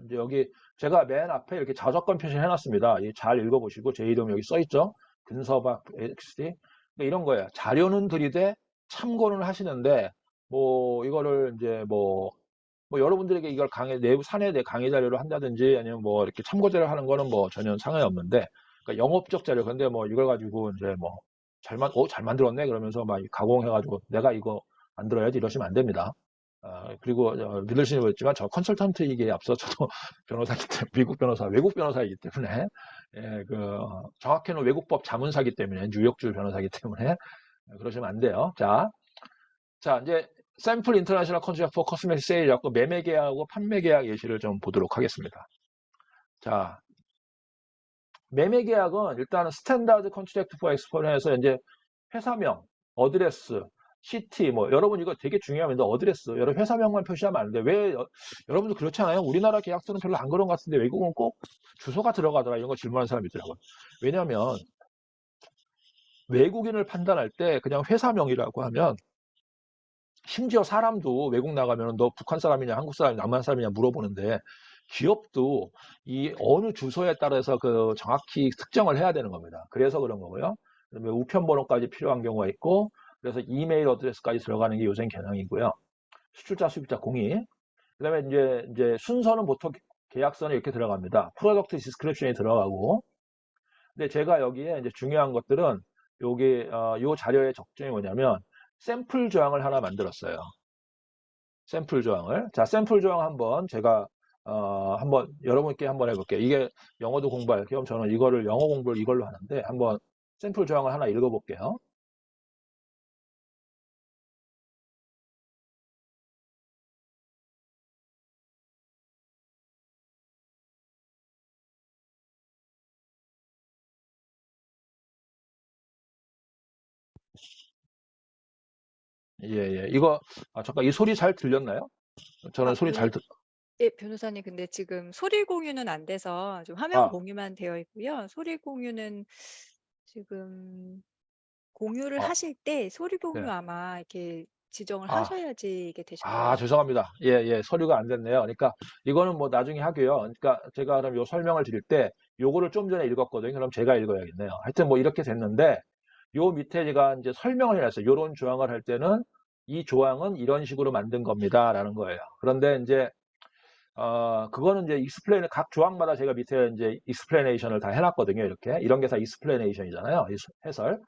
이제 여기 제가 맨 앞에 이렇게 저작권 표시를 해놨습니다. 잘 읽어보시고 제 이름 여기 써있죠. 근서박 XD. 이런 거예요. 자료는 들이되 참고는 하시는데 뭐 이거를 이제 뭐 여러분들에게 이걸 내부 사내 내 강의 자료로 한다든지 아니면 뭐 이렇게 참고 자료 하는 거는 뭐 전혀 상관이 없는데 그러니까 영업적 자료. 근데 뭐 이걸 가지고 이제 뭐 잘 만들었네 그러면서 막 가공해가지고 내가 이거 만들어야지 이러시면 안 됩니다. 그리고 믿으시는 분 있지만 저 컨설턴트이기에 앞서 저도 변호사기 때문에 미국 변호사, 외국 변호사이기 때문에 예, 정확히는 외국법 자문사기 때문에 뉴욕주 변호사기 때문에 그러시면 안 돼요. 자 이제 샘플 인터내셔널 컨트랙트 포 커스메틱 세일이라고 매매 계약하고 판매 계약 예시를 좀 보도록 하겠습니다. 자 매매 계약은 일단은 스탠다드 컨트랙트 포 엑스포를 해서 이제 회사명, 어드레스, 시티, 뭐, 여러분 이거 되게 중요합니다. 어드레스. 여러분 회사명만 표시하면 안 돼. 왜, 여러분도 그렇지 않아요? 우리나라 계약서는 별로 안 그런 것 같은데 외국은 꼭 주소가 들어가더라. 이런 거 질문하는 사람이 있더라고요. 왜냐면 외국인을 판단할 때 그냥 회사명이라고 하면 심지어 사람도 외국 나가면 너 북한 사람이냐, 한국 사람이냐, 남한 사람이냐 물어보는데 기업도 이 어느 주소에 따라서 그 정확히 특정을 해야 되는 겁니다. 그래서 그런 거고요. 그다음에 우편번호까지 필요한 경우가 있고, 그래서 이메일 어드레스까지 들어가는 게 요새 경향이고요. 수출자, 수입자 공이. 그다음에 이제 순서는 보통 계약서는 이렇게 들어갑니다. 프로덕트 디스크립션이 들어가고, 근데 제가 여기에 이제 중요한 것들은 여기 요 자료의 적점이 뭐냐면 샘플 조항을 하나 만들었어요. 샘플 조항을. 자, 샘플 조항 한번 제가 한번 여러분께 한번 해볼게요. 이게 영어도 공부할 겸 저는 이거를 영어 공부를 이걸로 하는데 한번 샘플 조항을 하나 읽어볼게요. 예, 예. 이거 잠깐 이 소리 잘 들렸나요? 저는 아, 소리 잘 들. 예, 변호사님, 근데 지금 소리 공유는 안 돼서 좀 화면 아, 공유만 되어 있고요. 소리 공유는 지금 공유를 아, 하실 때 소리 공유 네. 아마 이렇게 지정을 아, 하셔야지 이게 되실 거예요. 죄송합니다. 예, 예, 서류가 안 됐네요. 그러니까 이거는 뭐 나중에 하고요. 그러니까 제가 그럼 요 설명을 드릴 때 요거를 좀 전에 읽었거든요. 그럼 제가 읽어야겠네요. 하여튼 뭐 이렇게 됐는데 요 밑에 제가 이제 설명을 해놨어요. 요런 조항을 할 때는 이 조항은 이런 식으로 만든 겁니다라는 거예요. 그런데 이제 그거는 이제 익스플레인 각 조항마다 제가 밑에 이제 익스플레네이션을 다 해놨거든요. 이렇게 이런 게 다 익스플레네이션이잖아요. 해설.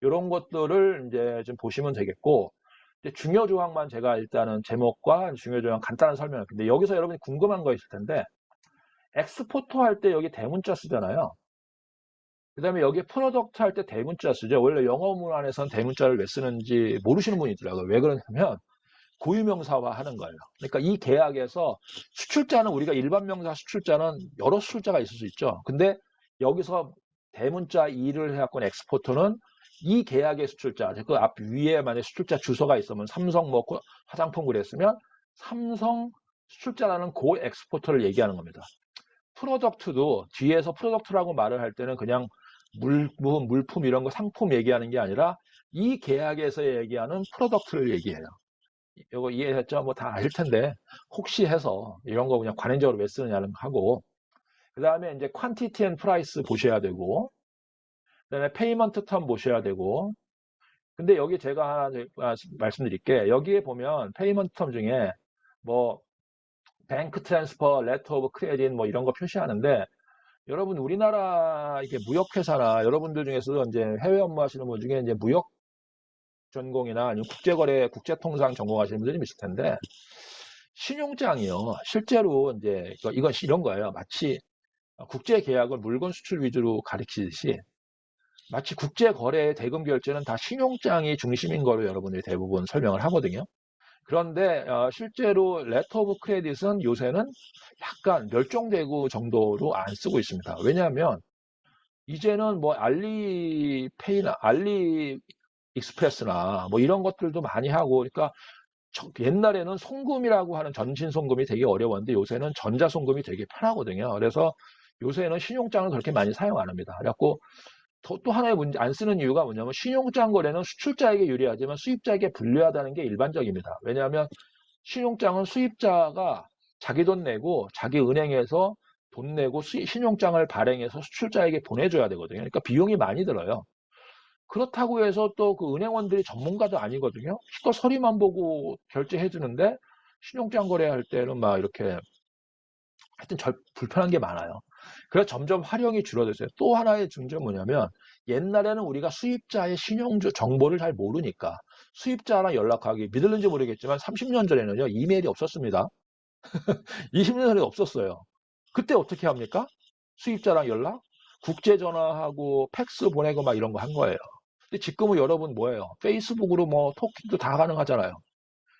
요런 것들을 이제 좀 보시면 되겠고, 이제 중요 조항만 제가 일단은 제목과 중요 조항 간단한 설명을. 근데 여기서 여러분이 궁금한 거 있을 텐데, 엑스포터 할 때 여기 대문자 쓰잖아요. 그 다음에 여기 프로덕트 할 때 대문자 쓰죠. 원래 영어 문안에서는 대문자를 왜 쓰는지 모르시는 분이 있더라고요. 왜 그러냐면 고유명사화 하는 거예요. 그러니까 이 계약에서 수출자는 우리가 일반 명사 수출자는 여러 수출자가 있을 수 있죠. 근데 여기서 대문자 2를 해갖고 엑스포터는 이 계약의 수출자, 그 앞 위에 만약 수출자 주소가 있으면 삼성 뭐 화장품 그랬으면 삼성 수출자라는 고 엑스포터를 얘기하는 겁니다. 프로덕트도 뒤에서 프로덕트라고 말을 할 때는 그냥 물품 이런 거 상품 얘기하는 게 아니라 이 계약에서 얘기하는 프로덕트를 얘기해요. 이거 이해했죠? 뭐 다 아실 텐데 혹시 해서 이런 거 그냥 관행적으로 왜 쓰느냐는 거 하고, 그 다음에 이제 퀀티티 앤 프라이스 보셔야 되고, 그 다음에 페이먼트 텀 보셔야 되고. 근데 여기 제가 하나 말씀드릴게. 여기에 보면 페이먼트 텀 중에 뭐 뱅크 트랜스퍼, 레터 오브 크레딧 뭐 이런 거 표시하는데, 여러분 우리나라 이게 무역회사나 여러분들 중에서 이제 해외 업무하시는 분 중에 이제 무역 전공이나 아니면 국제거래, 국제통상 전공하시는 분들이 있을 텐데, 신용장이요. 실제로 이제 이건 이런 거예요. 마치 국제 계약을 물건 수출 위주로 가리키듯이 마치 국제 거래의 대금 결제는 다 신용장이 중심인 거로 여러분들이 대부분 설명을 하거든요. 그런데 실제로 레터 오브 크레딧은 요새는 약간 멸종되고 정도로 안 쓰고 있습니다. 왜냐하면 이제는 뭐 알리페이나 알리 익스프레스나 뭐 이런 것들도 많이 하고, 그러니까 옛날에는 송금이라고 하는 전신 송금이 되게 어려웠는데 요새는 전자 송금이 되게 편하거든요. 그래서 요새는 신용장을 그렇게 많이 사용 안 합니다. 그래갖고 또 하나의 문제 안 쓰는 이유가 뭐냐면 신용장 거래는 수출자에게 유리하지만 수입자에게 불리하다는 게 일반적입니다. 왜냐하면 신용장은 수입자가 자기 돈 내고 자기 은행에서 돈 내고 신용장을 발행해서 수출자에게 보내줘야 되거든요. 그러니까 비용이 많이 들어요. 그렇다고 해서 또 그 은행원들이 전문가도 아니거든요. 또 서류만 보고 결제해 주는데 신용장 거래할 때는 막 이렇게 하여튼 불편한 게 많아요. 그래서 점점 활용이 줄어들었어요. 또 하나의 문제는 뭐냐면 옛날에는 우리가 수입자의 신용주 정보를 잘 모르니까 수입자랑 연락하기 믿을는지 모르겠지만 30년 전에는요 이메일이 없었습니다. 20년 전에 없었어요. 그때 어떻게 합니까? 수입자랑 연락? 국제 전화하고 팩스 보내고 막 이런 거 한 거예요. 근데 지금은 여러분 뭐예요? 페이스북으로 뭐 토킹도 다 가능하잖아요.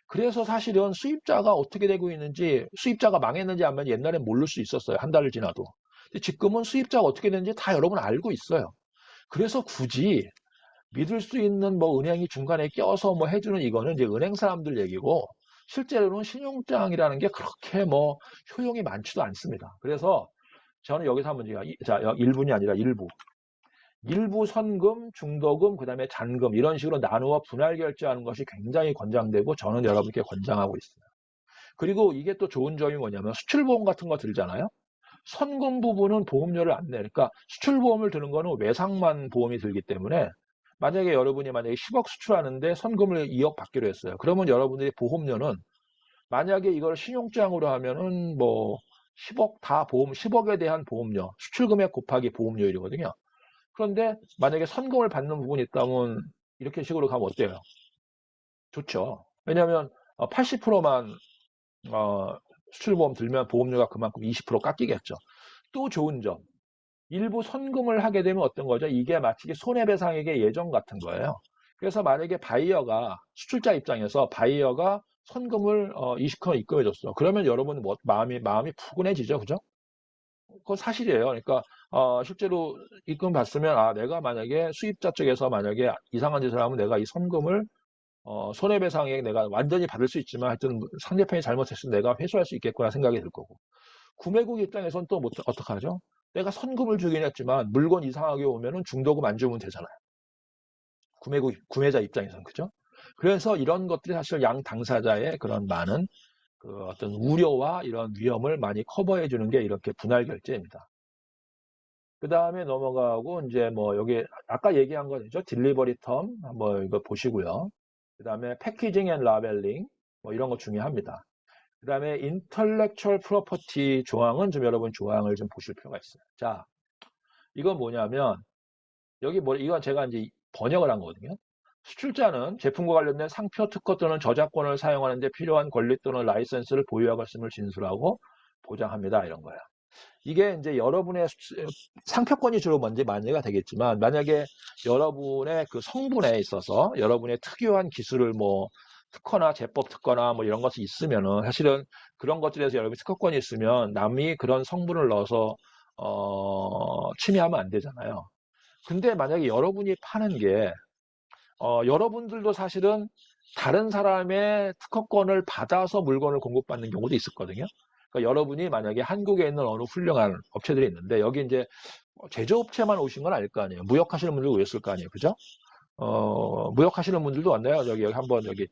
그래서 사실은 수입자가 어떻게 되고 있는지, 수입자가 망했는지 하면 옛날엔 모를 수 있었어요. 한 달을 지나도. 근데 지금은 수입자가 어떻게 되는지 다 여러분 알고 있어요. 그래서 굳이 믿을 수 있는 뭐 은행이 중간에 껴서 뭐 해주는 이거는 이제 은행 사람들 얘기고 실제로는 신용장이라는 게 그렇게 뭐 효용이 많지도 않습니다. 그래서 저는 여기서 한번 자, 1분이 아니라 일부 선금, 중도금, 그 다음에 잔금 이런 식으로 나누어 분할 결제하는 것이 굉장히 권장되고 저는 여러분께 권장하고 있어요. 그리고 이게 또 좋은 점이 뭐냐면 수출보험 같은 거 들잖아요. 선금 부분은 보험료를 안 내. 그러니까 수출보험을 드는 거는 외상만 보험이 들기 때문에 만약에 여러분이 만약에 10억 수출하는데 선금을 2억 받기로 했어요. 그러면 여러분들이 보험료는 만약에 이걸 신용장으로 하면은 뭐 10억 다 보험, 10억에 대한 보험료, 수출금액 곱하기 보험료율이거든요. 그런데 만약에 선금을 받는 부분이 있다면 이렇게 식으로 가면 어때요? 좋죠. 왜냐하면 80%만 수출보험 들면 보험료가 그만큼 20% 깎이겠죠. 또 좋은 점, 일부 선금을 하게 되면 어떤 거죠? 이게 마치 손해배상액의 예정 같은 거예요. 그래서 만약에 바이어가 수출자 입장에서 바이어가 선금을 20% 입금해줬어. 그러면 여러분 뭐 마음이 푸근해지죠, 그죠? 그건 사실이에요. 그러니까 실제로 입금 받으면 내가 만약에 수입자 쪽에서 만약에 이상한 짓을 하면 내가 이 선금을 손해배상액 내가 완전히 받을 수 있지만 하여튼 상대편이 잘못했으면 내가 회수할 수 있겠구나 생각이 들 거고. 구매국 입장에서는 또 어떡하죠? 내가 선금을 주긴 했지만 물건 이상하게 오면은 중도금 안 주면 되잖아요. 구매자 입장에서는 그죠? 그래서 이런 것들이 사실 양 당사자의 그런 많은 그 어떤 우려와 이런 위험을 많이 커버해 주는 게 이렇게 분할 결제입니다. 그 다음에 넘어가고 이제 뭐 여기 아까 얘기한 거죠. 딜리버리 텀 한번 이거 보시고요. 그 다음에 패키징 앤 라벨링 뭐 이런 거 중요합니다. 그 다음에 인터렉츄얼 프로퍼티 조항은 좀 여러분 조항을 좀 보실 필요가 있어요. 자, 이건 뭐냐면 여기 뭐 이건 제가 이제 번역을 한 거거든요. 수출자는 제품과 관련된 상표 특허 또는 저작권을 사용하는 데 필요한 권리 또는 라이센스를 보유하고 있음을 진술하고 보장합니다. 이런 거예요. 이게 이제 여러분의 상표권이 주로 먼저 만개가 되겠지만 만약에 여러분의 그 성분에 있어서 여러분의 특유한 기술을 뭐 특허나 제법 특허나 뭐 이런 것이 있으면은 사실은 그런 것들에 대해서 여러분이 특허권이 있으면 남이 그런 성분을 넣어서 침해하면 안 되잖아요. 근데 만약에 여러분이 파는 게 여러분들도 사실은 다른 사람의 특허권을 받아서 물건을 공급받는 경우도 있었거든요. 그러니까 여러분이 만약에 한국에 있는 어느 훌륭한 업체들이 있는데 여기 이제 제조업체만 오신 건 아닐 거 아니에요. 무역하시는 분들도 오셨을 거 아니에요. 그죠? 무역하시는 분들도 왔나요? 여기 한번 여기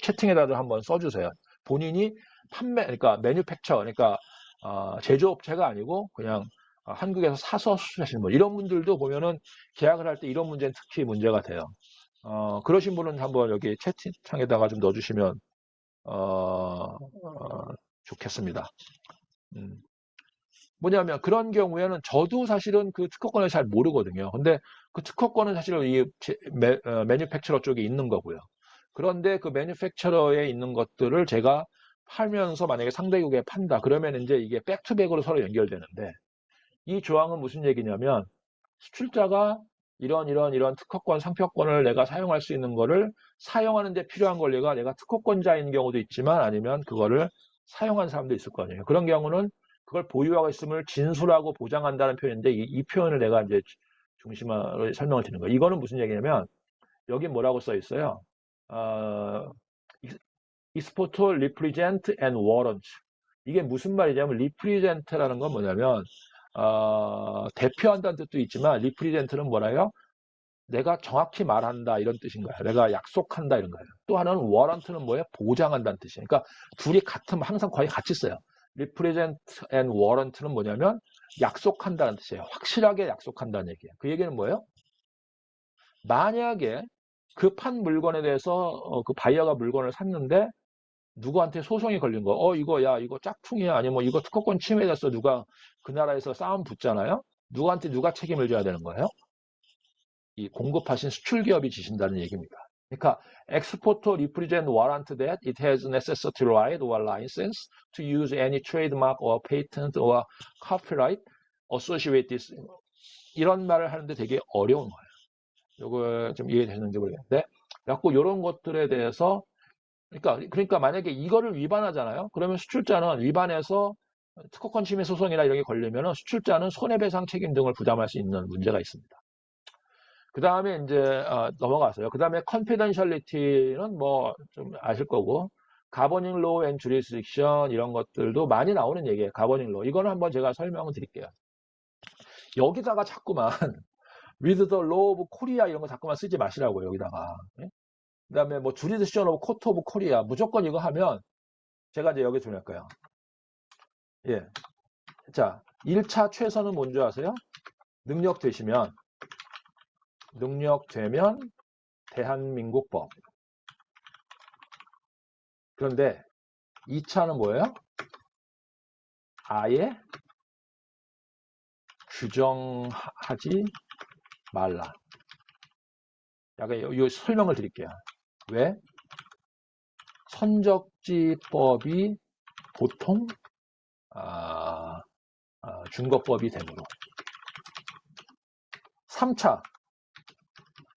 채팅에다도 한번 써주세요. 본인이 그러니까 매뉴팩처, 그러니까 제조업체가 아니고 그냥 한국에서 사서 수출하시는 분 이런 분들도 보면은 계약을 할 때 이런 문제는 특히 문제가 돼요. 그러신 분은 한번 여기 채팅창에다가 좀 넣어주시면 좋겠습니다. 뭐냐면 그런 경우에는 저도 사실은 그 특허권을 잘 모르거든요. 근데 그 특허권은 사실은 이 매뉴팩처러 쪽에 있는 거고요. 그런데 그 매뉴팩처러에 있는 것들을 제가 팔면서 만약에 상대국에 판다. 그러면 이제 이게 백투백으로 서로 연결되는데 이 조항은 무슨 얘기냐면 수출자가 이런 특허권, 상표권을 내가 사용할 수 있는 거를 사용하는 데 필요한 권리가 내가 특허권자인 경우도 있지만 아니면 그거를 사용한 사람도 있을 거 아니에요. 그런 경우는 그걸 보유하고 있음을 진술하고 보장한다는 표현인데 이 표현을 내가 이제 중심으로 설명을 드리는 거예요. 이거는 무슨 얘기냐면 여기 뭐라고 써 있어요? export, represent and warrant. 이게 무슨 말이냐면 represent라는 건 뭐냐면 대표한다는 뜻도 있지만 리프리젠트는 뭐라요? 내가 정확히 말한다 이런 뜻인 거예요. 내가 약속한다 이런 거예요. 또 하나는 워런트는 뭐예요? 보장한다는 뜻이에요. 그러니까 둘이 같으면 항상 거의 같이 써요. represent and warrant는 뭐냐면 약속한다는 뜻이에요. 확실하게 약속한다는 얘기예요. 그 얘기는 뭐예요? 만약에 그 판 물건에 대해서 그 바이어가 물건을 샀는데 누구한테 소송이 걸린 거, 이거 짝퉁이야. 아니면 뭐 이거 특허권 침해됐어. 누가 그 나라에서 싸움 붙잖아요. 누구한테 누가 책임을 져야 되는 거예요? 이 공급하신 수출 기업이 지신다는 얘기입니다. 그러니까 exporter represent warrant that it has necessary right or license to use any trademark or patent or copyright associated with this. 이런 말을 하는데 되게 어려운 거예요. 이거 좀 이해되시는지 모르겠는데, 그래갖고 이런 것들에 대해서 그러니까 만약에 이거를 위반하잖아요. 그러면 수출자는 위반해서 특허권 침해 소송이나 이런 게 걸리면 수출자는 손해배상 책임 등을 부담할 수 있는 문제가 있습니다. 그 다음에 이제 넘어가서요. 그 다음에 confidentiality는 뭐 좀 아실 거고, 가버닝 로우 앤 주리스딕션 이런 것들도 많이 나오는 얘기예요. 가버닝 로우. 이거는 한번 제가 설명을 드릴게요. 여기다가 자꾸만 with the law of Korea 이런 거 자꾸만 쓰지 마시라고요. 여기다가. 예? 그 다음에 뭐 jurisdiction of court of Korea 무조건 이거 하면 제가 이제 여기 정할 거예요. 예. 자, 1차 최선은 뭔지 아세요? 능력되면 대한민국법. 그런데 2차는 뭐예요? 아예 규정하지 말라. 약간 이 설명을 드릴게요. 왜? 선적지법이 보통 준거법이 되므로. 3차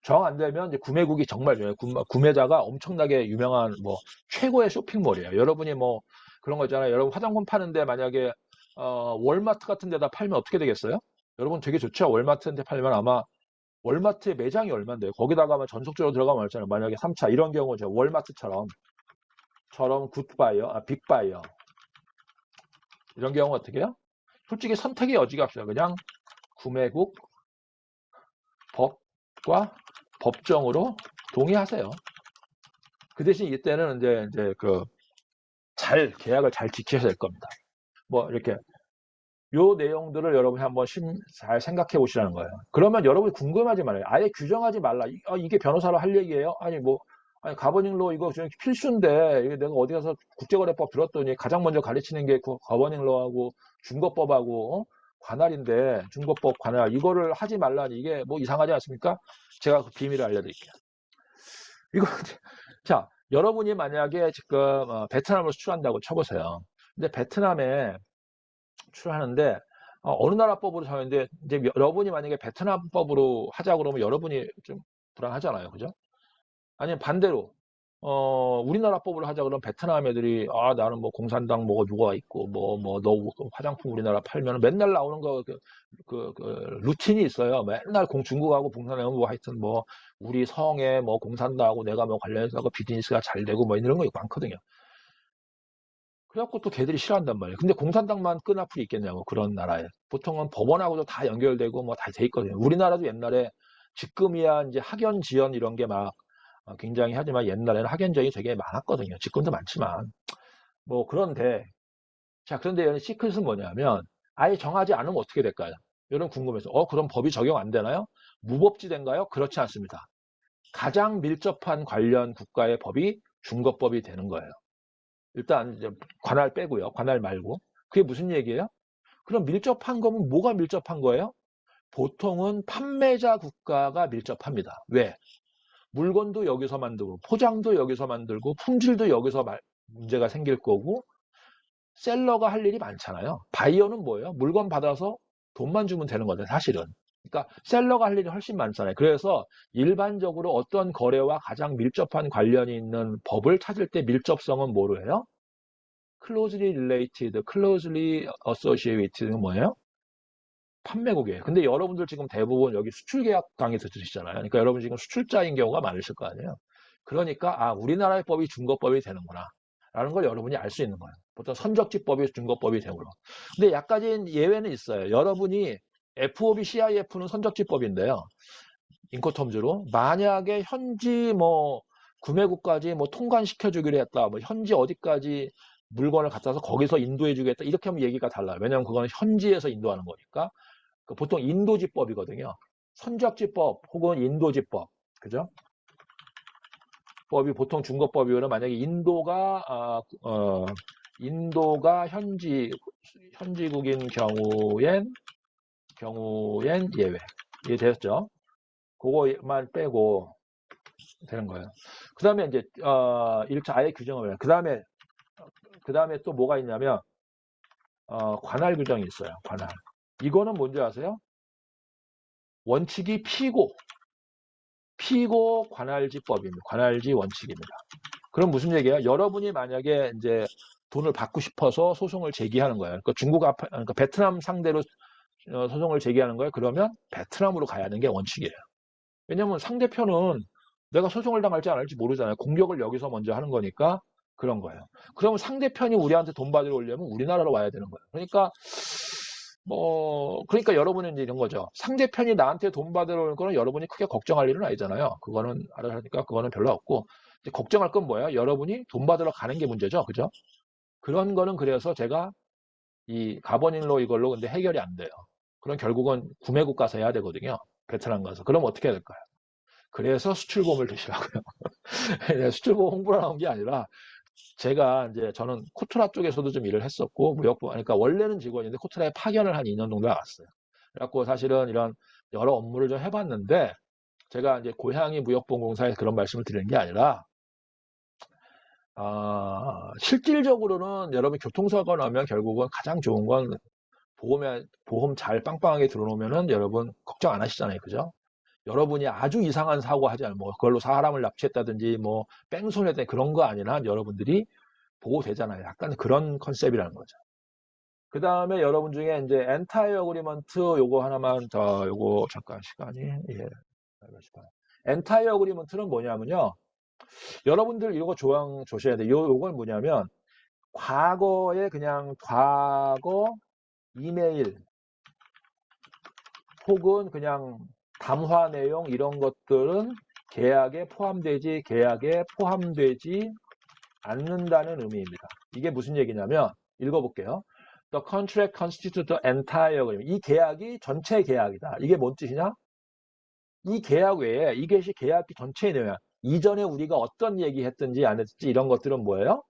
정 안 되면 이제 구매국이 정말 중요해요. 구매자가 엄청나게 유명한 뭐 최고의 쇼핑몰이에요. 여러분이 뭐 그런 거 있잖아요. 여러분 화장품 파는데 만약에 월마트 같은 데다 팔면 어떻게 되겠어요? 여러분 되게 좋죠. 월마트한테 팔면 아마 월마트의 매장이 얼만데요. 거기다가 아마 전속적으로 들어가면 알잖아요. 만약에 3차 이런 경우 죠 월마트처럼 굿바이어, 빅바이어 이런 경우 어떻게 해요? 솔직히 선택의 여지가 없어요. 그냥 구매국 법과 법정으로 동의하세요. 그 대신 이때는 이제 계약을 잘 지켜야 될 겁니다. 뭐 이렇게 요 내용들을 여러분이 한번 잘 생각해 보시라는 거예요. 그러면 여러분이 궁금하지 말아요. 아예 규정하지 말라. 이게 변호사로 할 얘기예요? 아니 가버닝로 이거 필수인데 이게 내가 어디 가서 국제거래법 들었더니 가장 먼저 가르치는 게 가버닝로하고 준거법하고 관할인데 준거법 관할 이거를 하지 말라니 이게 뭐 이상하지 않습니까? 제가 그 비밀을 알려드릴게요. 이거 자 여러분이 만약에 지금 베트남을 수출한다고 쳐보세요. 근데 베트남에 출하는데 어느 나라 법으로 정했는데 이제 여러분이 만약에 베트남 법으로 하자 그러면 여러분이 좀 불안하잖아요, 그죠? 아니면 반대로 우리나라 법으로 하자 그러면 베트남 애들이 나는 뭐 공산당 뭐가 누가 있고 너 화장품 우리나라 팔면 맨날 나오는 루틴이 있어요. 맨날 중국하고 공산당하고 뭐 하여튼 뭐 우리 성에 뭐 공산당하고 내가 뭐 관련해서 비즈니스가 잘 되고 뭐 이런 거 많거든요. 그래갖고 또 걔들이 싫어한단 말이에요. 근데 공산당만 끈앞이 있겠냐고, 그런 나라에. 보통은 법원하고도 다 연결되고 뭐 다 돼 있거든요. 우리나라도 옛날에 지금이야 이제 학연, 지연 이런 게 막 굉장히 하지만 옛날에는 학연지연이 되게 많았거든요. 지금도 많지만. 뭐 그런데, 자, 그런데 시크릿은 뭐냐면 아예 정하지 않으면 어떻게 될까요? 여러분 궁금해서, 그럼 법이 적용 안 되나요? 무법지대인가요? 그렇지 않습니다. 가장 밀접한 관련 국가의 법이 준거법이 되는 거예요. 일단 이제 관할 빼고요. 관할 말고. 그게 무슨 얘기예요? 그럼 밀접한 거면 뭐가 밀접한 거예요? 보통은 판매자 국가가 밀접합니다. 왜? 물건도 여기서 만들고 포장도 여기서 만들고 품질도 여기서 문제가 생길 거고 셀러가 할 일이 많잖아요. 바이어는 뭐예요? 물건 받아서 돈만 주면 되는 거죠, 사실은. 그러니까 셀러가 할 일이 훨씬 많잖아요. 그래서 일반적으로 어떤 거래와 가장 밀접한 관련이 있는 법을 찾을 때 밀접성은 뭐로 해요? closely related, closely associated는 뭐예요? 판매국이에요. 근데 여러분들 지금 대부분 여기 수출 계약 강의 들으시잖아요. 그러니까 여러분 지금 수출자인 경우가 많으실 거 아니에요. 그러니까 우리나라의 법이 준거법이 되는구나 라는 걸 여러분이 알 수 있는 거예요. 보통 선적지법이 준거법이 되므로. 근데 약간의 예외는 있어요. 여러분이 FOB, CIF는 선적지법인데요. 인코텀즈로 만약에 현지 뭐 구매국까지 뭐 통관시켜주기로 했다. 뭐 현지 어디까지 물건을 갖다서 거기서 인도해주겠다. 이렇게 하면 얘기가 달라요. 왜냐하면 그거는 현지에서 인도하는 거니까. 보통 인도지법이거든요. 선적지법 혹은 인도지법. 그죠? 법이 보통 준거법이면 만약에 인도가 현지국인 경우엔 예외. 이해되셨죠? 그거만 빼고 되는 거예요. 그 다음에 이제 1차 아예 규정을 그 다음에 또 뭐가 있냐면 관할 규정이 있어요. 관할. 이거는 뭔지 아세요? 원칙이 피고 관할지법입니다. 관할지 원칙입니다. 그럼 무슨 얘기예요? 여러분이 만약에 이제 돈을 받고 싶어서 소송을 제기하는 거예요. 그러니까 베트남 상대로 소송을 제기하는 거예요. 그러면 베트남으로 가야 하는 게 원칙이에요. 왜냐면 상대편은 내가 소송을 당할지 안 할지 모르잖아요. 공격을 여기서 먼저 하는 거니까 그런 거예요. 그러면 상대편이 우리한테 돈 받으러 오려면 우리나라로 와야 되는 거예요. 그러니까 여러분은 이제 이런 거죠. 상대편이 나한테 돈 받으러 오는 거는 여러분이 크게 걱정할 일은 아니잖아요. 그거는 알아서 하니까 그거는 별로 없고. 이제 걱정할 건 뭐예요? 여러분이 돈 받으러 가는 게 문제죠. 그죠? 그런 거는 그래서 제가 이 가버닝로 이걸로 근데 해결이 안 돼요. 그럼 결국은 구매국 가서 해야 되거든요. 베트남 가서. 그럼 어떻게 해야 될까요? 그래서 수출보험을 드시라고요. 수출보험 홍보로 나온 게 아니라 제가 이제 저는 코트라 쪽에서도 좀 일을 했었고 무역부 그러니까 원래는 직원인데 코트라에 파견을 한 2년 정도 나갔어요. 그래갖고 사실은 이런 여러 업무를 좀 해봤는데 제가 이제 고향이 무역보험공사에서 그런 말씀을 드리는 게 아니라 실질적으로는 여러분 교통사고 나면 결국은 가장 좋은 건 보험 잘 빵빵하게 들어놓으면은 여러분 걱정 안 하시잖아요. 그죠? 여러분이 아주 이상한 사고 하지 않으면 뭐 그걸로 사람을 납치했다든지 뭐 뺑소니했다든지 그런 거 아니라 여러분들이 보호되잖아요. 약간 그런 컨셉이라는 거죠. 그 다음에 여러분 중에 이제 엔타이어 어그리먼트 요거 하나만 더 요거 잠깐 시간이 예. 엔타이어 어그리먼트는 뭐냐면요. 여러분들 이거 조항 조셔야 돼요. 요건 뭐냐면 과거에 그냥 과거 이메일 혹은 그냥 담화 내용 이런 것들은 계약에 포함되지 않는다는 의미입니다. 이게 무슨 얘기냐면 읽어볼게요. The contract constitutes the entire agreement. 이 계약이 전체 계약이다. 이게 뭔 뜻이냐? 이 계약 외에 이것이 계약 전체의 내용이야. 이전에 우리가 어떤 얘기했든지 안 했든지 이런 것들은 뭐예요?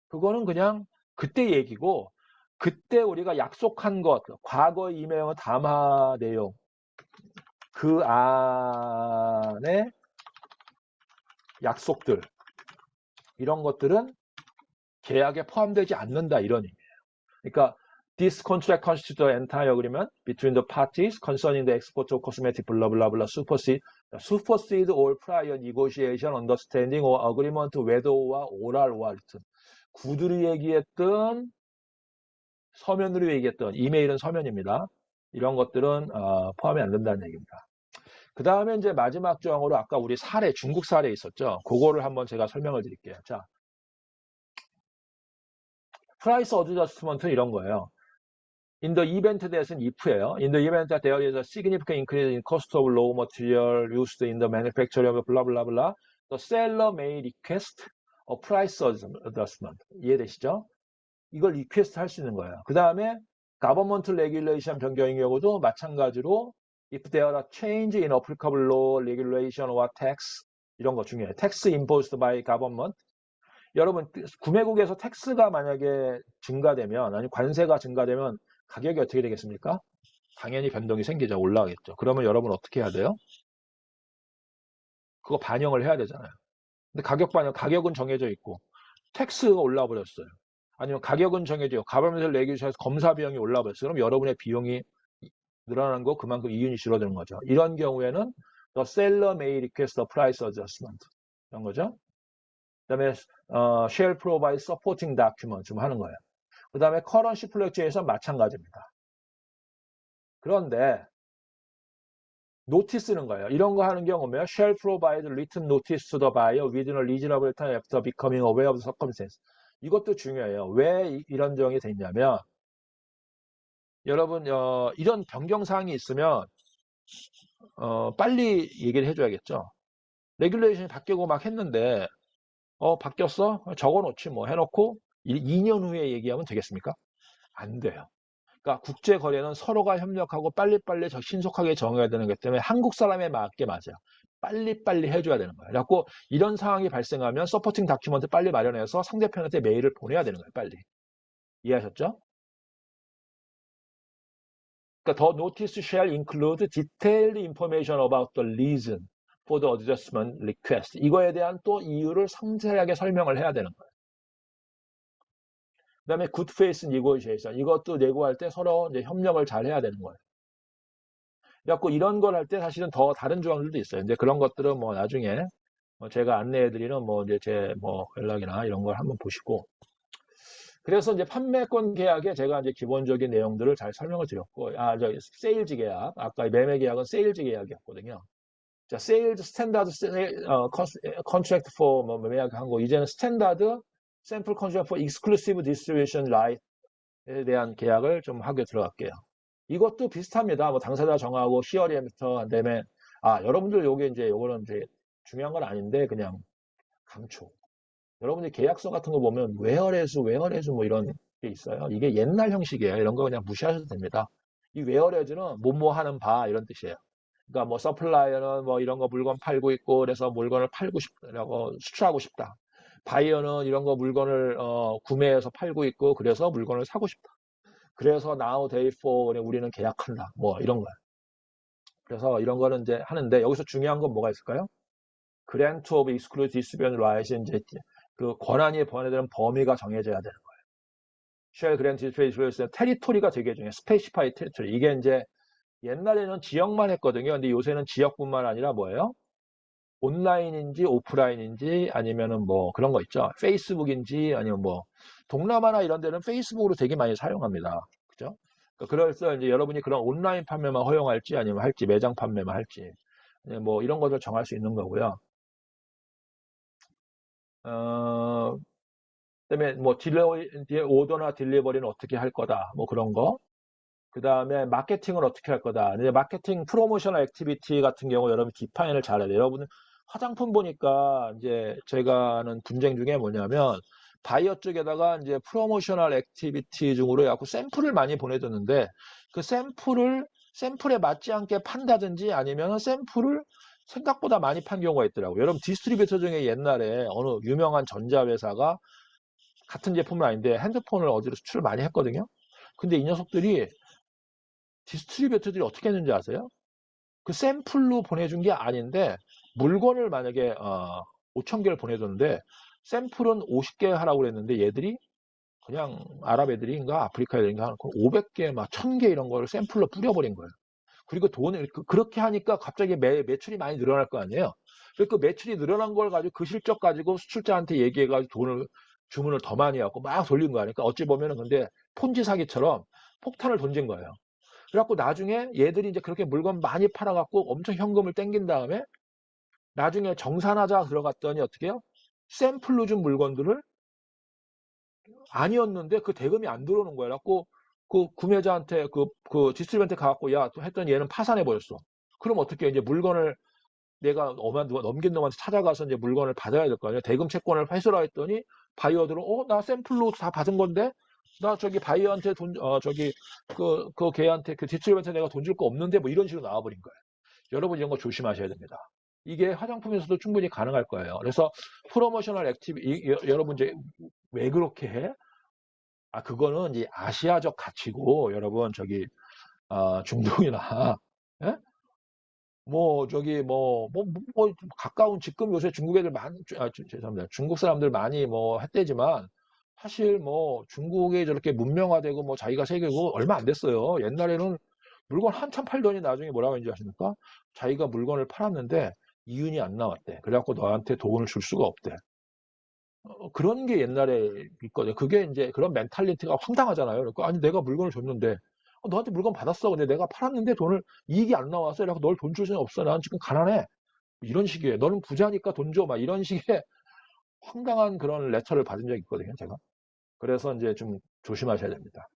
그거는 그냥 그때 얘기고 그때 우리가 약속한 것, 과거 이메일 담화 내용 그 안에 약속들 이런 것들은 계약에 포함되지 않는다 이런 의미예요. 그러니까 this contract constitutes the entire agreement between the parties concerning the export of cosmetic blah blah blah supersede all prior negotiation, understanding or agreement whether와 oral와 written 구두리 얘기했던 서면으로 얘기했던 이메일은 서면입니다. 이런 것들은 포함이 안 된다는 얘기입니다. 그 다음에 이제 마지막 조항으로 아까 우리 사례, 중국 사례 있었죠. 그거를 한번 제가 설명을 드릴게요. 자, 프라이스 어드저스트먼트 이런 거예요. In the event that은 if예요. In the event that there is a significant increase in cost of raw material used in the manufacturing of blah blah blah, the seller may request a price adjustment. 이해되시죠? 이걸 리퀘스트 할 수 있는 거예요. 그 다음에 government regulation 변경의 경우도 마찬가지로 if there are change in applicable law, regulation or tax 이런 거 중요해요. tax imposed by government. 여러분 구매국에서 텍스가 만약에 증가되면 아니 관세가 증가되면 가격이 어떻게 되겠습니까? 당연히 변동이 생기죠. 올라가겠죠. 그러면 여러분 어떻게 해야 돼요? 그거 반영을 해야 되잖아요. 근데 가격은 정해져 있고 텍스가 올라 버렸어요. 아니면 가격은 정해져 가버먼트 레귤레이션에서 검사 비용이 올라 버렸어요. 그럼 여러분의 비용이 늘어나는 거 그만큼 이윤이 줄어드는 거죠. 이런 경우에는 the seller may request a price adjustment 이런 거죠. 그다음에 shall provide supporting document 좀 하는 거예요. 그다음에 currency fluctuation 마찬가지입니다. 그런데 노티스는 거예요. 이런 거 하는 경우면 shall provide written notice to the buyer within a reasonable time after becoming aware of the circumstance. 이것도 중요해요. 왜 이런 정이 됐냐면 여러분 이런 변경사항이 있으면 빨리 얘기를 해줘야겠죠. 레귤레이션이 바뀌고 막 했는데 바뀌었어? 적어놓지 뭐 해놓고 2년 후에 얘기하면 되겠습니까? 안 돼요. 그러니까 국제 거래는 서로가 협력하고 빨리빨리 신속하게 정해야 되는 것 때문에 한국 사람에 맞게 맞아요. 빨리빨리 해줘야 되는 거예요. 그래갖고 이런 상황이 발생하면 서포팅 다큐먼트 빨리 마련해서 상대편한테 메일을 보내야 되는 거예요. 빨리. 이해하셨죠? 그러니까 the notice shall include detailed information about the reason for the adjustment request. 이거에 대한 또 이유를 상세하게 설명을 해야 되는 거예요. 그 다음에 good faith negotiation. 이것도 내고할 때 서로 이제 협력을 잘 해야 되는 거예요. 그래갖고 이런 걸 할 때 사실은 더 다른 조항들도 있어요. 이제 그런 것들은 뭐 나중에 제가 안내해드리는 뭐 이제 제 뭐 연락이나 이런 걸 한번 보시고. 그래서 이제 판매권 계약에 제가 이제 기본적인 내용들을 잘 설명을 드렸고, 세일즈 계약. 아까 매매 계약은 세일즈 계약이었거든요. 자, 세일즈 스탠다드 컨트랙트 포 매약한 거 이제는 스탠다드 샘플 컨트랙트 포 익스클루시브 디스트리뷰션 라이트에 대한 계약을 좀 하게 들어갈게요. 이것도 비슷합니다. 뭐 당사자 정하고 히어리부터 그다음에 여러분들 요게 이제 요거는 이제 중요한 건 아닌데 그냥 강조. 여러분들 계약서 같은 거 보면 웨어레즈 뭐 이런 게 있어요. 이게 옛날 형식이에요. 이런 거 그냥 무시하셔도 됩니다. 이 웨어레즈는 뭐뭐 하는 바 이런 뜻이에요. 그러니까 뭐 서플라이어는 뭐 이런 거 물건 팔고 있고 그래서 물건을 팔고 싶다고 수출하고 싶다. 바이어는 이런 거 물건을 구매해서 팔고 있고 그래서 물건을 사고 싶다. 그래서 now day for 우리는 계약한다. 뭐 이런 거예요. 그래서 이런 거는 이제 하는데 여기서 중요한 건 뭐가 있을까요? grant of exclusive distribution right이 이제 그 권한이 번해되는 범위가 정해져야 되는 거예요. shall grant distribution 테리토리가 되게 중요해요. specify territory. 이게 이제 옛날에는 지역만 했거든요. 근데 요새는 지역뿐만 아니라 뭐예요? 온라인인지 오프라인인지 아니면은 뭐 그런 거 있죠. 페이스북인지 아니면 뭐 동남아나 이런 데는 페이스북으로 되게 많이 사용합니다. 그죠? 그래서 이제 여러분이 그런 온라인 판매만 허용할지 아니면 할지 매장 판매만 할지 뭐 이런 것을 정할 수 있는 거고요. 그다음에 뭐 오더나 딜리버리는 어떻게 할 거다. 뭐 그런 거. 그 다음에 마케팅을 어떻게 할 거다. 이제 마케팅 프로모셔널 액티비티 같은 경우 여러분 디파인을 잘해야 돼요. 여러분 화장품 보니까 이제 제가 하는 분쟁 중에 뭐냐면 바이어 쪽에다가 이제 프로모셔널 액티비티 중으로 해갖고 샘플을 많이 보내줬는데 그 샘플에 맞지 않게 판다든지 아니면 샘플을 생각보다 많이 판 경우가 있더라고요. 여러분 디스트리뷰터 중에 옛날에 어느 유명한 전자회사가 같은 제품은 아닌데 핸드폰을 어디로 수출을 많이 했거든요. 근데 이 녀석들이 디스트리뷰터들이 어떻게 했는지 아세요? 그 샘플로 보내준 게 아닌데 물건을 만약에 5천 개를 보내줬는데 샘플은 50개 하라고 그랬는데 얘들이 그냥 아랍 애들인가 아프리카 애들인가 500개 막 1000개 이런 거를 샘플로 뿌려버린 거예요. 그리고 돈을 그렇게 하니까 갑자기 매출이 많이 늘어날 거 아니에요. 그 매출이 늘어난 걸 가지고 그 실적 가지고 수출자한테 얘기해가지고 주문을 더 많이 하고 막 돌린 거 아니까 어찌 보면은 근데 폰지 사기처럼 폭탄을 던진 거예요. 그래갖고 나중에 얘들이 이제 그렇게 물건 많이 팔아갖고 엄청 현금을 땡긴 다음에 나중에 정산하자 들어갔더니 어떻게 해요? 샘플로 준 물건들을 아니었는데 그 대금이 안 들어오는 거야. 그래갖고 그 구매자한테 그 디스트리뷰한테 가갖고 야 했더니 얘는 파산해버렸어. 그럼 어떻게 해? 이제 물건을 내가 누가 넘긴 놈한테 찾아가서 이제 물건을 받아야 될 거 아니야. 대금 채권을 회수라 했더니 바이어들은 나 샘플로 다 받은 건데 나 저기 바이어한테 그 걔한테 그 디스트리뷰한테 내가 돈 줄 거 없는데 뭐 이런 식으로 나와버린 거예요. 여러분 이런 거 조심하셔야 됩니다. 이게 화장품에서도 충분히 가능할 거예요. 그래서 프로모셔널 여러분 이제 왜 그렇게 해? 그거는 이제 아시아적 가치고 여러분 저기 중동이나 예? 뭐 저기 가까운 지금 요새 중국 애들 많이 죄송합니다. 중국 사람들 많이 뭐 했대지만 사실 뭐 중국이 저렇게 문명화되고 뭐 자기가 세계고 얼마 안 됐어요. 옛날에는 물건 한참 팔더니 나중에 뭐라고 했는지 아십니까? 자기가 물건을 팔았는데 이윤이 안 나왔대. 그래갖고 너한테 돈을 줄 수가 없대. 그런 게 옛날에 있거든요. 그게 이제 그런 멘탈리티가 황당하잖아요. 그러니까 아니 내가 물건을 줬는데 너한테 물건 받았어. 근데 내가 팔았는데 돈을 이익이 안 나와서 이래서 널 돈 줄 수는 없어. 난 지금 가난해. 이런 식이에요. 너는 부자니까 돈 줘. 막 이런 식의 황당한 그런 레터를 받은 적이 있거든요. 제가. 그래서 이제 좀 조심하셔야 됩니다.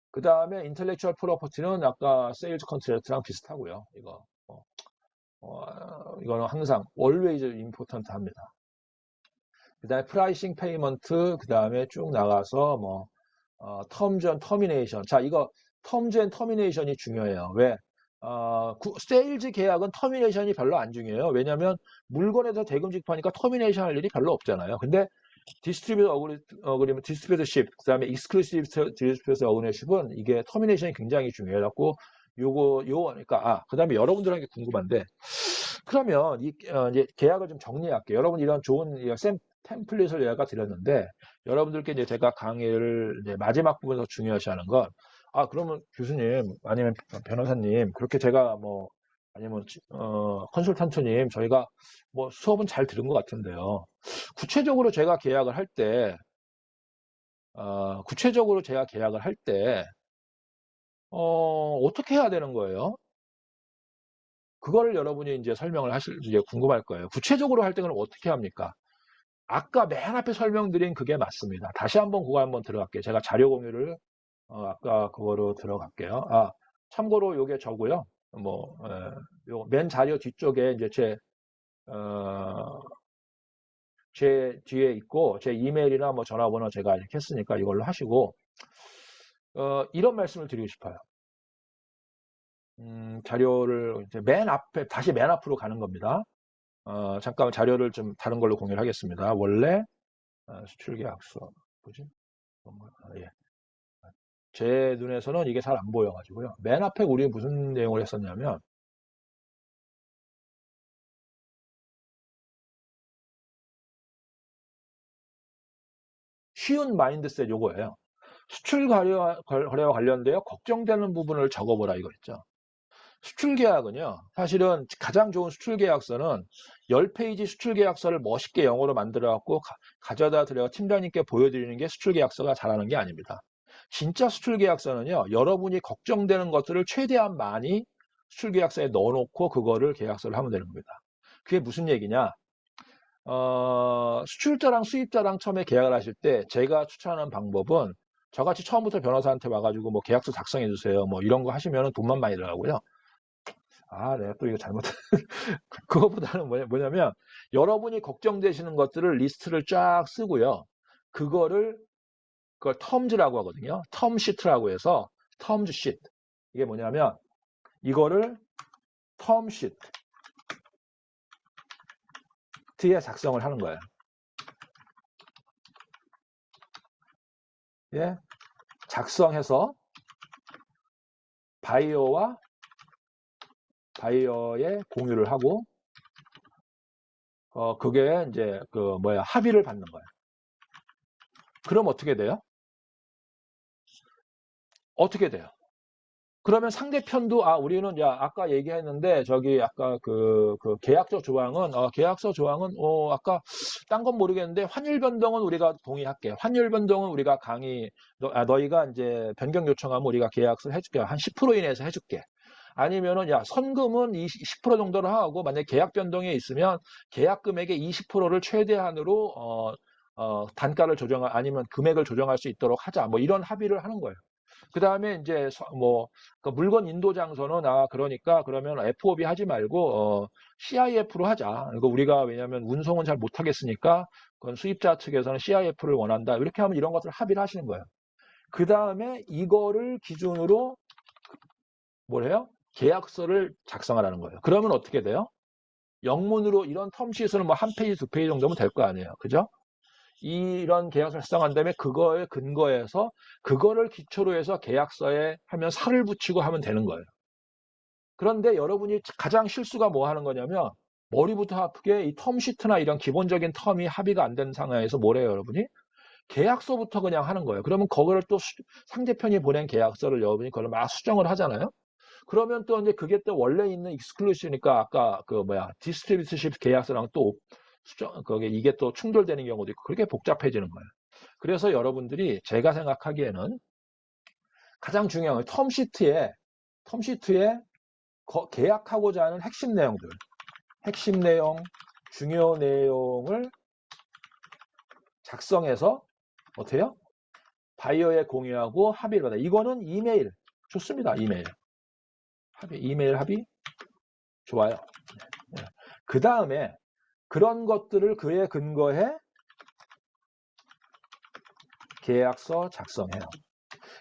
그 다음에 인텔렉츄얼 프로퍼티는 아까 세일즈 컨트랙트랑 비슷하고요. 이거는 항상 always important 합니다. 그 다음에 프라이싱 페이먼트, 그 다음에 쭉 나가서 terms and termination. 자, 이거 terms and termination이 중요해요. 왜? 세일즈 계약은 터미네이션이 별로 안 중요해요. 왜냐하면 물건에서 대금 지급하니까 터미네이션 할 일이 별로 없잖아요. 근데 디스트리뷰터십, 그 다음에 익스클루시브 디스트리뷰터 어그리십은 이게 터미네이션이 굉장히 중요해갖고 그러니까 그 다음에 여러분들에게 궁금한데 그러면 이제 계약을 좀 정리할게요. 여러분 이런 좋은 템플릿을 제가 드렸는데 여러분들께 이제 제가 강의를 이제 마지막 부분에서 중요시하는 건 그러면 교수님 아니면 변호사님 그렇게 제가 아니면 컨설턴트님 저희가 수업은 잘 들은 것 같은데요. 구체적으로 제가 계약을 할 때 어떻게 해야 되는 거예요? 그거를 여러분이 이제 설명을 이제 궁금할 거예요. 구체적으로 할 때 그럼 어떻게 합니까? 아까 맨 앞에 설명드린 그게 맞습니다. 다시 한번 그거 한번 들어갈게요. 제가 자료 공유를 아까 그거로 들어갈게요. 참고로 요게 저고요. 요 맨 자료 뒤쪽에 이제 제 뒤에 있고 제 이메일이나 뭐 전화번호 제가 이렇게 했으니까 이걸로 하시고 이런 말씀을 드리고 싶어요. 자료를 이제 다시 맨 앞으로 가는 겁니다. 잠깐 자료를 좀 다른 걸로 공유를 하겠습니다. 원래 수출계약서 뭐지? 예. 제 눈에서는 이게 잘 안 보여가지고요. 맨 앞에 우리 무슨 내용을 했었냐면 쉬운 마인드셋 요거예요. 수출 거래와 관련되어 걱정되는 부분을 적어보라 이거 있죠. 수출 계약은요, 사실은 가장 좋은 수출 계약서는 10페이지 수출 계약서를 멋있게 영어로 만들어 갖고 가져다 드려 팀장님께 보여드리는 게 수출 계약서가 잘하는 게 아닙니다. 진짜 수출 계약서는요, 여러분이 걱정되는 것들을 최대한 많이 수출 계약서에 넣어놓고 그거를 계약서를 하면 되는 겁니다. 그게 무슨 얘기냐? 수출자랑 수입자랑 처음에 계약을 하실 때 제가 추천하는 방법은 저같이 처음부터 변호사한테 와가지고 뭐 계약서 작성해 주세요. 뭐 이런 거 하시면 돈만 많이 들어가고요. 내가 또 이거 잘못, 그거보다는 뭐냐면, 여러분이 걱정되시는 것들을 리스트를 쫙 쓰고요. 그걸 텀즈라고 하거든요. 텀시트라고 해서, 텀즈시트. 이게 뭐냐면, 이거를 텀시트에 작성을 하는 거예요. 예. 작성해서, 바이어의 공유를 하고, 그게 이제, 합의를 받는 거예요. 그럼 어떻게 돼요? 어떻게 돼요? 그러면 상대편도 우리는 아까 얘기했는데 저기 아까 그 계약서 조항은 아까 딴 건 모르겠는데 환율 변동은 우리가 동의할게. 환율 변동은 우리가 너희가 이제 변경 요청하면 우리가 계약서 해줄게. 한 10% 이내에서 해줄게. 아니면은 선금은 10% 정도로 하고 만약에 계약 변동이 있으면 계약 금액의 20%를 최대한으로 단가를 아니면 금액을 조정할 수 있도록 하자. 뭐 이런 합의를 하는 거예요. 그 다음에 이제 그 물건 인도 장소는 그러니까 그러면 FOB 하지 말고 CIF로 하자. 이거 우리가 왜냐하면 운송은 잘 못하겠으니까 그건 수입자 측에서는 CIF를 원한다. 이렇게 하면 이런 것들을 합의를 하시는 거예요. 그 다음에 이거를 기준으로 뭘 해요? 계약서를 작성하라는 거예요. 그러면 어떻게 돼요? 영문으로 이런 텀시트는 뭐 한 페이지, 두 페이지 정도면 될 거 아니에요. 그죠? 이런 계약서를 작성한 다음에 그거에 근거해서 그거를 기초로 해서 계약서에 하면 살을 붙이고 하면 되는 거예요. 그런데 여러분이 가장 실수가 뭐 하는 거냐면 머리부터 아프게 이 텀시트나 이런 기본적인 텀이 합의가 안 된 상황에서 뭐래요, 여러분이? 계약서부터 그냥 하는 거예요. 그러면 그거를 또 상대편이 보낸 계약서를 여러분이 그걸 막 수정을 하잖아요. 그러면 또 이제 그게 또 원래 있는 익스클루시니까 아까 디스트리뷰터십 계약서랑 또 이게 또 충돌되는 경우도 있고 그렇게 복잡해지는 거예요. 그래서 여러분들이 제가 생각하기에는 가장 중요한 건 텀시트에 계약하고자 하는 핵심 내용, 중요 내용을 작성해서 어떻게 해요? 바이어에 공유하고 합의를 받아. 이거는 이메일 좋습니다. 이메일 합의 좋아요. 그 다음에 그런 것들을 그에 근거해 계약서 작성해요.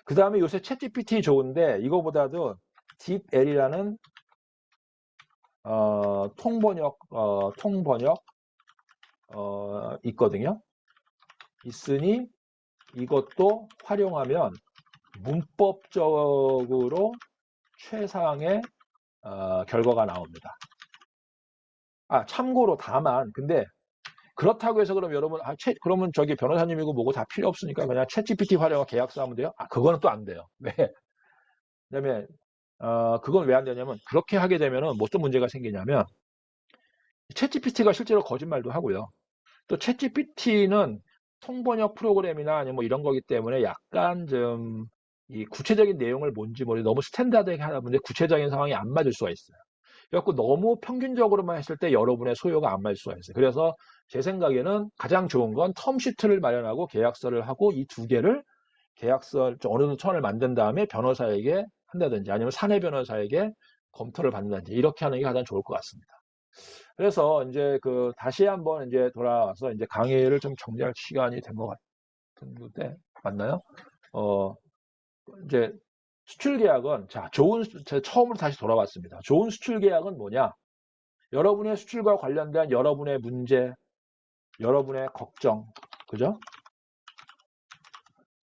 그 다음에 요새 챗GPT 좋은데 이거보다도 딥L이라는 통번역 있거든요. 있으니 이것도 활용하면 문법적으로 최상의 결과가 나옵니다. 참고로 다만 근데 그렇다고 해서 그럼 여러분 그러면 저기 변호사님이고 뭐고 다 필요 없으니까 그냥 챗GPT 활용하고 계약서 하면 돼요? 그거는 또 안 돼요. 왜? 왜냐면 그건 왜 안 되냐면 그렇게 하게 되면은 어떤 문제가 생기냐면 챗GPT가 실제로 거짓말도 하고요. 또 챗GPT는 통번역 프로그램이나 아니면 뭐 이런 거기 때문에 약간 좀 이 구체적인 내용을 뭔지 모르고 너무 스탠다드하게 하다 보니 구체적인 상황이 안 맞을 수가 있어요. 그래갖고 너무 평균적으로만 했을 때 여러분의 소요가 안 맞을 수가 있어요. 그래서 제 생각에는 가장 좋은 건 텀시트를 마련하고 계약서를 하고 이 두 개를 계약서 어느 정도 천을 만든 다음에 변호사에게 한다든지 아니면 사내 변호사에게 검토를 받는다든지 이렇게 하는 게 가장 좋을 것 같습니다. 그래서 이제 다시 한번 이제 돌아와서 이제 강의를 좀 정리할 시간이 된 것 같은데 맞나요? 어, 이제 수출 계약은 제가 처음으로 다시 돌아왔습니다. 좋은 수출 계약은 뭐냐? 여러분의 수출과 관련된 여러분의 문제, 여러분의 걱정, 그죠?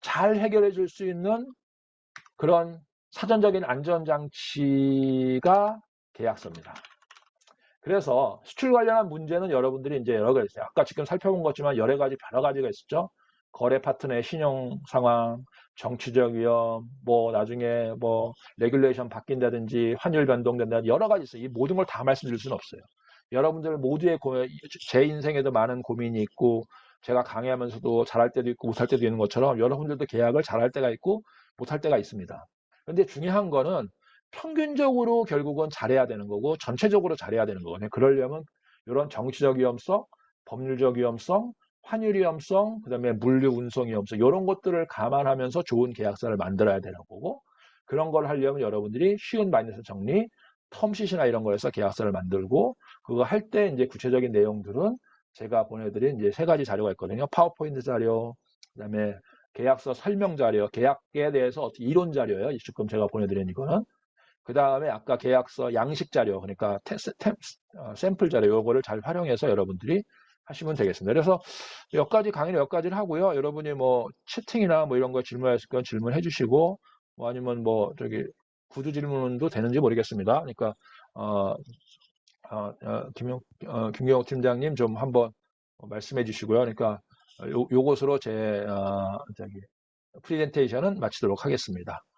잘 해결해 줄 수 있는 그런 사전적인 안전장치가 계약서입니다. 그래서 수출 관련한 문제는 여러분들이 이제 여러 가지 있어요. 아까 지금 살펴본 것지만 여러 가지가 있었죠. 거래 파트너의 신용 상황, 정치적 위험, 뭐 나중에 뭐 레귤레이션 바뀐다든지 환율 변동된다든지 여러 가지 있어요. 이 모든 걸 다 말씀드릴 수는 없어요. 여러분들 모두의 제 인생에도 많은 고민이 있고 제가 강의하면서도 잘할 때도 있고 못할 때도 있는 것처럼 여러분들도 계약을 잘할 때가 있고 못할 때가 있습니다. 그런데 중요한 거는 평균적으로 결국은 잘해야 되는 거고 전체적으로 잘해야 되는 거거든요. 그러려면 이런 정치적 위험성, 법률적 위험성, 환율 위험성, 그다음에 물류 운송 위험성 이런 것들을 감안하면서 좋은 계약서를 만들어야 되는 거고 그런 걸 하려면 여러분들이 쉬운 마이너스 정리, 텀시트나 이런 거에서 계약서를 만들고 그거 할 때 이제 구체적인 내용들은 제가 보내드린 이제 3가지 자료가 있거든요. 파워포인트 자료, 그다음에 계약서 설명 자료, 계약에 대해서 어떻게 이론 자료예요. 지금 제가 보내드린 이거는. 그 다음에 아까 계약서 양식 자료, 그러니까 샘플 자료, 요거를 잘 활용해서 여러분들이 하시면 되겠습니다. 그래서 강의는 여기까지를 하고요. 여러분이 뭐 채팅이나 뭐 이런 거 질문하실 건 질문해 주시고, 뭐 아니면 뭐 구두 질문도 되는지 모르겠습니다. 그러니까, 김경옥 팀장님 좀 한번 말씀해 주시고요. 그러니까, 요것으로 제, 프리젠테이션은 마치도록 하겠습니다.